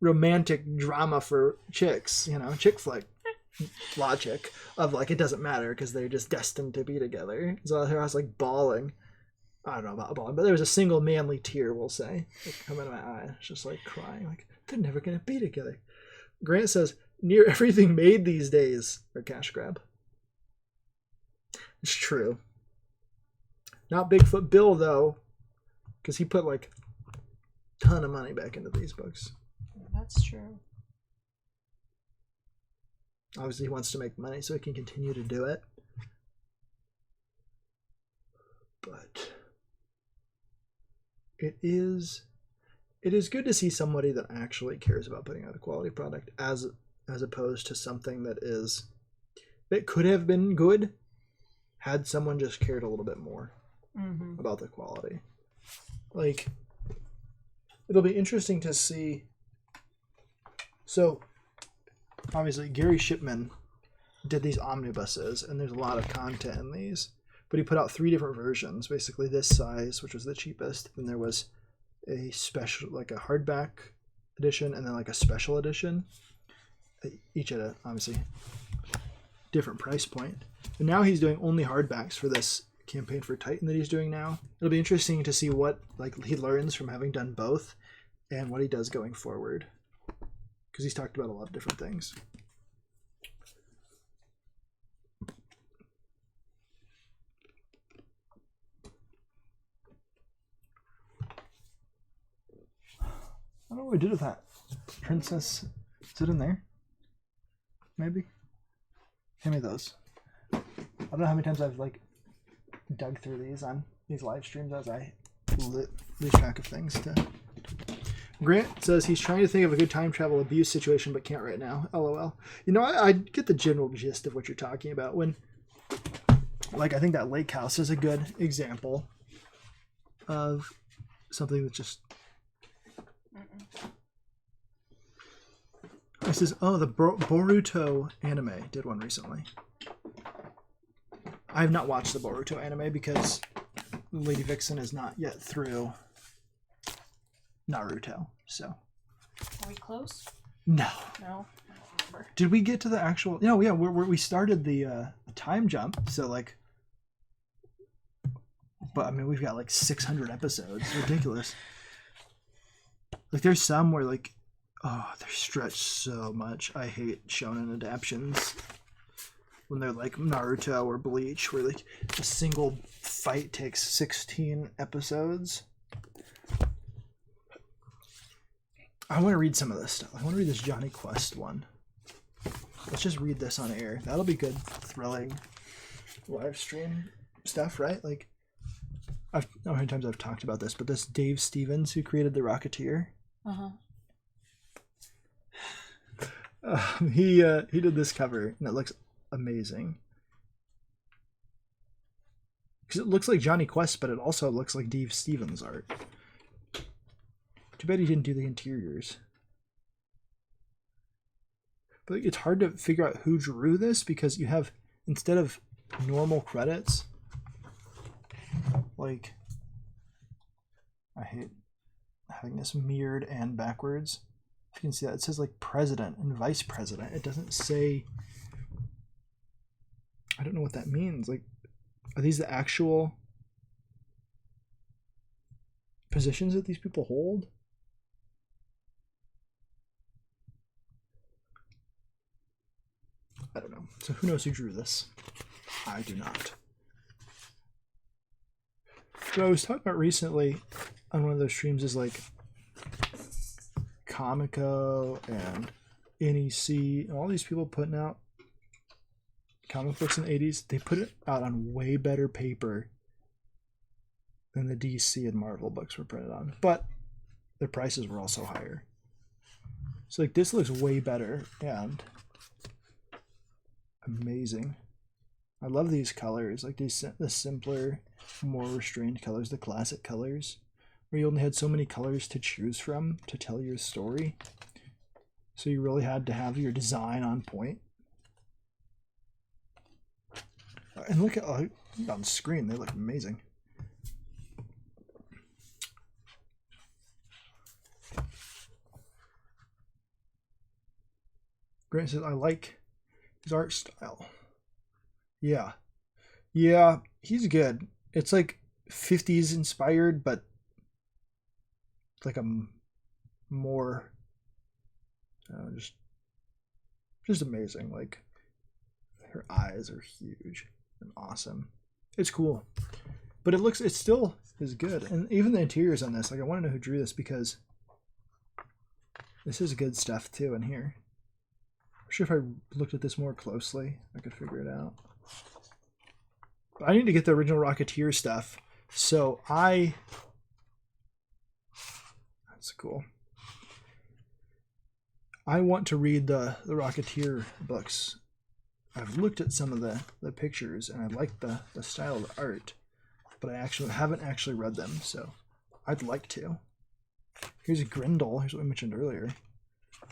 romantic drama for chicks, chick flick logic of like, it doesn't matter because they're just destined to be together. So here I was like bawling. I don't know about bawling, but there was a single manly tear, we'll say, like, coming out of my eye. It's just like crying, like, they're never going to be together. Grant says, near everything made these days are cash grab. It's true. Not Bigfoot Bill, though, because he put like a ton of money back into these books. That's true. Obviously, he wants to make money so he can continue to do it. But it is good to see somebody that actually cares about putting out a quality product as opposed to something that could have been good had someone just cared a little bit more about the quality. Like, it'll be interesting to see. So, obviously, Gary Shipman did these omnibuses, and there's a lot of content in these. But he put out 3 different versions, basically this size, which was the cheapest. Then there was a special, like a hardback edition, and then like a special edition. each at a obviously different price point. And now he's doing only hardbacks for this campaign for Titan that he's doing now. It'll be interesting to see what he learns from having done both and what he does going forward, because he's talked about a lot of different things. I don't know what we did with that. Princess, is it in there? Maybe? Give me those. I don't know how many times I've dug through these on these live streams as I lose track of things. Grant says he's trying to think of a good time travel abuse situation but can't right now. LOL. You know, I get the general gist of what you're talking about. When, I think that lake house is a good example of something that's just... This is, oh, the Boruto anime did one recently. I have not watched the Boruto anime because Lady Vixen is not yet through Naruto, so. Are we close? No. No? I don't remember. Did we get to the actual... No, yeah, we started the time jump, so But, I mean, we've got 600 episodes. Ridiculous. There's some where, oh, they're stretched so much. I hate shonen adaptions. When they're like Naruto or Bleach, where a single fight takes 16 episodes. I want to read some of this stuff. I want to read this Johnny Quest one. Let's just read this on air. That'll be good, thrilling live stream stuff, right? I don't know how many times I've talked about this, but this Dave Stevens who created The Rocketeer. He did this cover, and it looks amazing. Because it looks like Johnny Quest, but it also looks like Dave Stevens art. Too bad he didn't do the interiors. But it's hard to figure out who drew this, because you have, instead of normal credits, I hate having this mirrored and backwards. If you can see that, it says president and vice president. It doesn't say... I don't know what that means. Are these the actual positions that these people hold? I don't know. So who knows who drew this? I do not. What I was talking about recently on one of those streams is Comico and NEC and all these people putting out comic books in the 80s. They put it out on way better paper than the DC and Marvel books were printed on, but their prices were also higher. So this looks way better and amazing. I love these colors, the simpler, more restrained colors, the classic colors, where you only had so many colors to choose from to tell your story. So you really had to have your design on point. And look at on screen, they look amazing. Grant says, I like his art style. Yeah. Yeah, he's good. It's 50s inspired, but a more just amazing. Her eyes are huge and awesome. It's cool, but it still is good. And even the interiors on this, I want to know who drew this, because this is good stuff too in here. I'm sure if I looked at this more closely, I could figure it out. But I need to get the original Rocketeer stuff, so that's cool. I want to read the Rocketeer books. I've looked at some of the pictures, and I like the style of the art, but I haven't actually read them, so I'd like to. Here's Grindel. Here's what we mentioned earlier.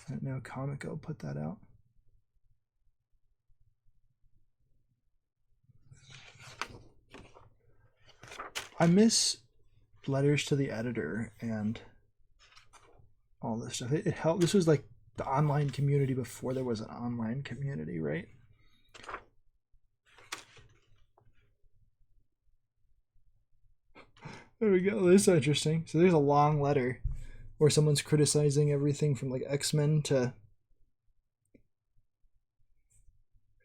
And now Comico put that out. I miss letters to the editor and all this stuff. It helped. This was the online community before there was an online community, right? There we go. This is interesting. So there's a long letter where someone's criticizing everything from like X-Men to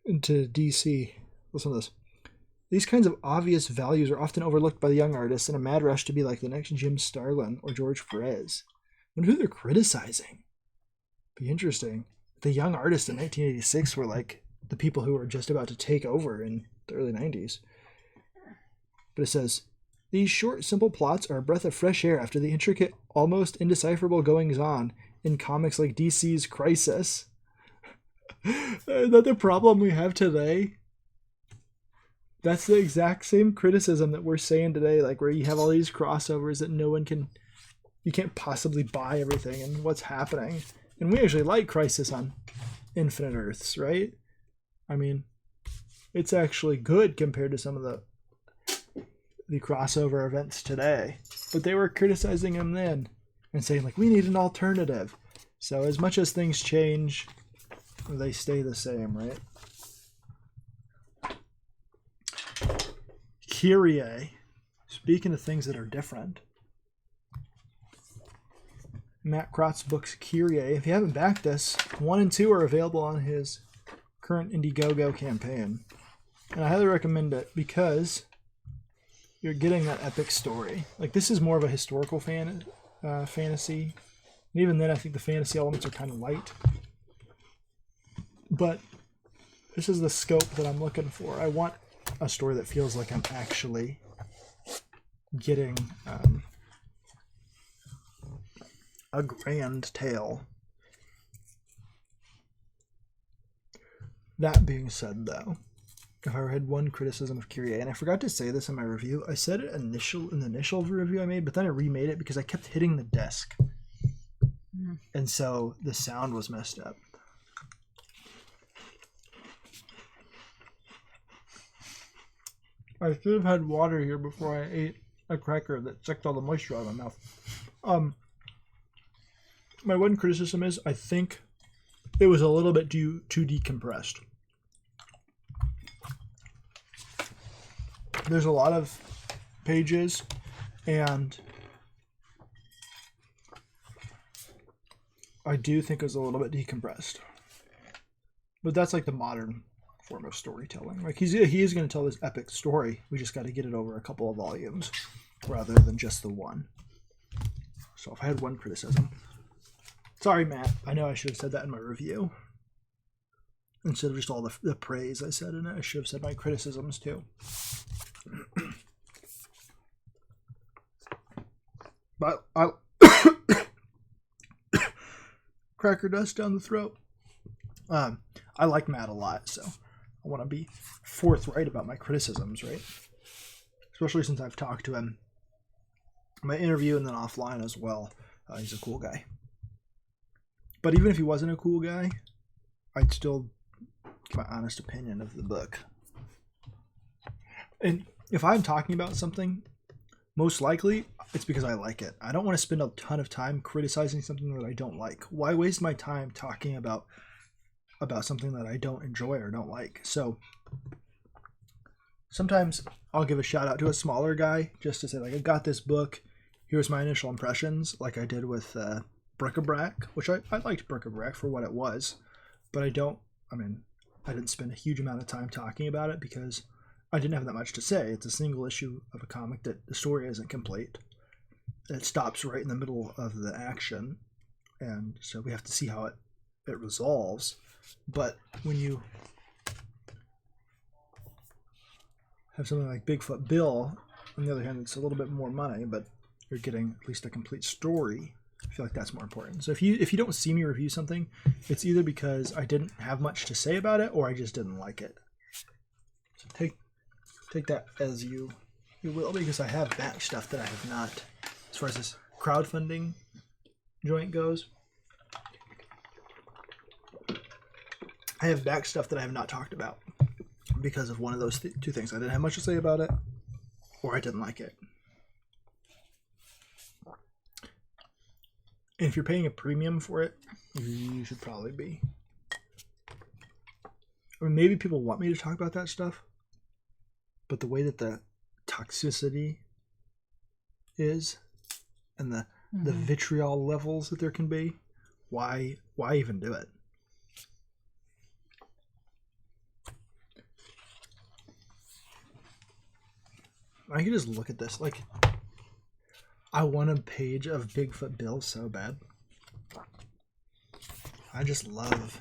DC. Listen to this. These kinds of obvious values are often overlooked by the young artists in a mad rush to be like the next Jim Starlin or George Perez. I wonder who they're criticizing. Be interesting. The young artists in 1986 were like the people who were just about to take over in the early 90s. But it says, these short, simple plots are a breath of fresh air after the intricate, almost indecipherable goings-on in comics like DC's Crisis. Is that the problem we have today? That's the exact same criticism that we're saying today, like where you have all these crossovers that you can't possibly buy everything and what's happening. And we actually like Crisis on Infinite Earths, right? I mean, it's actually good compared to some of the crossover events today. But they were criticizing them then and saying, like, we need an alternative. So as much as things change, they stay the same, right? Kyrie. Speaking of things that are different, Matt Krotz's books Kyrie. If you haven't backed us, 1 and 2 are available on his current Indiegogo campaign. And I highly recommend it because you're getting that epic story. Like, this is more of a historical fantasy. And even then, I think the fantasy elements are kind of light. But this is the scope that I'm looking for. I want a story that feels like I'm actually getting a grand tale. That being said, though, if I had one criticism of Kyrie, and I forgot to say this in my review, I said it in the initial review I made, but then I remade it because I kept hitting the desk. And so the sound was messed up. I should have had water here before I ate a cracker that sucked all the moisture out of my mouth. My one criticism is I think it was a little bit too decompressed. There's a lot of pages, and I do think it was a little bit decompressed. But that's like the modern form of storytelling. Like he is going to tell this epic story. We just got to get it over a couple of volumes rather than just the one. So if I had one criticism, sorry, Matt. I know I should have said that in my review. Instead of just all the praise I said in it, I should have said my criticisms too. But I cracker dust down the throat. I like Matt a lot, so I want to be forthright about my criticisms, right? Especially since I've talked to him in my interview and then offline as well. He's a cool guy. But even if he wasn't a cool guy, I'd still give my honest opinion of the book. And if I'm talking about something, most likely it's because I like it. I don't want to spend a ton of time criticizing something that I don't like. Why waste my time talking about something that I don't enjoy or don't like? So sometimes I'll give a shout out to a smaller guy just to say, like, I got this book. Here's my initial impressions, like I did with Bric-a-Brac, which I liked Bric-a-Brac for what it was. But I didn't spend a huge amount of time talking about it because I didn't have that much to say. It's a single issue of a comic that the story isn't complete. It stops right in the middle of the action. And so we have to see how it resolves. But when you have something like Bigfoot Bill, on the other hand, it's a little bit more money, but you're getting at least a complete story. I feel like that's more important. So if you don't see me review something, it's either because I didn't have much to say about it or I just didn't like it. So take that as you will, because I have back stuff that I have not, as far as this crowdfunding joint goes. I have back stuff that I have not talked about because of one of those two things. I didn't have much to say about it, or I didn't like it. And if you're paying a premium for it, you should probably be. Or maybe people want me to talk about that stuff, but the way that the toxicity is and the vitriol levels that there can be, why even do it? I can just look at this. Like, I want a page of Bigfoot Bill so bad. I just love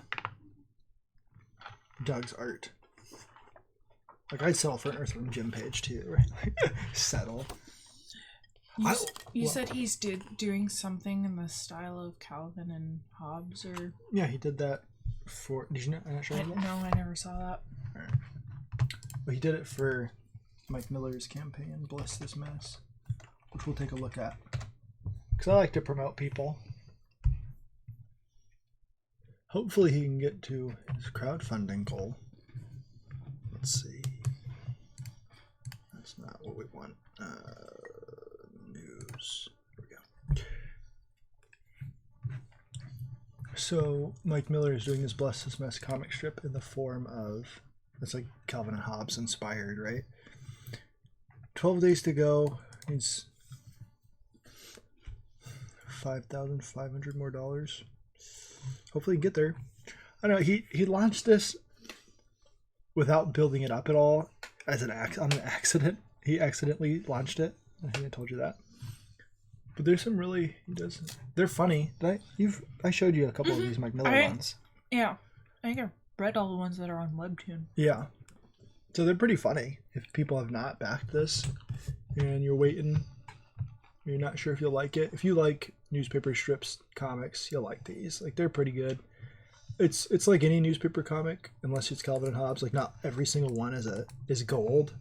Doug's art. Like, I'd settle for an Earthworm Jim page too, right? Like, settle. You said he's doing something in the style of Calvin and Hobbes, or yeah, he did that for. Did you know? I'm not sure. No, I never saw that. Right. Well, he did it for Mike Miller's campaign, Bless This Mess, which we'll take a look at. Because I like to promote people. Hopefully he can get to his crowdfunding goal. Let's see. That's not what we want. News. There we go. So Mike Miller is doing this Bless This Mess comic strip in the form of, it's like Calvin and Hobbes inspired, right? 12 days to go. He's $5,500 more dollars. Hopefully he can get there. I don't know. He launched this without building it up at all as on an accident. He accidentally launched it. I think I told you that. But there's some really they're funny. I showed you a couple of these Mike Miller ones. Yeah, I think I've read all the ones that are on Webtoon. Yeah, so they're pretty funny. If people have not backed this and you're waiting, you're not sure if you'll like it. If you like newspaper strips, comics, you'll like these. Like, they're pretty good. It's like any newspaper comic, unless it's Calvin and Hobbes. Like, not every single one is gold.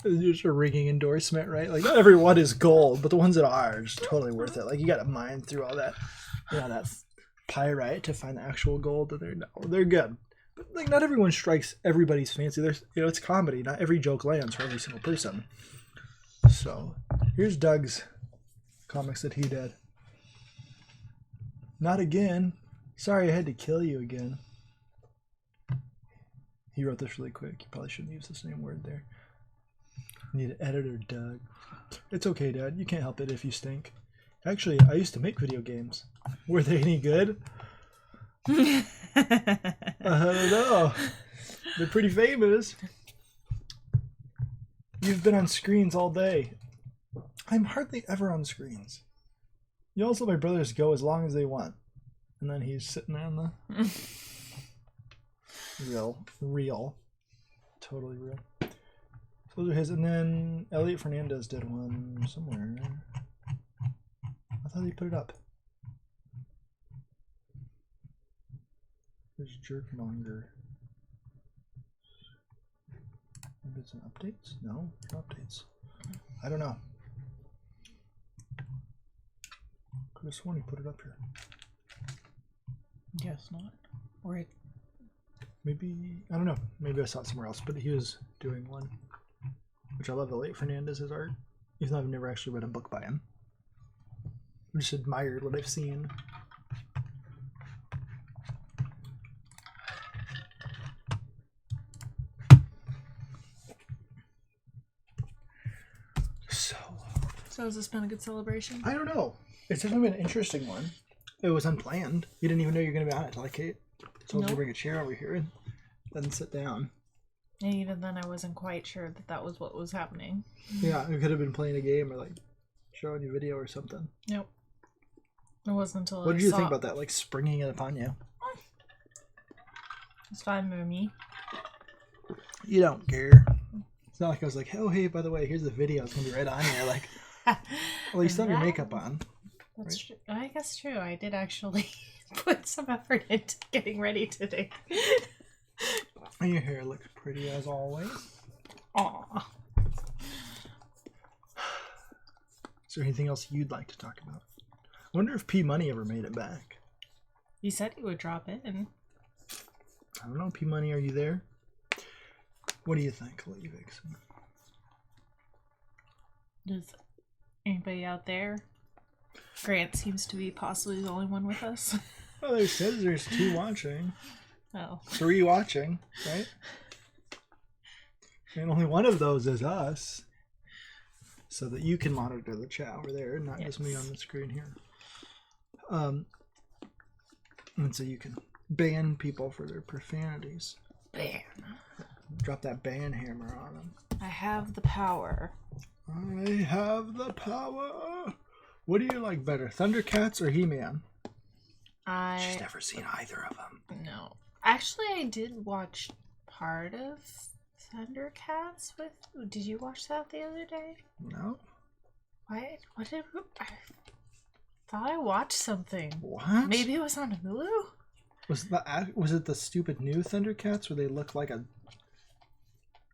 Just a ringing endorsement, right? Like, not every one is gold, but the ones that are just totally worth it. Like, you got to mine through all that, that pyrite to find the actual gold. And they're good. But like, not everyone strikes everybody's fancy. There's, it's comedy. Not every joke lands for every single person. So here's Doug's comics that he did. Not again. Sorry, I had to kill you again. He wrote this really quick. You probably shouldn't use the same word there. Need an editor, Doug. It's okay, Dad. You can't help it if you stink. Actually, I used to make video games. Were they any good? I don't know. They're pretty famous. You've been on screens all day. I'm hardly ever on screens. You also let my brothers go as long as they want. And then he's sitting there on the... real. Totally real. So those are his. And then Elliot Fernandez did one somewhere. I thought he put it up. There's Jerkmonger. Maybe it's an updates? No, no updates. I don't know. Could have sworn he put it up here. Guess not. Or it... Maybe, I don't know. Maybe I saw it somewhere else, but he was doing one. Which I love Elliot Fernandez's art. Even though I've never actually read a book by him. I just admired what I've seen. So has this been a good celebration? I don't know. It's definitely been an interesting one. It was unplanned. You didn't even know you were going to be on it until I told you to bring a chair over here and then sit down. And even then, I wasn't quite sure that was what was happening. Yeah, we could have been playing a game or like showing you video or something. Nope. It wasn't until What did you think about that? Like springing it upon you? It's fine with me. You don't care. It's not like I was like, oh, hey, by the way, here's the video. It's going to be right on here. Like, well, you still have your makeup on. That's true. I guess true. I did actually put some effort into getting ready today. And your hair looks pretty as always. Aw. Is there anything else you'd like to talk about? I wonder if P Money ever made it back. He said he would drop in. I don't know. P Money, are you there? What do you think, Lady Vixen? Does anybody out there Grant seems to be possibly the only one with us. Well, they said there's 2 watching. Oh. 3 watching, right? And only one of those is us. So that you can monitor the chat over there, not just me on the screen here. And so you can ban people for their profanities. Ban. Drop that ban hammer on them. I have the power. I have the power. What do you like better, Thundercats or He-Man? She's never seen either of them. No. Actually, I did watch part of Thundercats with... Did you watch that the other day? No. What did... I thought I watched something. What? Maybe it was on Hulu? Was it the stupid new Thundercats where they look like a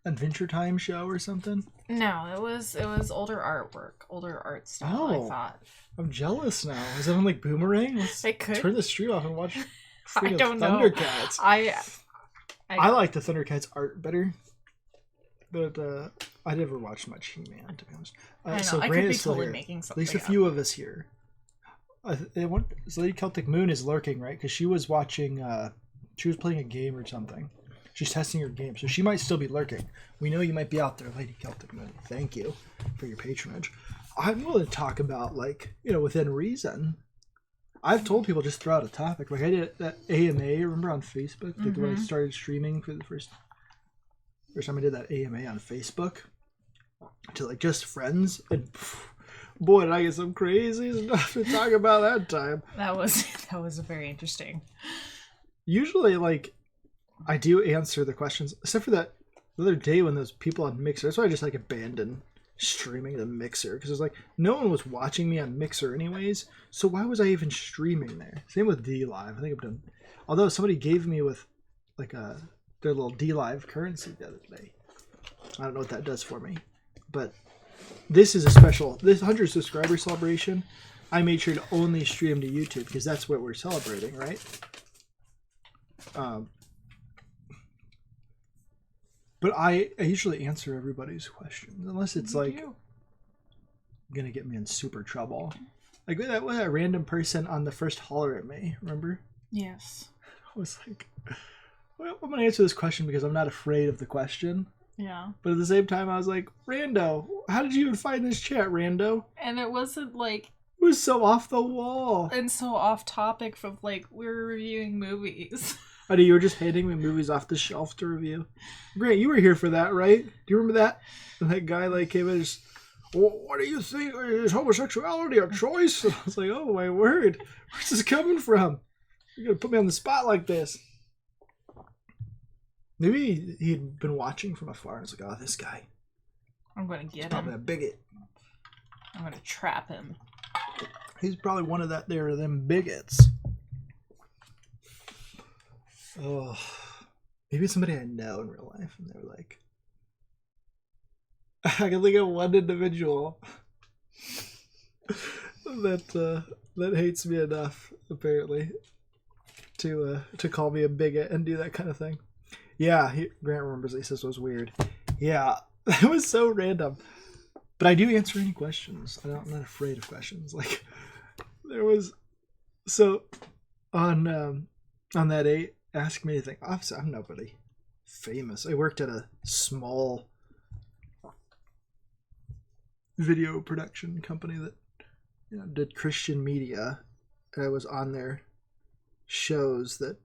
Adventure Time show or something? No, it was older artwork, older art style, I thought. I'm jealous now. Is it on like Boomerang? Let's turn the stream off and watch I don't Thundercats. know. I like the Thundercats art better. But I never watched much He-Man, to be honest. I know. So I Grant could be is still totally here. making something At least a few of us here. Lady Celtic Moon is lurking, right? Because she was watching, she was playing a game or something. She's testing her game, so she might still be lurking. We know you might be out there, Lady Celtic Moon. Thank you for your patronage. I'm willing to talk about, like, within reason. I've told people just throw out a topic. Like I did that AMA, remember on Facebook? Like when I started streaming for the first time I did that AMA on Facebook to like just friends, and boy, did I get some crazy stuff to talk about that time. That was very interesting. Usually, like, I do answer the questions, except for that the other day when those people on Mixer. That's why I just like abandoned streaming the Mixer, because it's like no one was watching me on Mixer anyways. So why was I even streaming there? Same with D Live. I think I've done. Although somebody gave me with like their little D Live currency the other day. I don't know what that does for me, but this is a special. This 100 subscriber celebration. I made sure to only stream to YouTube because that's what we're celebrating, right? But I usually answer everybody's questions, unless it's gonna get me in super trouble. Like that was a random person on the first holler at me, remember? Yes. I was like, well, I'm gonna answer this question because I'm not afraid of the question. Yeah. But at the same time, I was like, Rando, how did you even find this chat, Rando? And it wasn't like... It was so off the wall. And so off topic from like, we were reviewing movies. I know you were just handing me movies off the shelf to review. Grant, you were here for that, right? Do you remember that? And that guy like came in and just, well, what do you think? Is homosexuality a choice? And I was like, oh my word. Where's this coming from? You're going to put me on the spot like this. Maybe he'd been watching from afar and was like, oh, this guy. I'm going to get him. Probably a bigot. I'm going to trap him. He's probably one of them bigots. Oh, maybe it's somebody I know in real life, and they're like, I can think of one individual that hates me enough, apparently, to call me a bigot and do that kind of thing. Yeah, Grant remembers. He says it was weird. Yeah, that was so random. But I do answer any questions. I'm not afraid of questions. Like there was, so on that Ask Me Anything. Obviously, I'm nobody famous. I worked at a small video production company that did Christian media, and I was on their shows that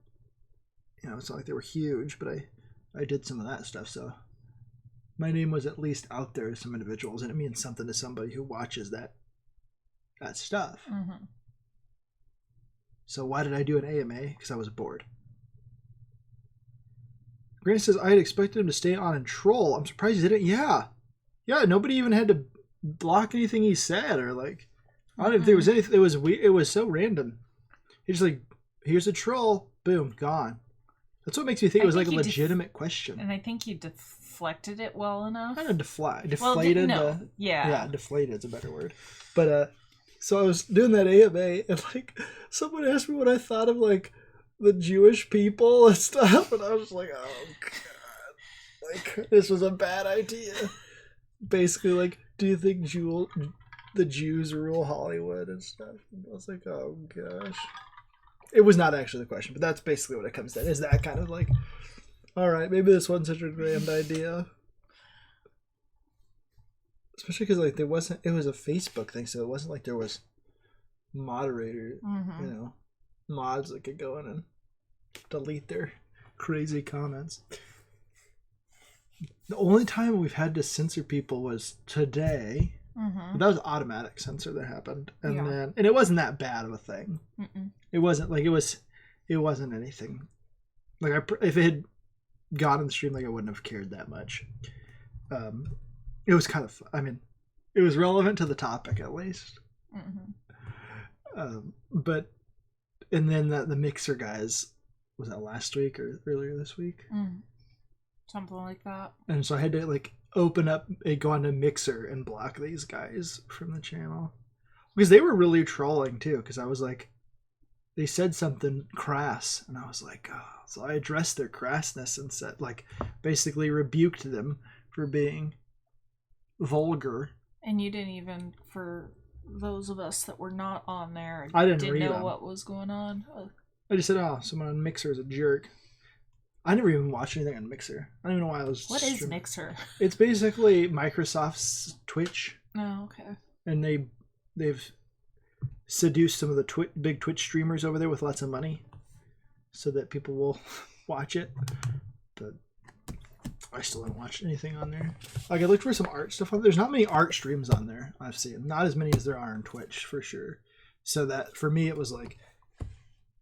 it's not like they were huge, but I did some of that stuff. So my name was at least out there to some individuals, and it means something to somebody who watches that stuff. Mm-hmm. So why did I do an AMA? Because I was bored. Grant says, I had expected him to stay on and troll. I'm surprised he didn't. Yeah, nobody even had to block anything he said, or like, I don't even think it was anything. It was so random. He's like, here's a troll, boom, gone. That's what makes me think it was like a legitimate question. And I think you deflected it well enough. Kind of deflated. Yeah, deflated is a better word. But so I was doing that AMA, and like someone asked me what I thought of like the Jewish people and stuff, and I was like, oh god, like this was a bad idea. Basically, like, do you think the Jews rule Hollywood and stuff. I was like, oh gosh. It was not actually the question, but that's basically what it comes down. Is that kind of like, all right, maybe this wasn't such a grand idea. Especially because like it was a Facebook thing, so it wasn't like there was moderator, mods that could go in and delete their crazy comments. The only time we've had to censor people was today. But that was automatic censor that happened, and it wasn't that bad of a thing. It wasn't like it wasn't anything. Like if it had gone in the stream, like I wouldn't have cared that much. It was kind of, I mean, it was relevant to the topic at least. But and then the Mixer guys, was that last week or earlier this week? Something like that. And so I had to like go onto Mixer and block these guys from the channel because they were really trolling too. Because I was like, they said something crass, and I was like, oh. So I addressed their crassness and said, like, basically rebuked them for being vulgar. And you didn't even, for those of us that were not on there, I didn't know them. What was going on. I just said, oh, someone on Mixer is a jerk. I never even watched anything on Mixer. I don't even know why I was. What is Mixer? It's basically Microsoft's Twitch. Oh, okay. And they've seduced some of the big Twitch streamers over there with lots of money, so that people will watch it. But I still haven't watched anything on there. Like I looked for some art stuff on there. There's not many art streams on there. I've seen not as many as there are on Twitch for sure. So that for me it was like.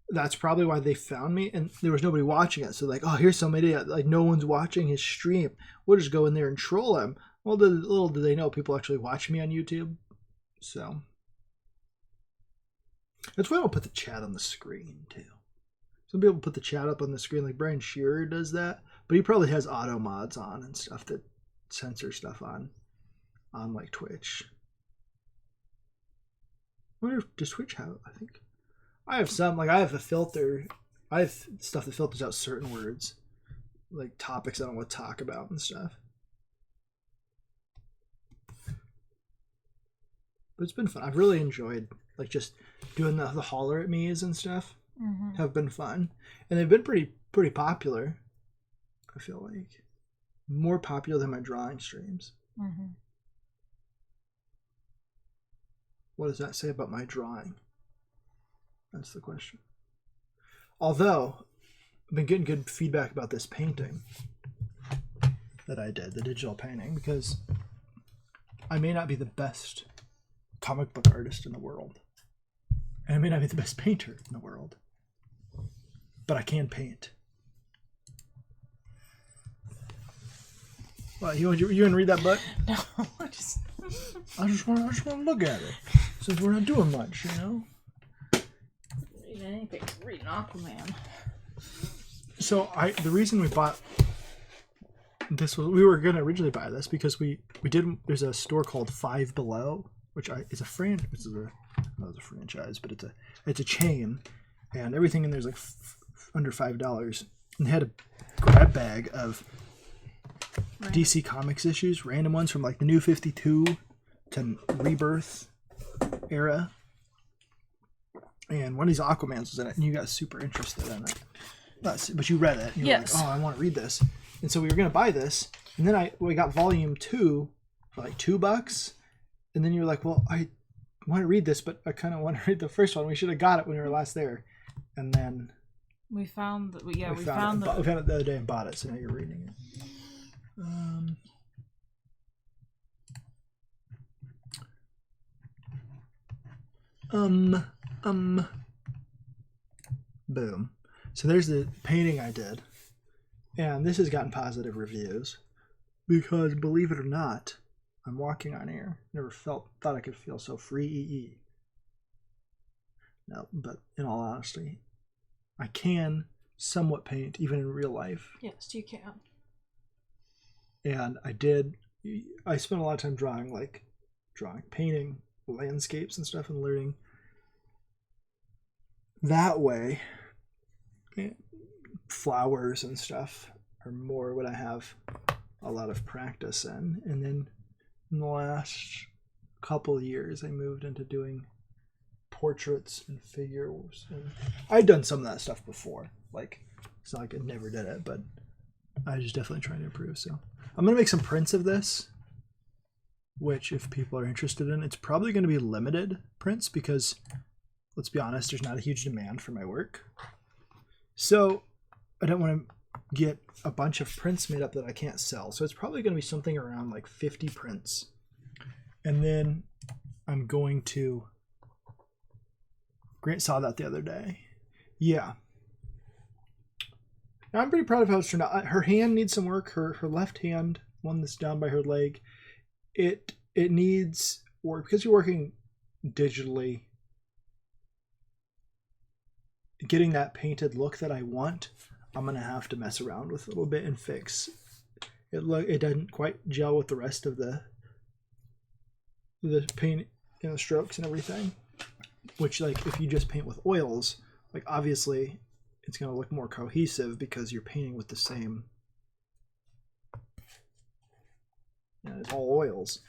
That's probably why they found me, and there was nobody watching it. So like, oh, here's somebody like no one's watching his stream. We'll just go in there and troll him. Well, little do they know people actually watch me on YouTube. So that's why I don't put the chat on the screen too. Some people put the chat up on the screen, like Brian Shearer does that, but he probably has auto mods on and stuff that censor stuff on like Twitch. I wonder if does Twitch have? I think. I have some, like I have a filter. I have stuff that filters out certain words, like topics I don't want to talk about and stuff. But it's been fun. I've really enjoyed like just doing the holler at me's and stuff. Have been fun, and they've been pretty popular. I feel like more popular than my drawing streams. What does that say about my drawing? That's the question. Although, I've been getting good feedback about this painting that I did, the digital painting, because I may not be the best comic book artist in the world. And I may not be the best painter in the world. But I can paint. Well, you want to read that book? No, I just want to look at it. Since we're not doing much, you know? Anything. Read an Aquaman. So the reason we bought this was we were gonna originally buy this because we didn't. There's a store called Five Below, which is a franchise, but it's a chain, and everything in there's like under $5. And they had a grab bag of DC Comics issues, random ones from like the New 52 to Rebirth era. And one of these Aquamans was in it, and you got super interested in it. But you read it, and you were like, oh, I want to read this. And so we were going to buy this, and then we got volume 2 for like $2. And then you were like, well, I want to read this, but I kind of want to read the first one. We should have got it when we were last there. And then we found that, we found it the other day and bought it, so now you're reading it. Boom. So there's the painting I did. And this has gotten positive reviews. Because, believe it or not, I'm walking on air. Never thought I could feel so free. No, but in all honesty, I can somewhat paint, even in real life. Yes, you can. And I spent a lot of time painting landscapes and stuff and learning that way. Flowers and stuff are more what I have a lot of practice in. And then in the last couple years, I moved into doing portraits and figures. And I'd done some of that stuff before. Like, it's not like I never did it, but I was just definitely trying to improve. So I'm going to make some prints of this, which if people are interested in, it's probably going to be limited prints because, let's be honest, there's not a huge demand for my work. So I don't want to get a bunch of prints made up that I can't sell. So it's probably going to be something around like 50 prints. And then I'm going to... Grant saw that the other day. Yeah. I'm pretty proud of how it's turned out. Her hand needs some work. Her left hand, one that's down by her leg, it needs work because you're working digitally. Getting that painted look that I want, I'm gonna have to mess around with a little bit and fix. It doesn't quite gel with the rest of the paint, strokes and everything. Which, like, if you just paint with oils, like, obviously it's going to look more cohesive because you're painting with the same, it's all oils.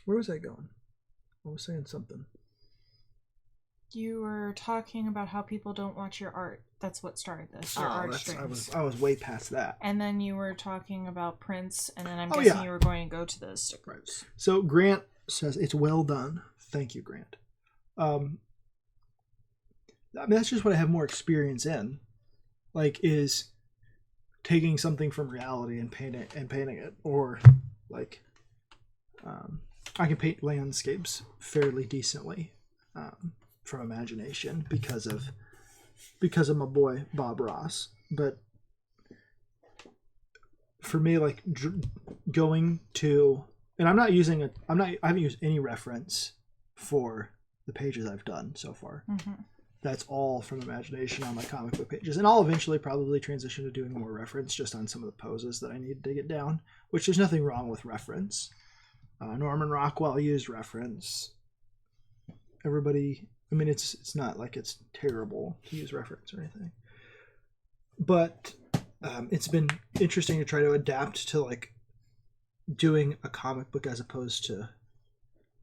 Where was I going? I was saying something. You were talking about how people don't watch your art. That's what started this. Your art streams. I was way past that. And then you were talking about prints, and then I'm guessing you were going to go to the stickers. Right. So Grant says it's well done. Thank you, Grant. I mean, that's just what I have more experience in. Like, is taking something from reality and painting it, or like, I can paint landscapes fairly decently from imagination because of my boy Bob Ross. But for me, like going to, and I haven't used any reference for the pages I've done so far. Mm-hmm. That's all from imagination on my comic book pages. And I'll eventually probably transition to doing more reference just on some of the poses that I need to get down, which there's nothing wrong with reference. Norman Rockwell used reference. Everybody, I mean, it's not like it's terrible to use reference or anything. But it's been interesting to try to adapt to, like, doing a comic book as opposed to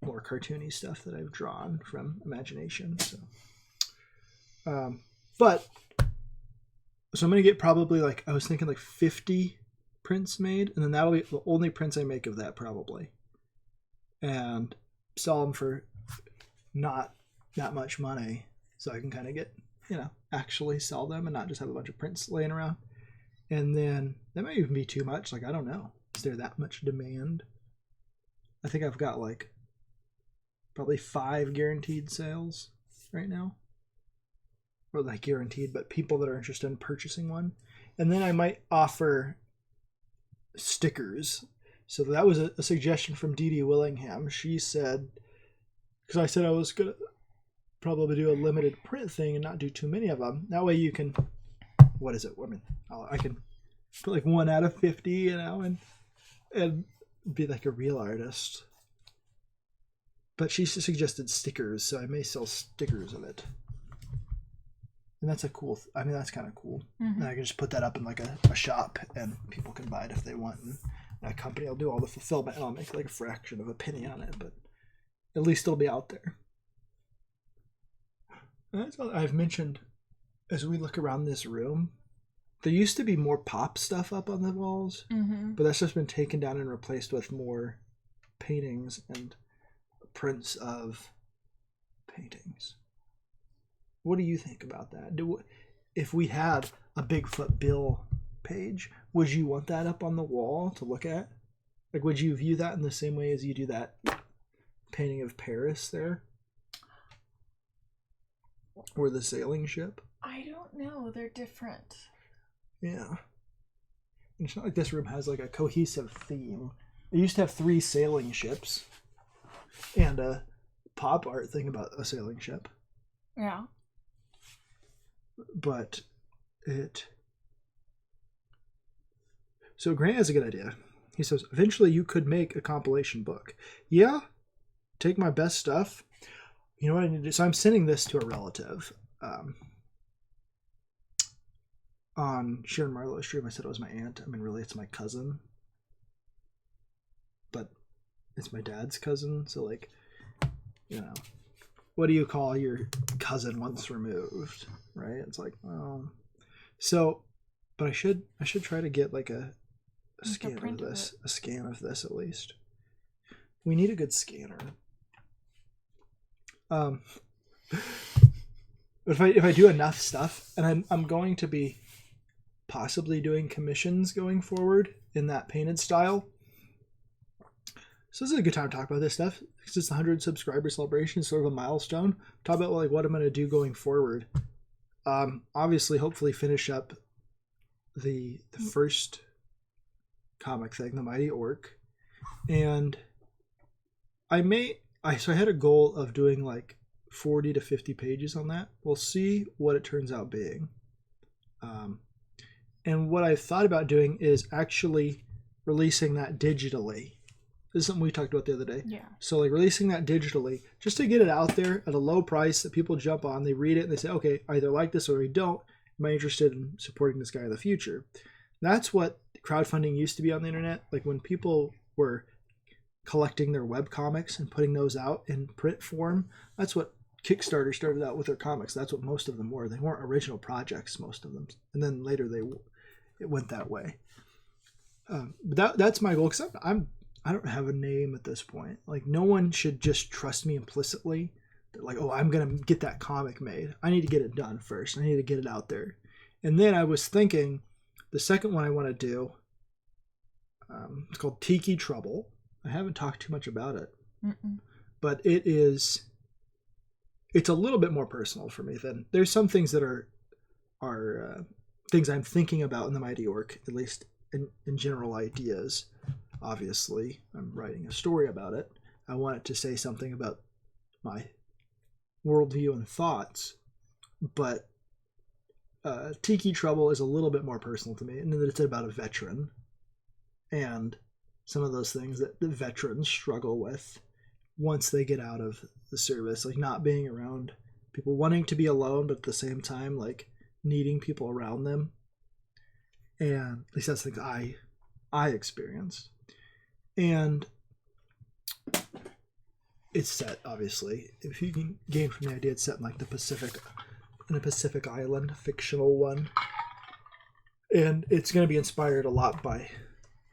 more cartoony stuff that I've drawn from imagination. So, so I'm going to get probably, like, I was thinking like 50 prints made, and then that'll be the only prints I make of that probably. And sell them for not that much money so I can kind of get, actually sell them and not just have a bunch of prints laying around. And then that might even be too much. Like, I don't know. Is there that much demand? I think I've got like probably 5 guaranteed sales right now. Or not guaranteed, but people that are interested in purchasing one. And then I might offer stickers. So that was a suggestion from Dee Dee Willingham. She said, because I said I was going to probably do a limited print thing and not do too many of them. That way you can, what is it? I mean, I can put like 1 out of 50, and be like a real artist. But she suggested stickers, so I may sell stickers of it. And that's that's kind of cool. Mm-hmm. And I can just put that up in like a shop, and people can buy it if they want. And that company will do all the fulfillment, and I'll make like a fraction of a penny on it, but at least it'll be out there. And that's all I've mentioned. As we look around this room, there used to be more pop stuff up on the walls, mm-hmm. but that's just been taken down and replaced with more paintings and prints of paintings. What do you think about that? If we had a Bigfoot Bill page, would you want that up on the wall to look at? Like, would you view that in the same way as you do that painting of Paris there? Or the sailing ship? I don't know. They're different. Yeah. And it's not like this room has like a cohesive theme. It used to have 3 sailing ships and a pop art thing about a sailing ship. Yeah. But so Grant has a good idea. He says, eventually you could make a compilation book. Yeah. Take my best stuff. You know what I need to do? So I'm sending this to a relative. On Sharon Marlowe's stream, I said it was my aunt. I mean, really, it's my cousin. But it's my dad's cousin, so like, you know, what do you call your cousin once removed, right? It's like, well, so, but I should try to get like a scan of this, a scan of this at least. We need a good scanner. If I do enough stuff, and I'm going to be possibly doing commissions going forward in that painted style. So this is a good time to talk about this stuff. It's just the 100 subscriber celebration, sort of a milestone. Talk about like what I'm going to do going forward. Obviously, hopefully finish up the first comic thing, the Mighty Orc, and I had a goal of doing like 40 to 50 pages on that. We'll see what it turns out being. And what I've thought about doing is actually releasing that digitally. This is something we talked about the other day. Yeah. So like releasing that digitally, just to get it out there at a low price that people jump on, they read it and they say, okay, I either like this or I don't. Am I interested in supporting this guy in the future? That's what crowdfunding used to be on the internet. Like when people were collecting their web comics and putting those out in print form, that's what Kickstarter started out with their comics. That's what most of them were. They weren't original projects, most of them. And then later it went that way. But that's my goal, because I don't have a name at this point. Like no one should just trust me implicitly. They're like, oh, I'm going to get that comic made. I need to get it done first. I need to get it out there. And then I was thinking the second one I want to do, it's called Tiki Trouble. I haven't talked too much about it. But it's a little bit more personal for me than there's some things that are things I'm thinking about in the Mighty Orc, at least in general ideas. Obviously, I'm writing a story about it. I want it to say something about my worldview and thoughts, but Tiki Trouble is a little bit more personal to me, and that it's about a veteran and some of those things that the veterans struggle with once they get out of the service, like not being around people, wanting to be alone, but at the same time, like needing people around them. And at least that's the thing I experienced. And it's set, obviously, if you can gain from the idea, it's set in like in a Pacific island, fictional one. And it's going to be inspired a lot by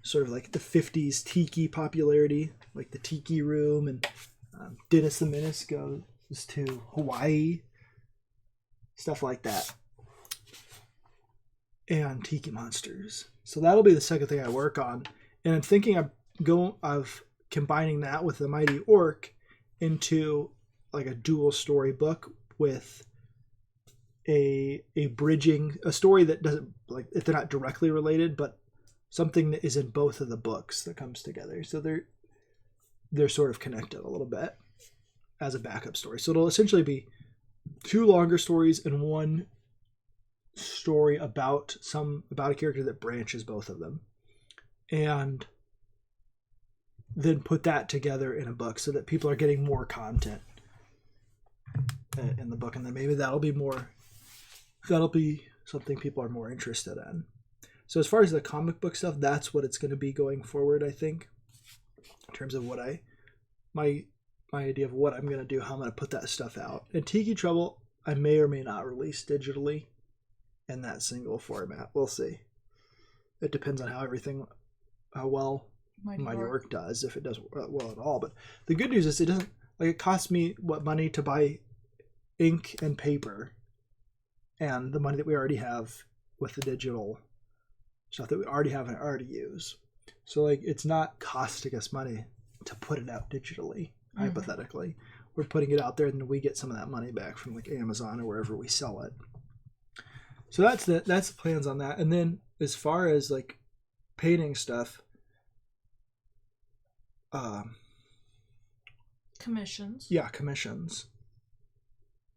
sort of like the 50s tiki popularity, like the Tiki Room, and Dennis the Menace goes to Hawaii, stuff like that, and Tiki Monsters. So that'll be the second thing I work on, and I'm thinking of combining that with the Mighty Orc into like a dual story book with a story that doesn't, like, if they're not directly related, but something that is in both of the books that comes together. So they're sort of connected a little bit as a backup story. So it'll essentially be two longer stories and one story about a character that branches both of them, and then put that together in a book so that people are getting more content in the book, and then maybe that'll be something people are more interested in. So as far as the comic book stuff, that's what it's going to be going forward, I think, in terms of what my idea of what I'm going to do, how I'm going to put that stuff out. And Tiki Trouble, I may or may not release digitally in that single format. We'll see. It depends on how well Mighty Orc does, if it does well at all. But the good news is it doesn't, like, it costs me money to buy ink and paper, and the money that we already have with the digital stuff that we already have and already use. So like, it's not costing us money to put it out digitally. Hypothetically, we're putting it out there, and then we get some of that money back from like Amazon or wherever we sell it. So that's the plans on that. And then as far as like painting stuff, commissions. Yeah, commissions.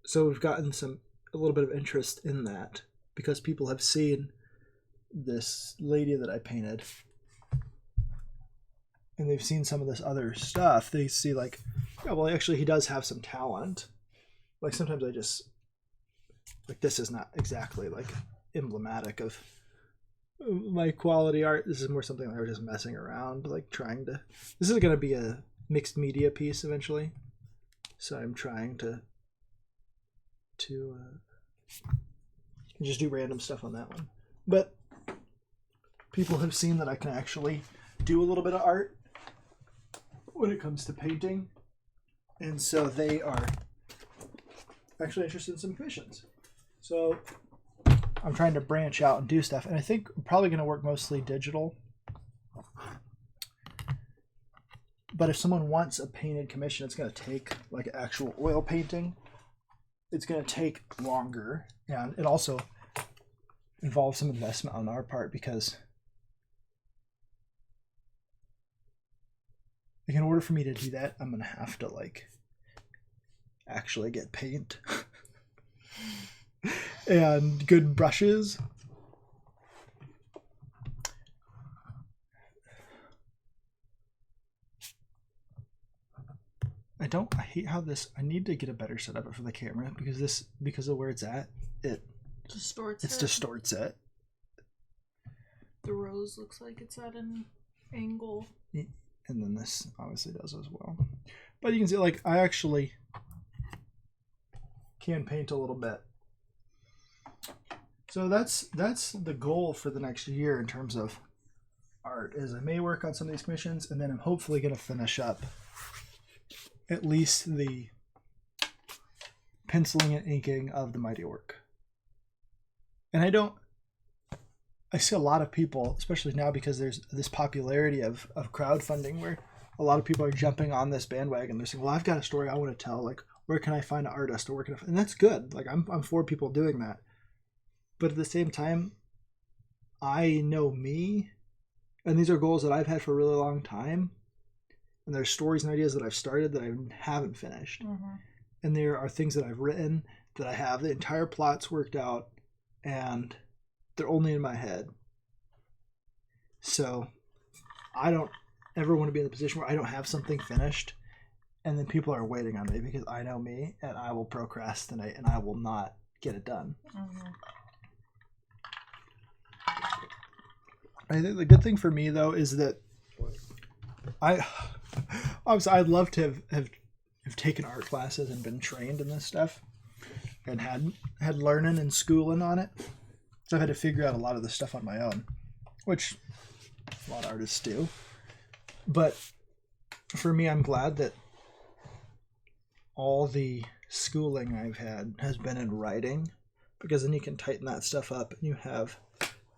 So we've gotten a little bit of interest in that because people have seen this lady that I painted, and they've seen some of this other stuff. They see like, yeah, well, actually he does have some talent. Like sometimes I just, like, this is not exactly like emblematic of my quality art. This is more something like I was just messing around, like this is going to be a mixed media piece eventually. So I'm trying to just do random stuff on that one. But people have seen that I can actually do a little bit of art when it comes to painting. And so they are actually interested in some commissions. So I'm trying to branch out and do stuff. And I think I'm probably going to work mostly digital. But if someone wants a painted commission, it's going to take like actual oil painting. It's going to take longer. And it also involves some investment on our part because like, in order for me to do that, I'm going to have to like actually get paint and good brushes. I hate how this, I need to get a better setup for the camera because of where it's at, it distorts it. The rose looks like it's at an angle. And then this obviously does as well. But you can see like I actually can paint a little bit. So that's the goal for the next year in terms of art is I may work on some of these commissions and then I'm hopefully going to finish up at least the penciling and inking of the Mighty Orc. And I see a lot of people, especially now because there's this popularity of crowdfunding where a lot of people are jumping on this bandwagon. They're saying, well, I've got a story I want to tell. Like, where can I find an artist? Or where can I find... And that's good. Like, I'm for people doing that. But at the same time, I know me, and these are goals that I've had for a really long time. And there's stories and ideas that I've started that I haven't finished. Mm-hmm. And there are things that I've written that I have the entire plots worked out, and they're only in my head. So I don't ever want to be in the position where I don't have something finished, and then people are waiting on me because I know me, and I will procrastinate, and I will not get it done. Mm-hmm. I think the good thing for me, though, is that obviously I'd love to have taken art classes and been trained in this stuff and had learning and schooling on it. So I've had to figure out a lot of this stuff on my own, which a lot of artists do. But for me, I'm glad that all the schooling I've had has been in writing, because then you can tighten that stuff up and you have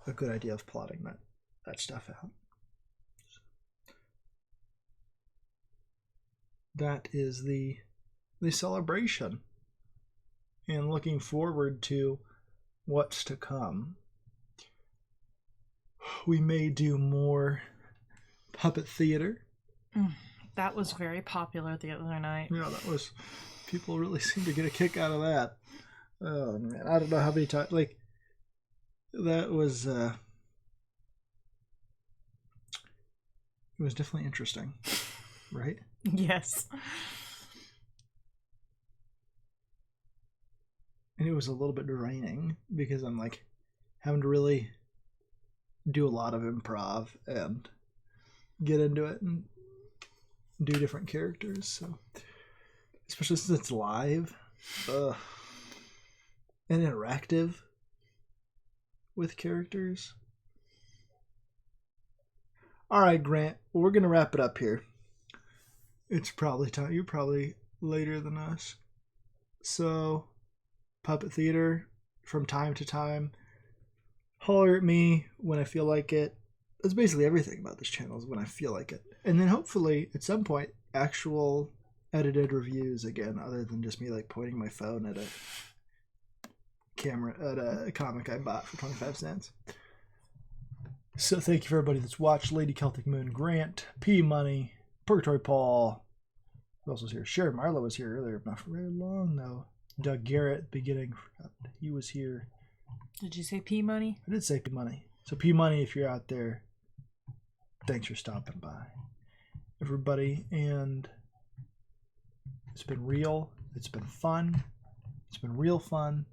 a good idea of plotting that stuff out. That is the celebration, and looking forward to what's to come. We may do more puppet theater. That was very popular the other night. Yeah, people really seem to get a kick out of that. Oh man, I don't know how many times, like, that was it was definitely interesting, right? Yes. And it was a little bit draining because I'm like having to really do a lot of improv and get into it and do different characters. So, especially since it's live and interactive with characters. All right, Grant, we're going to wrap it up here. It's probably time. You're probably later than us. So, puppet theater from time to time. Holler at me when I feel like it. That's basically everything about this channel is when I feel like it. And then hopefully at some point, actual edited reviews again, other than just me like pointing my phone at a camera, at a comic I bought for 25 cents. So thank you for everybody that's watched. Lady Celtic Moon, Grant, P Money, Purgatory Paul. Who else was here? Sharon Marlowe was here earlier, not for very long though. Doug Garrett, beginning. He was here. Did you say P Money? I did say P Money. So P Money, if you're out there, thanks for stopping by, everybody. And it's been real. It's been fun. It's been real fun.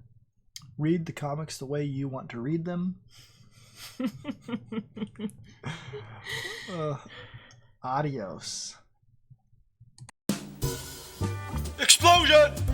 Read the comics the way you want to read them. Adios. conclusion!